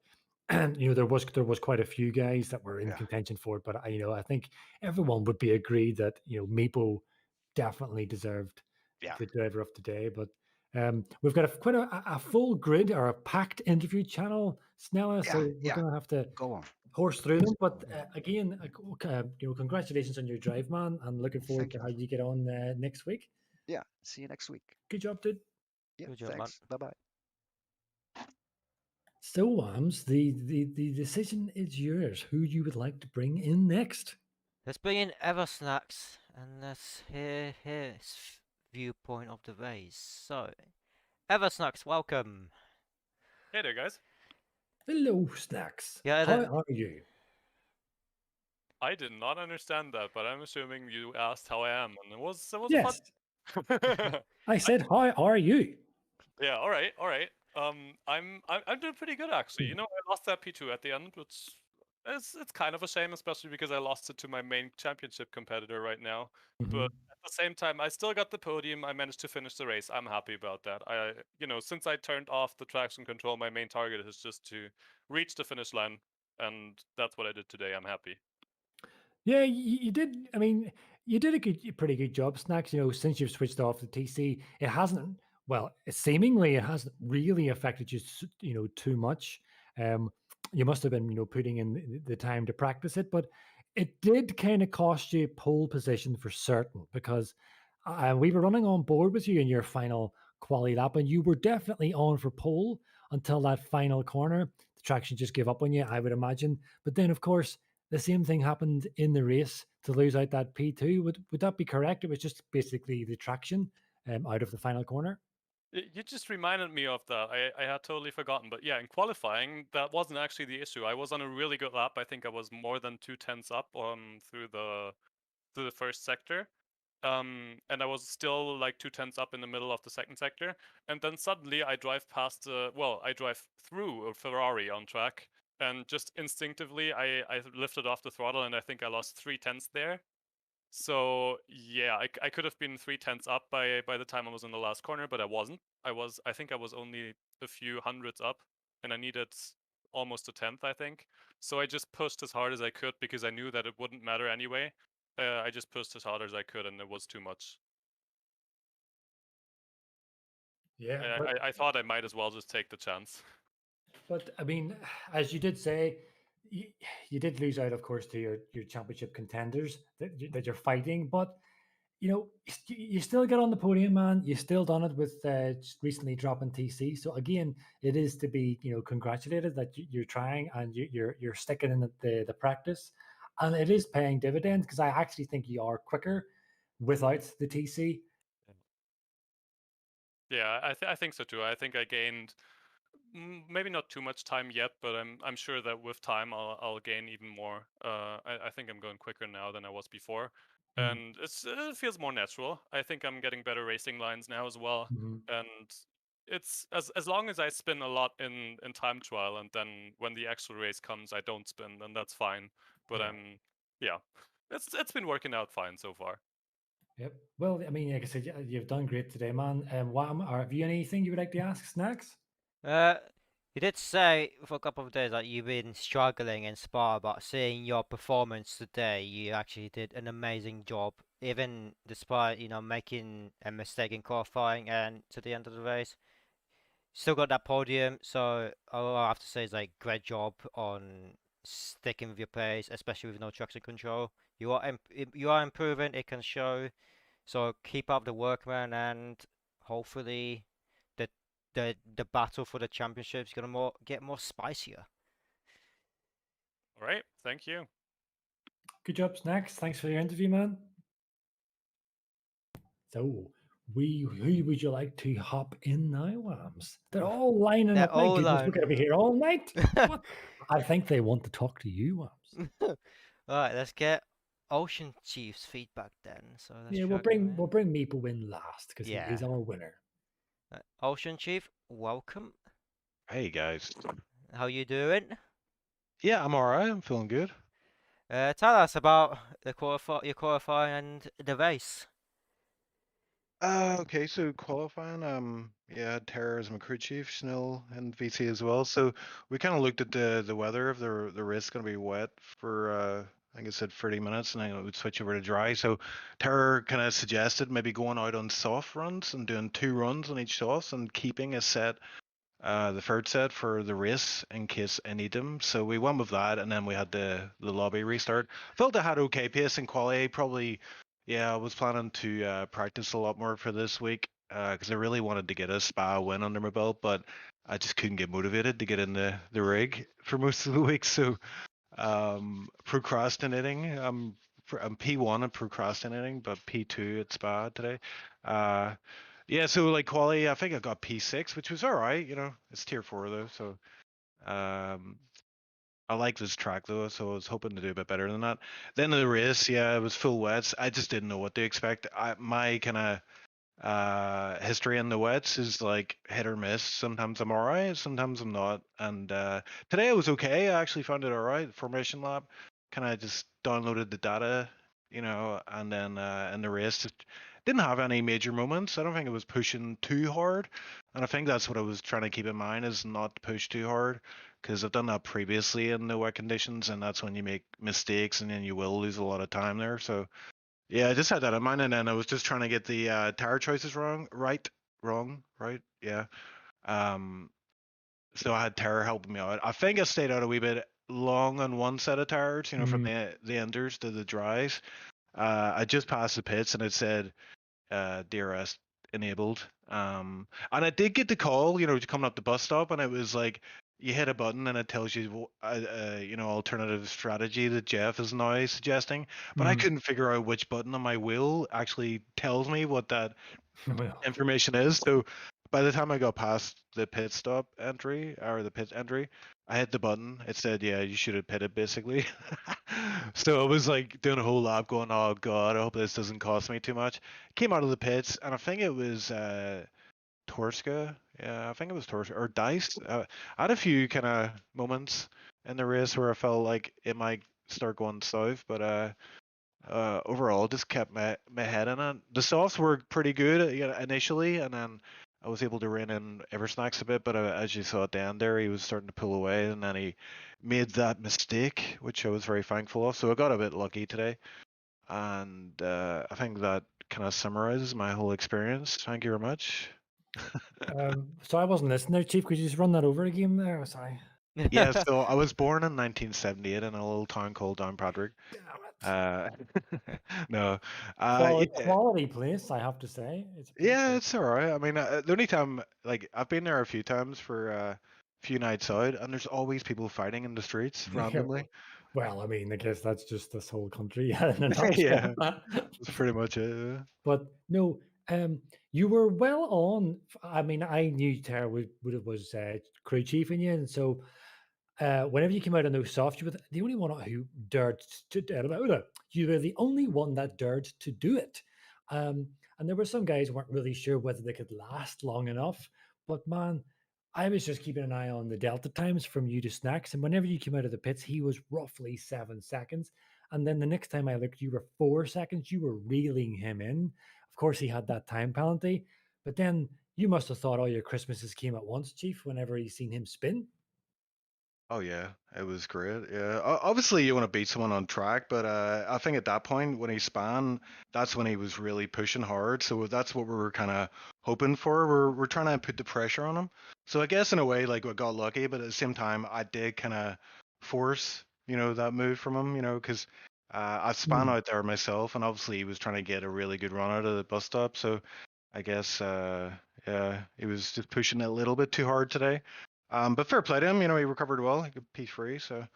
there was quite a few guys that were in Yeah, contention for it. But I think everyone would be agreed that Meepo definitely deserved yeah, the driver of the day. But we've got quite a full grid or a packed interview channel, Snella. yeah, So we're yeah. gonna have to Go on. horse through them. But again, congratulations on your drive, man, and looking forward Thank to you. how you get on next week. Yeah, see you next week. Good job, dude. Yeah, Good job, man. thanks. Bye bye. So, Wams, the decision is yours. Who you would like to bring in next? Let's bring in Eversnacks and let's hear his viewpoint of the race. So, Eversnacks, welcome. Hey there, guys. Hello, Snacks. Yeah, How are you? I did not understand that, but I'm assuming you asked how I am, and it was a fun. Yes, I said, how are you? Yeah, all right, all right. I'm doing pretty good actually. Hmm. You know, I lost that P2 at the end, which it's kind of a shame, especially because I lost it to my main championship competitor right now. But Mhm. at the same time, I still got the podium. I managed to finish the race. I'm happy about that. Since I turned off the traction control, my main target is just to reach the finish line, and that's what I did today. I'm happy. Yeah, you did. I mean, you did a pretty good job, Snacks. Since you've switched off the TC, it hasn't. Well, seemingly it hasn't really affected you, too much. Um, you must have been, putting in the time to practice it, but it did kind of cost you pole position for certain because we were running on board with you in your final quali lap, and you were definitely on for pole until that final corner. The traction just gave up on you, I would imagine. But then, of course, the same thing happened in the race to lose out that P2. Would that be correct? It was just basically the traction out of the final corner. You just reminded me of that. I had totally forgotten. But yeah, in qualifying, that wasn't actually the issue. I was on a really good lap. I think I was more than 2 tenths up through the to the first sector. And I was still like 2 tenths up in the middle of the second sector, and then suddenly I drive I drive through a Ferrari on track, and just instinctively I lifted off the throttle, and I think I lost 3 tenths there. So yeah, I could have been 3 tenths up by the time I was in the last corner, but I wasn't. I think I was only a few hundreds up, and I needed almost a tenth, I think. So I just pushed as hard as I could because I knew that it wouldn't matter anyway. I just pushed as hard as I could, and it was too much. Yeah, I thought I might as well just take the chance. but I mean, as you did say, you did lose out, of course, to your championship contenders that you're fighting. But you know, you still get on the podium, man. You still done it with recently dropping TC. So again, it is to be congratulated that you're trying and you're sticking in the practice, and it is paying dividends because I actually think you are quicker without the TC. Yeah, I think so too. I think I gained maybe not too much time yet, but I'm sure that with time I'll gain even more. I think I'm going quicker now than I was before, and it feels more natural. I think I'm getting better racing lines now as well, and it's as long as I spin a lot in time trial, and then when the actual race comes, I don't spin, then that's fine. But Yeah. it's been working out fine so far. Yep. Well, I mean, like I said, you've done great today, man. Have you anything you would like to ask Snacks? You did say for a couple of days that you've been struggling in Spa, but seeing your performance today, you actually did an amazing job, even despite, making a mistake in qualifying and to the end of the race. Still got that podium, so all I have to say is like great job on sticking with your pace, especially with no traction control. You are improving, it can show. So keep up the work, man, and hopefully the the battle for the championship is gonna get more spicier. All right, thank you. Good job, Snacks. Thanks for your interview, man. So, who would you like to hop in now, Wams? They're all lining They're up. My all goodness, we're lining going to be here all night. What? I think they want to talk to you, Wams. Alright, let's get Ocean Chief's feedback then. So let's Yeah, drag him we'll in. bring Meeple in last because he's Yeah. our winner. Ocean Chief, welcome. Hey guys. How you doing? Yeah, I'm alright. I'm feeling good. Tell us about your qualifying and the race. Okay, so qualifying, yeah, I had Terra as my crew chief, Schnell and VC as well. So we kind of looked at the weather of the race going to be wet for I think it said 30 minutes, and then it would switch over to dry. So Terra kind of suggested maybe going out on soft runs and doing 2 runs on each soft and keeping a set. The third set for the race in case I need them. So we went with that, and then we had the lobby restart. Felt I had okay pace in quali. Probably, yeah, I was planning to practice a lot more for this week because I really wanted to get a Spa win under my belt, but I just couldn't get motivated to get in the rig for most of the week. So procrastinating. I'm P1 and procrastinating, but P2 at Spa today. Yeah, so like quali, I think I got P6, which was all right. It's tier 4 though, so I like this track though, so I was hoping to do a bit better than that. Then the race, yeah, it was full wets. I just didn't know what to expect. My kind of history in the wets is like hit or miss. Sometimes I'm all right, sometimes I'm not. And today I was okay. I actually found it all right. Formation lab, kind of just downloaded the data, and then in the race, just didn't have any major moments. I don't think it was pushing too hard, and I think that's what I was trying to keep in mind is not to push too hard, because I've done that previously in the wet conditions, and that's when you make mistakes, and then you will lose a lot of time there. So yeah, I just had that in mind, and then I was just trying to get the tire choices right, yeah. So I had Terra helping me out. I think I stayed out a wee bit long on one set of tires, from the enders to the dries. I just passed the pits, and it said DRS enabled. And I did get the call, coming up the bus stop, and it was like you hit a button and it tells you, alternative strategy that Jeff is now suggesting. But I couldn't figure out which button on my wheel actually tells me what that information is. So by the time I got past the pit stop entry or the pit entry, I hit the button. It said, "Yeah, you should have pitted," basically. So I was like doing a whole lap, going, "Oh God, I hope this doesn't cost me too much." Came out of the pits, and I think it was Torska. Yeah, I think it was Torska or Dice. I had a few kind of moments in the race where I felt like it might start going south, but overall just kept my head in it. The softs were pretty good initially, and then I was able to rein in Eversnacks a bit. But as you saw at the end there, he was starting to pull away, and then he made that mistake, which I was very thankful of. So I got a bit lucky today, and I think that kind of summarizes my whole experience. Thank you very much. So I wasn't listening there, Chief. Could you just run that over again there? Sorry. Yeah, so I was born in 1978 in a little town called Downpatrick. Damn it. No, yeah, Quality place, I have to say. It's a pretty yeah, cool. it's alright. I mean, the only time, like, I've been there a few times for a few nights out, and there's always people fighting in the streets Yeah, randomly. well, I mean, I guess that's just this whole country in a Yeah, nutshell. that's pretty much it. Yeah. But no, you were well on. I mean, I knew Tara was crew chief in you, and so whenever you came out on those softs, you were the only one who dared to. You were the only one that dared to do it. And there were some guys who weren't really sure whether they could last long enough. But man, I was just keeping an eye on the delta times from you to Snacks, and whenever you came out of the pits, he was roughly 7 seconds. And then the next time I looked, you were 4 seconds. You were reeling him in. Of course, he had that time penalty, but then you must have thought all your Christmases came at once, Chief. Whenever you seen him spin. Oh yeah, it was great. Yeah, obviously you want to beat someone on track, but I think at that point when he span, that's when he was really pushing hard. So that's what we were kind of hoping for. We're trying to put the pressure on him. So I guess in a way, like we got lucky, but at the same time, I did kind of force, that move from him, because I span Hmm. out there myself, and obviously he was trying to get a really good run out of the bus stop. So I guess yeah, he was just pushing it a little bit too hard today. But fair play to him. He recovered well. He could P3, so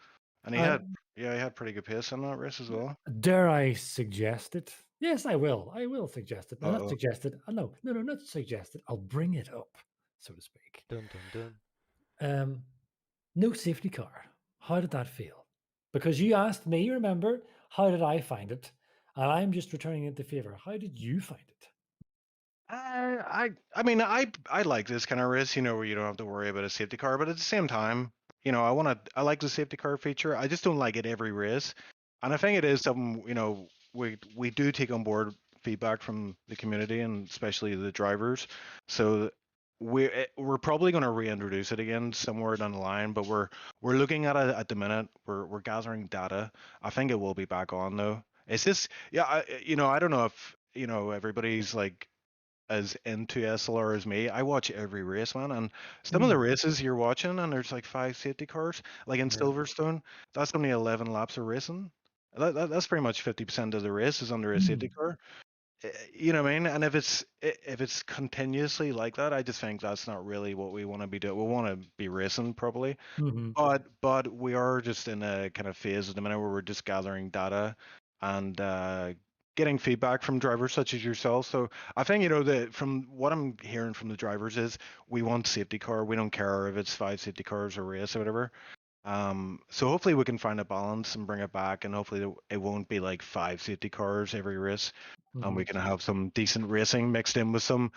and Uh, he had pretty good pace in that race as well. Dare I suggest it? Yes, I will. I will suggest it. No, not Uh-oh. suggest it. No, not suggest it. I'll bring it up, so to speak. Dun dun dun. Um, no safety car. How did that feel? Because you asked me, remember, how did I find it? And I'm just returning it the favor. How did you find it? I mean I like this kind of race, where you don't have to worry about a safety car, but at the same time, I like the safety car feature. I just don't like it every race, and I think it is something we do take on board feedback from the community and especially the drivers. So we're probably going to reintroduce it again somewhere down the line, but we're looking at it at the minute. We're gathering data. I think it will be back on though. It's just yeah, I don't know if everybody's like as into SLR as me. I watch every race, man, and some of the races you're watching, and there's like 5 safety cars. Like in Yeah. Silverstone, that's only 11 laps of racing. That's pretty much 50% of the race is under a safety car. You know what I mean? And if it's continuously like that, I just think that's not really what we want to be doing. We want to be racing probably, Mm-hmm. but we are just in a kind of phase at the minute where we're just gathering data and getting feedback from drivers such as yourself. So I think that from what I'm hearing from the drivers is we want safety car. We don't care if it's 5 safety cars or race or whatever. So hopefully we can find a balance and bring it back, and hopefully it won't be like 5 safety cars every race, and we can have some decent racing mixed in with some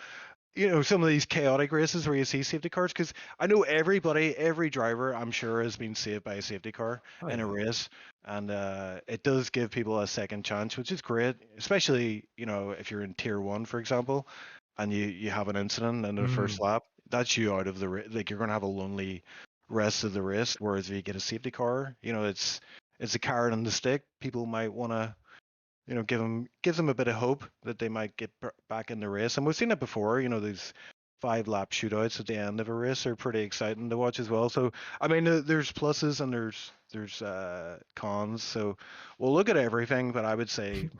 of these chaotic races where you see safety cars, because I know every driver, I'm sure, has been saved by a safety car Oh, in a yeah. race, and it does give people a second chance, which is great, especially if you're in tier 1, for example, and you have an incident in the first lap. That's you out of the like you're going to have a lonely rest of the race. Whereas if you get a safety car, it's a carrot and the stick. People might want to gives them a bit of hope that they might get back in the race. And we've seen it before. These 5 lap shootouts at the end of a race are pretty exciting to watch as well. So I mean, there's pluses and there's cons. So we'll look at everything, but I would say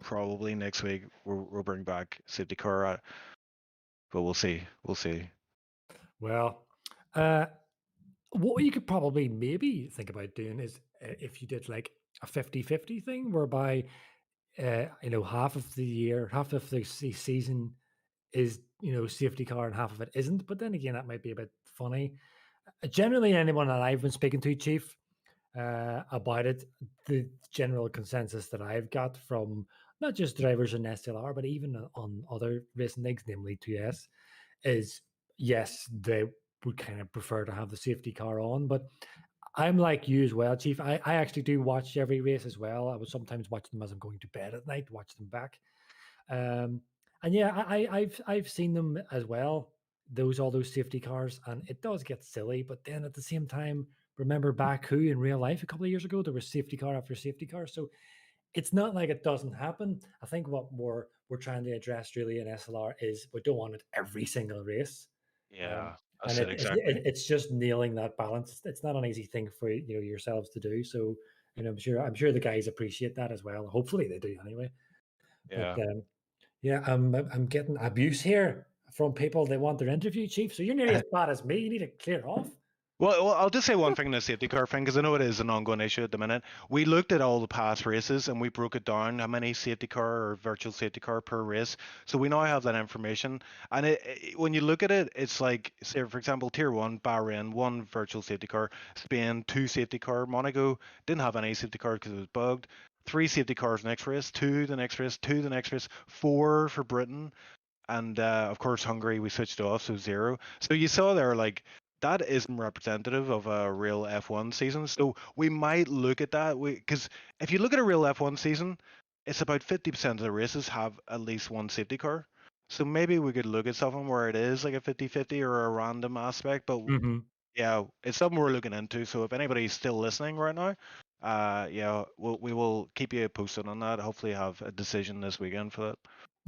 probably next week we'll bring back safety car. But we'll see. We'll see. Well, what you could probably maybe think about doing is if you did like a 50-50 thing whereby half of the year, half of the season is safety car and half of it isn't. But then again, that might be a bit funny. Generally, anyone that I've been speaking to, Chief, about it, the general consensus that I've got from not just drivers in SLR, but even on other racing leagues, namely 2S, is yes, they would kind of prefer to have the safety car on. But I'm like you as well, Chief. I actually do watch every race as well. I would sometimes watch them as I'm going to bed at night, watch them back. And yeah, I've seen them as well. All those safety cars, and it does get silly. But then at the same time, remember Baku in real life a couple of years ago, there was safety car after safety car. So it's not like it doesn't happen. I think what we're trying to address really in SLR is we don't want it every single race. Yeah, And that's it exactly. it's just nailing that balance. It's not an easy thing for yourselves to do. So I'm sure the guys appreciate that as well. Hopefully they do anyway. Yeah. But yeah, I'm getting abuse here from people. They want their interview, Chief. So you're nearly as bad as me. You need to clear it off. Well, I'll just say one thing in the safety car thing, because I know it is an ongoing issue at the minute. We looked at all the past races and we broke it down how many safety car or virtual safety car per race. So we now have that information. And when you look at it, it's like, say, for example, Tier 1, Bahrain, 1 virtual safety car, Spain, 2 safety car, Monaco didn't have any safety car because it was bugged. 3 safety cars next race, 2 the next race, 2 the next race, 4 for Britain. And of course, Hungary, we switched off, so 0. So you saw there, like, that isn't representative of a real F1 season. So we might look at that, because if you look at a real F1 season, it's about 50% of the races have at least one safety car. So maybe we could look at something where it is like a 50-50 or a random aspect. But yeah, it's something we're looking into. So if anybody's still listening right now, yeah, we will keep you posted on that. Hopefully have a decision this weekend for that.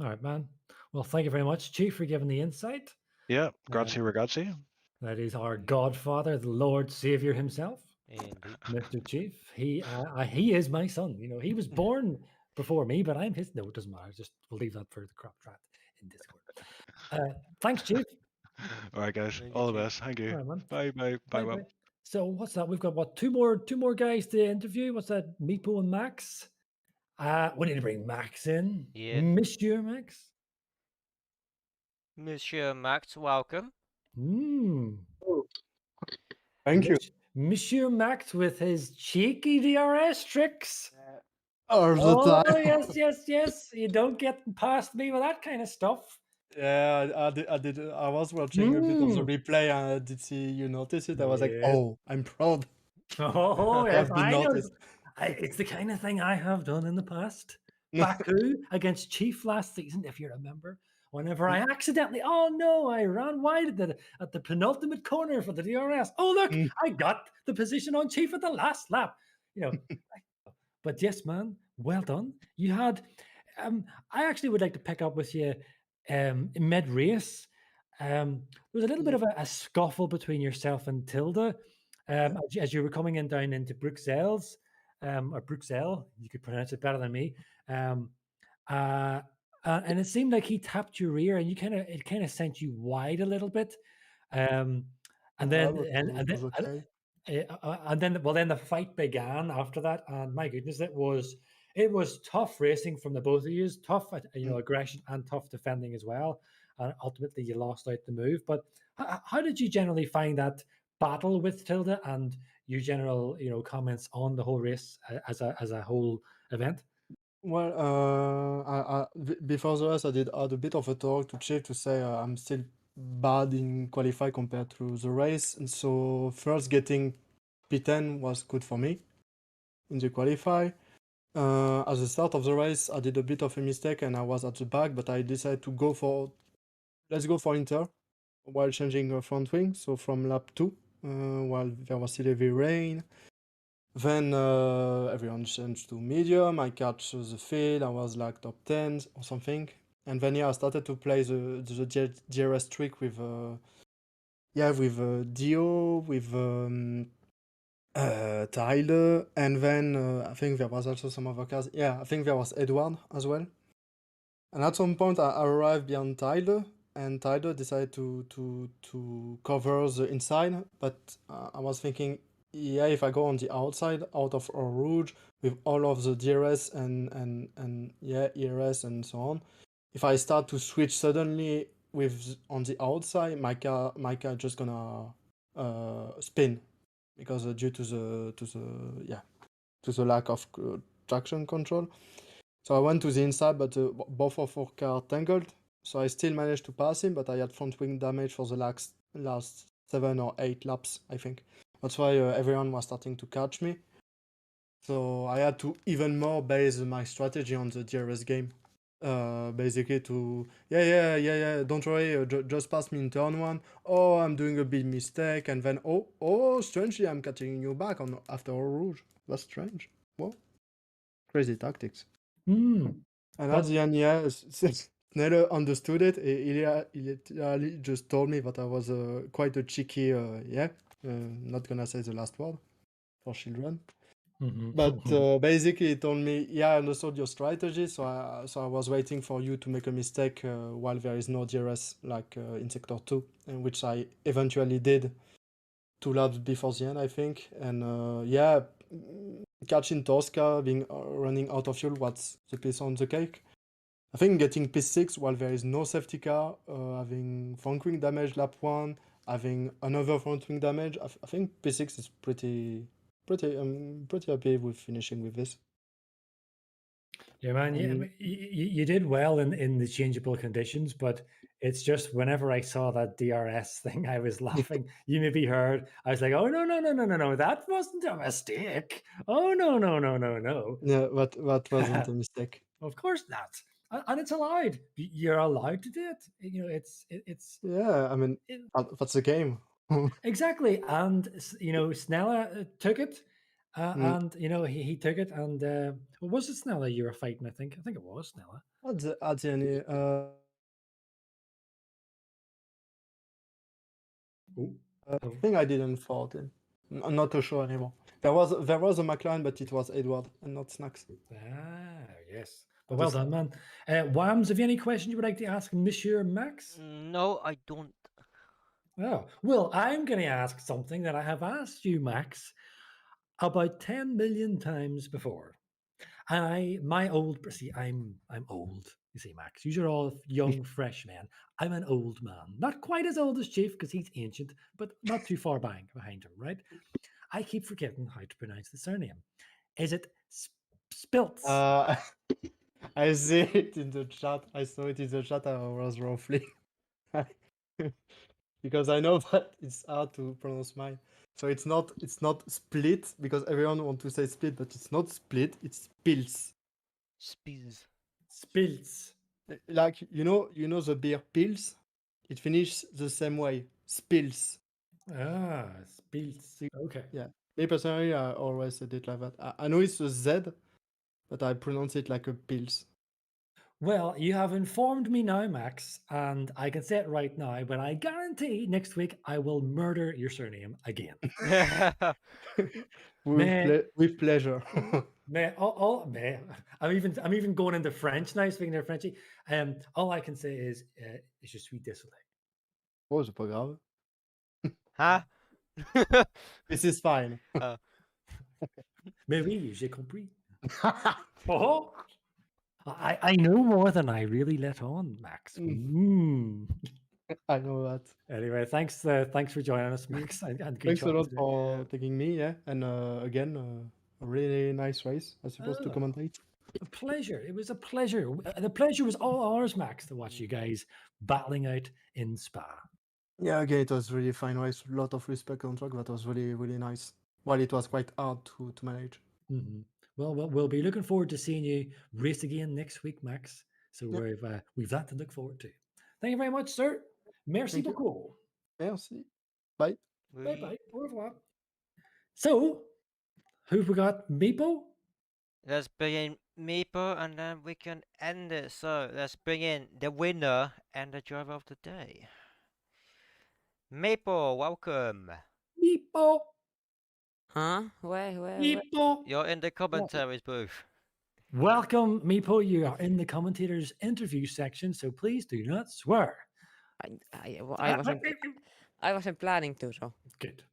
All right, man. Well, thank you very much, Chief, for giving the insight. Yeah, grazie ragazzi. That is our Godfather, the Lord Savior himself, Indeed. Mr. Chief. He is my son. He was born before me, but I'm his. No, it doesn't matter. Just we'll leave that for the crop chat in Discord. Thanks, Chief. All right, guys. Thank you, All the Chief. best. Thank you. All right, man. Bye, bye, bye, bye. So what's that? We've got what? Two more guys to interview. What's that? Meepo and Max. We need to bring Max in. Yeah. Monsieur Max. Monsieur Max, welcome. Thank you. Monsieur Max with his cheeky DRS tricks. All the time. Yes. You don't get past me with that kind of stuff. Yeah, I did. I was watching a bit of the replay and I did see you notice it. I was like, oh, I'm proud. Oh, yes, I've been I know. noticed. It's the kind of thing I have done in the past. Baku against Chief last season, if you remember. Whenever I accidentally, I ran wide at the penultimate corner for the DRS. Oh, look, I got the position on Chief at the last lap. But yes, man, well done. You had, I actually would like to pick up with you mid-race. There was a little bit of a scuffle between yourself and Tilda as you were coming down into Bruxelles, or Bruxelles, you could pronounce it better than me. And it seemed like he tapped your rear, and it kind of sent you wide a little bit. And then the fight began after that. And my goodness, it was tough racing from the both of you. Tough, aggression and tough defending as well. And ultimately, you lost out the move. But how did you generally find that battle with Tilda, and your general, comments on the whole race as a whole event? Well, before the race, I did add a bit of a talk to Chief to say I'm still bad in qualify compared to the race, and so first getting P10 was good for me in the qualify. At the start of the race, I did a bit of a mistake and I was at the back, but I decided to let's go for Inter while changing a front wing. So from lap 2, while there was still heavy rain. Then everyone changed to medium. I catch the field. I was like top 10 or something. And then I started to play the DRS trick with Dio, with Tyler, and then I think there was also some other cars. Yeah, I think there was Edward as well. And at some point I arrived behind Tyler, and Tyler decided to cover the inside, but I was thinking, yeah, if I go on the outside, out of Eau Rouge, with all of the DRS and ERS and so on, if I start to switch suddenly with on the outside, my car just gonna spin because due to the lack of traction control. So I went to the inside, but both of our car tangled. So I still managed to pass him, but I had front wing damage for the last 7 or 8 laps, I think. That's why everyone was starting to catch me. So I had to even more base my strategy on the DRS game. Basically to don't worry, just pass me in turn 1. Oh, I'm doing a big mistake, and then strangely I'm catching you back on after a rouge. That's strange. Whoa, crazy tactics. Hmm. And But- at the end, yeah, Sneller understood it. He literally just told me that I was quite a cheeky, not gonna say the last word for children. Mhm. But basically, he told me, yeah, I understood your strategy, so I was waiting for you to make a mistake while there is no DRS, like in Sector 2, and which I eventually did 2 laps before the end, I think. And catching Tosca, being running out of fuel, was the piece on the cake. I think getting P6 while there is no safety car, having front wing damage lap 1, having another front wing damage, I think P6 is pretty happy with finishing with this. Yeah, man. Yeah, I mean, you did well in the changeable conditions, but it's just whenever I saw that DRS thing, I was laughing. You maybe heard. I was like, "Oh no! That wasn't a mistake. Oh no!" Yeah, that wasn't a mistake. Of course not, and it's allowed. You're allowed to do it. You know, it's Yeah, I mean, it- that's a game. exactly. And Snella took it. Mm. And he took it, and was it Snella you were fighting? I think it was Snella. At the end, I think I didn't fault him. I'm not too sure anymore. There was a McLaren, but it was Edward and not Snacks. Ah, yes. But well done, man. Whams, have you any questions you would like to ask Monsieur Max? No, I don't. Oh, well, I'm going to ask something that I have asked you, Max, about 10 million times before. My old, see, I'm old. You see, Max, you are all young, fresh men. I'm an old man, not quite as old as Chief because he's ancient, but not too far behind him, right? I keep forgetting how to pronounce the surname. Is it Spiltz? I see it in the chat. I saw it in the chat. I was roughly because I know that it's hard to pronounce mine. So it's not split because everyone wants to say split, but it's not split. It's Pils. Spiltz. Like you know the beer Pils. It finishes the same way. Spills. Ah, Spiltz. Okay. Yeah. Me personally, I always said it like that. I know it's a Z, but I pronounce it like a Pils. Well, you have informed me now, Max, and I can say it right now, but I guarantee next week I will murder your surname again. With pleasure. I'm even going into French now, speaking of Frenchy. All I can say is je suis désolé. Oh, c'est pas grave. Huh? This is fine. Mais oui, j'ai compris. Oh, I know more than I really let on, Max. I know that. Anyway, thanks for joining us, Max. And good Thanks a job lot today. for taking me, yeah. And again, a really nice race, I suppose, to Oh. commentate. A pleasure. It was a pleasure. The pleasure was all ours, Max, to watch you guys battling out in Spa. Yeah, again, it was really fine race. A lot of respect on track. That was really, really nice. While it was quite hard to manage. Mm-hmm. Well, we'll be looking forward to seeing you race again next week, Max. So we've that to look forward to. Thank you very much, sir. Merci Thank you. beaucoup. Merci. Bye. Bye bye. Au revoir. So, who've we got? Meepo? Let's bring in Meepo and then we can end it. So let's bring in the winner and the driver of the day. Meepo, welcome. Meepo. Huh? Where? Meepo. You're in the commentaries booth. Welcome, Meepo. You are in the commentators' interview section, so please do not swear. I wasn't planning to, so. Good.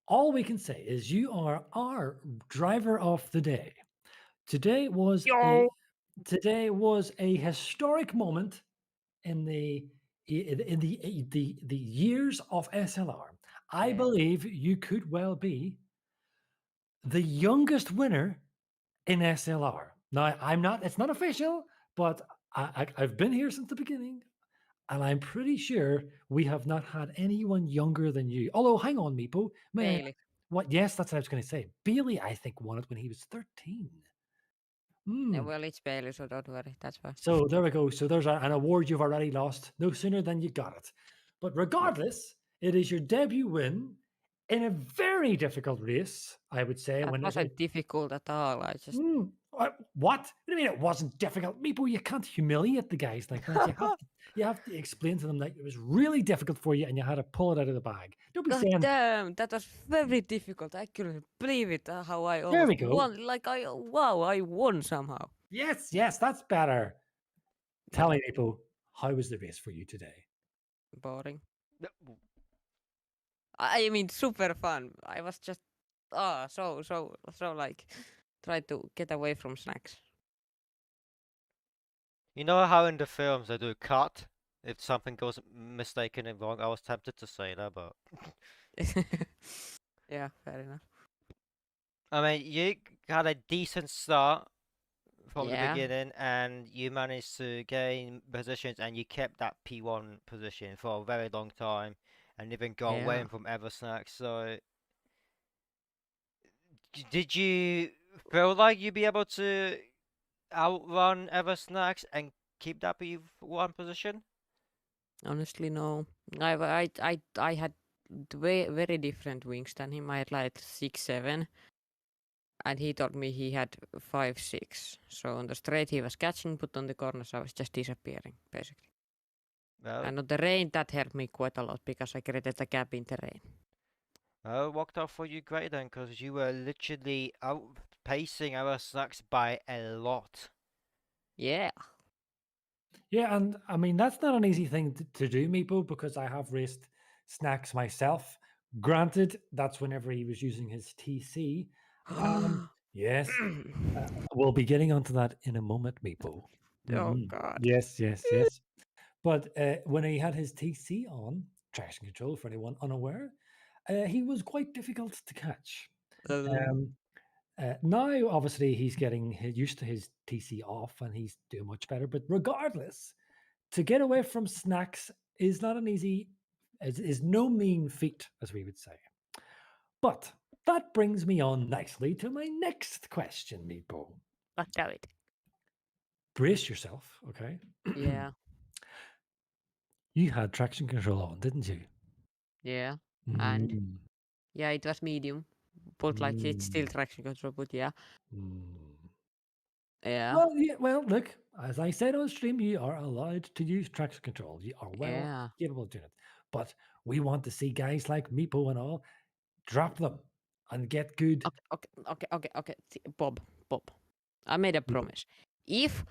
All we can say is you are our driver of the day. Today was a historic moment in the in the years of SLR, I Yeah. believe you could well be the youngest winner in SLR. Now, I'm not. It's not official, but I've been here since the beginning, and I'm pretty sure we have not had anyone younger than you. Although, hang on, Meepo. Bailey. What? Yes, that's what I was going to say. Bailey, I think, won it when he was 13. Yeah, Hmm. well, it's Bailey, so don't worry. That's fine. So there we go. So there's an award you've already lost. No sooner than you got it. But regardless, it is your debut win in a very difficult race, I would say. That wasn't difficult at all. I just What? What do you mean it wasn't difficult? Meepo, you can't humiliate the guys like that. You have to explain to them that it was really difficult for you and you had to pull it out of the bag. Don't be God saying, damn, that was very difficult. I couldn't believe it. How I there almost we go. won. Like I won somehow. Yes, that's better. Tell me, Meepo, how was the race for you today? Boring. I mean, super fun. I was just so like try to get away from snacks. You know how in the films they do cut if something goes mistaken and wrong? I was tempted to say that, but Yeah, fair enough. I mean, you had a decent start from the Yeah. beginning, and you managed to gain positions, and you kept that P1 position for a very long time, and even got away Yeah. from Eversnack. So, did you feel like you'd be able to outrun Eversnacks and keep that P1 position? Honestly, no. I had very different wings than him. I had like 6'7", and he told me he had 5'6". So on the straight he was catching, but on the corners I was just disappearing, basically. Well, And on the rain that helped me quite a lot because I created a gap in the rain. well, it worked out for you great then, because you were literally outpacing Eversnacks by a lot. Yeah. Yeah, and I mean that's not an easy thing to do, Meepo, because I have raced snacks myself. Granted, that's whenever he was using his TC. Yes, we'll be getting onto that in a moment, Meepo. Oh God. Yes. But when he had his TC on, traction control for anyone unaware, he was quite difficult to catch. Now, obviously, he's getting used to his TC off and he's doing much better. But regardless, to get away from snacks is not an easy, is no mean feat, as we would say. But that brings me on nicely to my next question, Meepo. God damn it. Brace yourself, okay? Yeah. You had traction control on, didn't you? Yeah. And Mm, yeah, it was medium. But like it's still traction control, but yeah. mm. Yeah. Well, look, as I said on stream, you are allowed to use traction control. You are well Yeah. capable of doing it. But we want to see guys like Meepo and all drop them and get good. Okay. Bob. I made a promise. If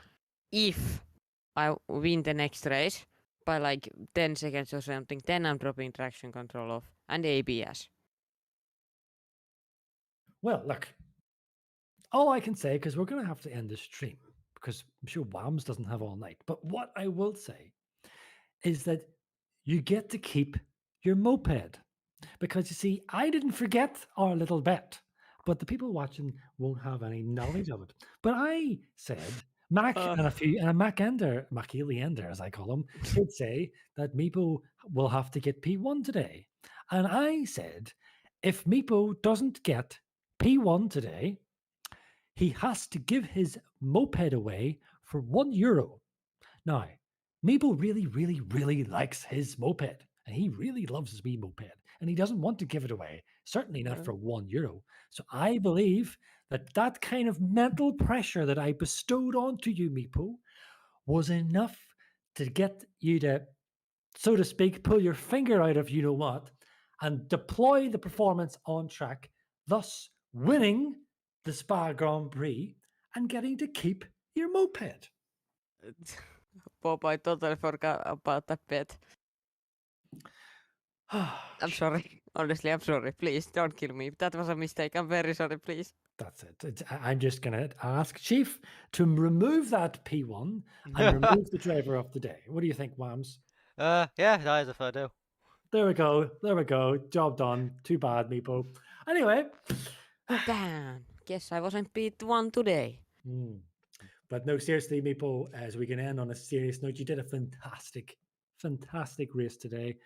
I win the next race by like 10 seconds or something, then I'm dropping traction control off and ABS. Well, look, all I can say, because we're going to have to end the stream, because I'm sure Wams doesn't have all night. But what I will say is that you get to keep your moped. Because you see, I didn't forget our little bet, but the people watching won't have any knowledge of it. But I said, Mac and a Mac Ender, Mackeely Ender, as I call him, did say that Meepo will have to get P1 today. And I said, if Meepo doesn't get P1 today, he has to give his moped away for €1. Now, Meepo really likes his moped, and he really loves his wee moped, and he doesn't want to give it away, certainly not for €1. So I believe that kind of mental pressure that I bestowed onto you, Meepo, was enough to get you to, so to speak, pull your finger out of you know what, and deploy the performance on track, thus winning the Spa Grand Prix and getting to keep your moped. Bob, I totally forgot about that bet. I'm sorry. Honestly, I'm sorry. Please don't kill me. That was a mistake. I'm very sorry. Please. That's it. I'm just going to ask Chief to remove that P1 and remove the driver of the day. What do you think, Wams? Yeah, that is a fair deal. There we go. There we go. Job done. Too bad, Meepo. Anyway. Damn. Guess I wasn't beat one today. But no, seriously, Meepo, as we can end on a serious note, you did a fantastic race today.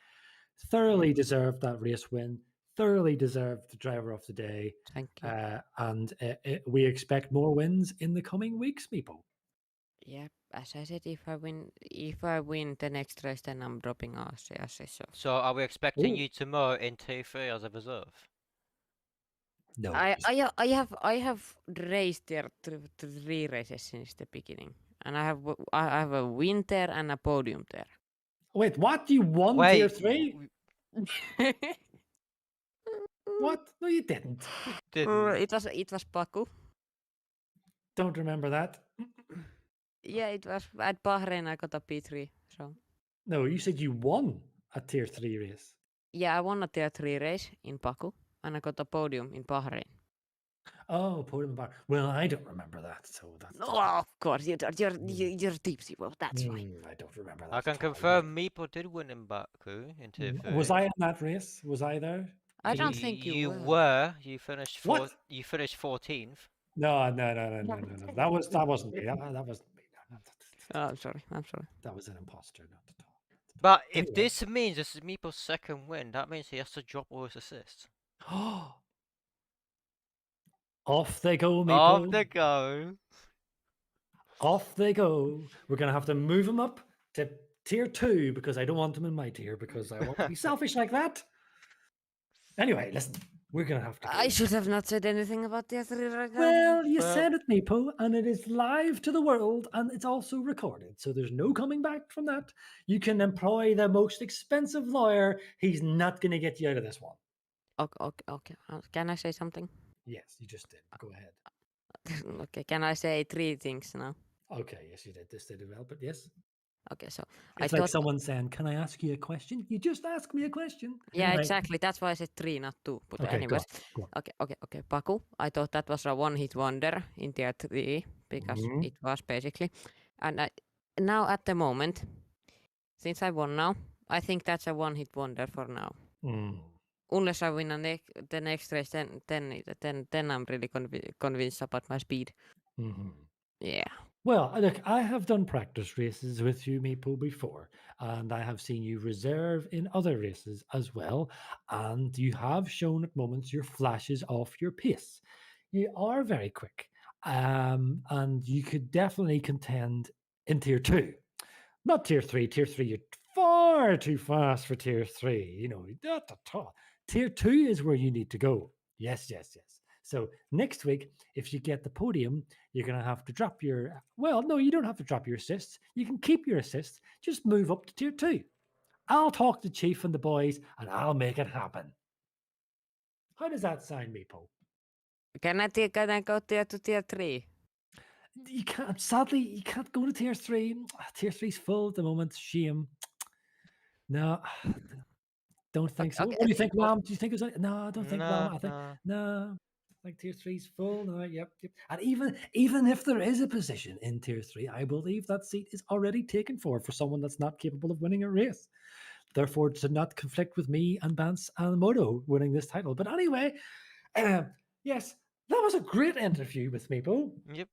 Thoroughly deserved that race win. Thoroughly deserved the driver of the day. Thank you. And we expect more wins in the coming weeks, Meepo. Yeah, as I said, if I win the next race, then I'm dropping RC. So are we expecting Ooh. you tomorrow in T3 as a reserve? No. I have raced there 3 races since the beginning, and I have a win there and a podium there. Wait, what? You won tier 3? What? No, you didn't. You didn't. It was Baku. Don't remember that. Yeah, it was at Bahrain. I got a P3. So No, you said you won a tier 3 race. yeah, I won a tier 3 race in Baku, and I got a podium in Bahrain. Oh, podium bar. Well, I don't remember that, so that's. Oh, of course, you're tipsy. Well, that's why. I don't remember that. I can at all. confirm Meepo did win in Baku in T3. Was I in that race? Was I there? I don't think you were. were. You finished What? You finished 14th. No. That wasn't me. That wasn't me. No, Oh, I'm sorry. that was an imposter, not at all. But if Anyway. this means this is Meepo's second win, that means he has to drop all his assists. Off they go, Meepo. Off they go. Off they go. We're gonna have to move him up to tier 2 because I don't want him in my tier because I want to be selfish like that. Anyway, listen, we're gonna have to. I should have not said anything about the tier 3 right now. Well, you Well- said it, Meepo, and it is live to the world, and it's also recorded, so there's no coming back from that. You can employ the most expensive lawyer. He's not gonna get you out of this one. Okay. Can I say something? Yes, you just did. Go ahead. Okay, can I say 3 things now? Okay, yes, you did. This did well, but yes. Okay, so It's I like thought. someone saying, "Can I ask you a question?" You just ask me a question. Yeah, Anyway, exactly. That's why I said 3, not 2. But Okay, anyways, go on. okay. Baku. I thought that was a one-hit wonder in tier 3 because Mhm. it was basically. And now at the moment, since I won now, I think that's a one-hit wonder for now. Unless I win the next race, then I'm really convinced about my speed. Yeah. Well, look, I have done practice races with you, Meepo, before, and I have seen you reserve in other races as well, and you have shown at moments your flashes off your pace. You are very quick, and you could definitely contend in tier 2. Not tier 3. Tier 3, you're far too fast for tier 3. You know, not at all. Tier 2 is where you need to go. Yes. So next week, if you get the podium, you're going to have to drop your. Well, no, you don't have to drop your assists. You can keep your assists. Just move up to tier 2. I'll talk to Chief and the boys, and I'll make it happen. How does that sound, Meepo? Can I go to tier 3? You can't. Sadly, you can't go to tier 3. Tier 3's full at the moment. Shame. No, don't think so. Okay, What do you think, Ram? Do you think it was? No, I don't think, Ram. No, I think no. no. Like tier 3's full. No, yep. And even if there is a position in tier 3, I believe that seat is already taken for someone that's not capable of winning a race. Therefore, it should not conflict with me and Bance and Moto winning this title. But anyway, yes, that was a great interview with Meepo. Yep.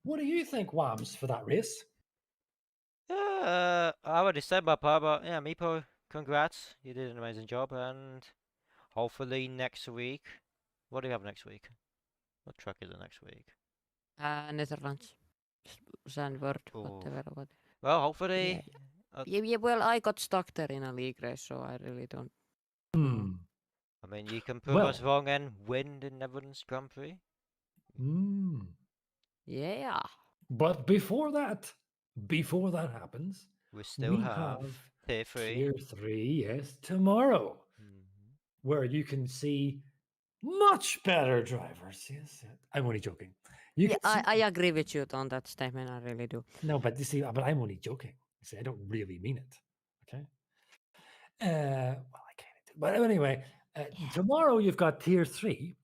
What do you think, Wams, for that race? I already said my part, but yeah, Meepo, congrats. You did an amazing job, and hopefully next week. What do you have next week? What track is it next week? Netherlands. Zandvoort, Oh. whatever. Well, hopefully. Yeah, well, I got stuck there in a league race, so I really don't. I mean, you can prove us wrong and win the Netherlands Grand Prix. Yeah. But before that happens, We still have tier 3. Tier 3, yes, tomorrow, where you can see much better drivers. Yes, I'm only joking. I agree with you on that statement. I really do. No, but you see, but I'm only joking. You see, I don't really mean it. Okay. Well, I kind of do. But anyway, tomorrow you've got tier 3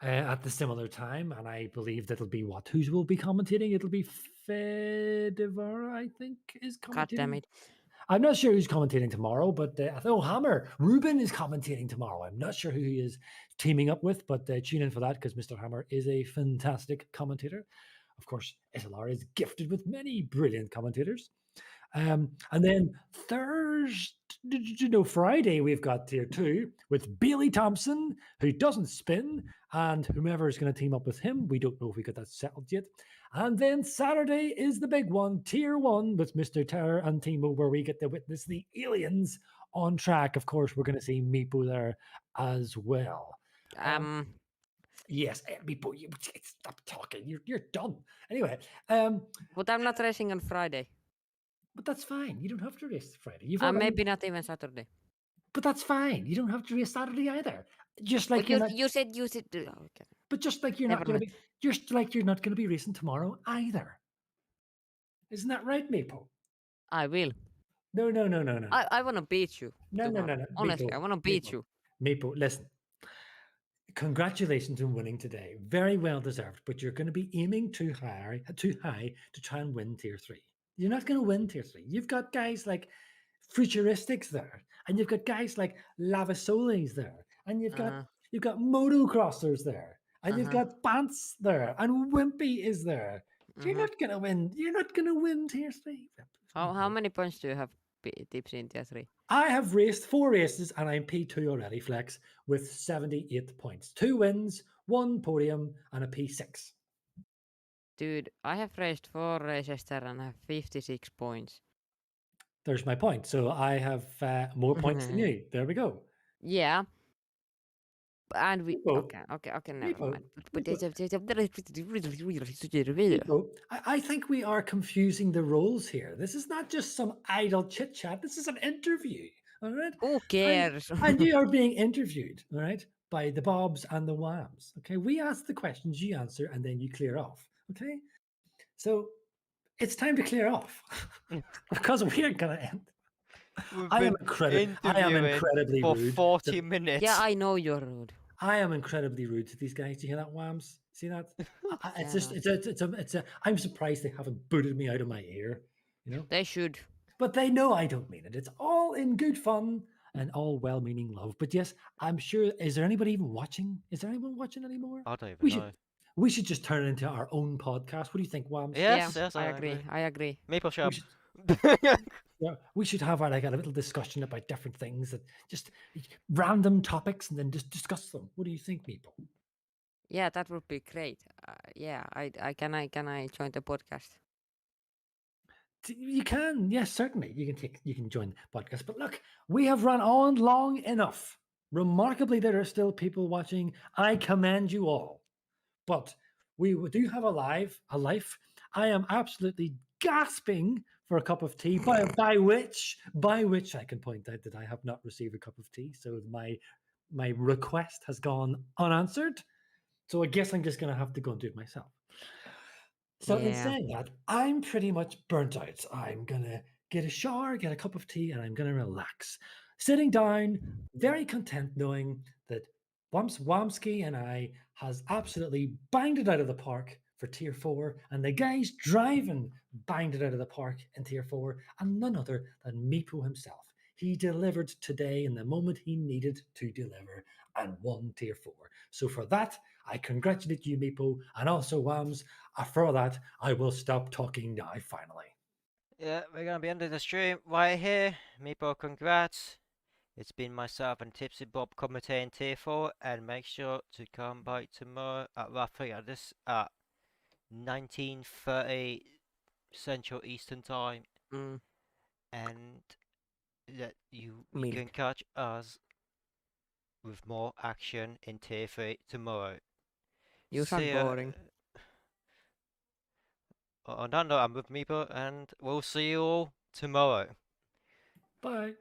at the similar time, and I believe that'll be what? Who will be commentating? It'll be Fedivara, I think, is commentating. God damn it. I'm not sure who's commentating tomorrow, but Hammer Ruben is commentating tomorrow. I'm not sure who he is teaming up with, but tune in for that because Mr. Hammer is a fantastic commentator. Of course, SLR is gifted with many brilliant commentators. And then Friday, we've got Tier 2 with Bailey Thompson, who doesn't spin, and whomever is going to team up with him. We don't know if we got that settled yet. And then Saturday is the big one, Tier 1 with Mr. Terror and Timo, where we get to witness the aliens on track. Of course, we're going to see Meepo there as well. Yes, Meepo, stop talking. You're done. Anyway. But I'm not racing on Friday. But that's fine. You don't have to race Friday. Maybe not even Saturday. But that's fine. You don't have to race Saturday either. Just like but you said. Oh, okay. But just like you're not going to be, just like you're not going to be racing tomorrow either. Isn't that right, Meepo? I will. No. I want to beat you. No. Honestly, Meepo, I want to beat you. Meepo, listen. Congratulations on winning today. Very well deserved. But you're going to be aiming too high to try and win Tier 3. You're not going to win Tier 3. You've got guys like Futuristics there, and you've got guys like Lavasolis there, and you've got motocrossers there, and you've got Bants there, and Wimpy is there. You're not going to win. You're not going to win Tier 3. How many points do you have, Tipsy, in Tier 3? I have raced 4 races, and I'm P2 already, Flex, with 78 points. 2 wins, 1 podium, and a P6. Dude, I have raced 4 races there and I have 56 points. There's my point. So I have more points than you. There we go. Yeah. And we... Meepo, Okay, never mind. But Meepo, I think we are confusing the roles here. This is not just some idle chit-chat. This is an interview. All right? Who cares? And you are being interviewed, all right, by the Bobs and the Whams. Okay? We ask the questions, you answer, and then you clear off. Okay? So it's time to clear off because we're going to end. I am incredibly for rude. 40 minutes. Yeah, I know you're rude. I am incredibly rude to these guys. Do you hear that, Whams? See that? I'm surprised they haven't booted me out of my ear. You know, they should. But they know I don't mean it. It's all in good fun and all well-meaning love. But yes, I'm sure. Is there anybody even watching? Is there anyone watching anymore? I don't even know. We should just turn it into our own podcast. What do you think, Whams? Yes, I agree. Maple Shop. Yeah, we should have a little discussion about different things, that just random topics, and then just discuss them. What do you think, Meepo? Yeah, that would be great. Yeah, can I join the podcast? You can, yes, certainly. You can join the podcast. But look, we have run on long enough. Remarkably, there are still people watching. I commend you all. But we do have a life. I am absolutely gasping for a cup of tea, by which I can point out that I have not received a cup of tea, so my request has gone unanswered. So I guess I'm just going to have to go and do it myself. So in saying that, I'm pretty much burnt out. I'm going to get a shower, get a cup of tea, and I'm going to relax. Sitting down, very content knowing that Wamski and I has absolutely banged it out of the park for Tier 4, and the guys driving banged it out of the park in Tier 4, and none other than Meepo himself. He delivered today in the moment he needed to deliver and won Tier 4. So for that, I congratulate you, Meepo, and also Whams. For that, I will stop talking now, finally. Yeah, we're going to be ending the stream right here. Meepo, congrats. It's been myself and Tipsy Bob commentating Tier 4, and make sure to come by tomorrow at roughly at 19:30 Central Eastern Time, and that you can catch us with more action in Tier 3 tomorrow. You sound boring. On that note, I'm with Meepo, and we'll see you all tomorrow. Bye.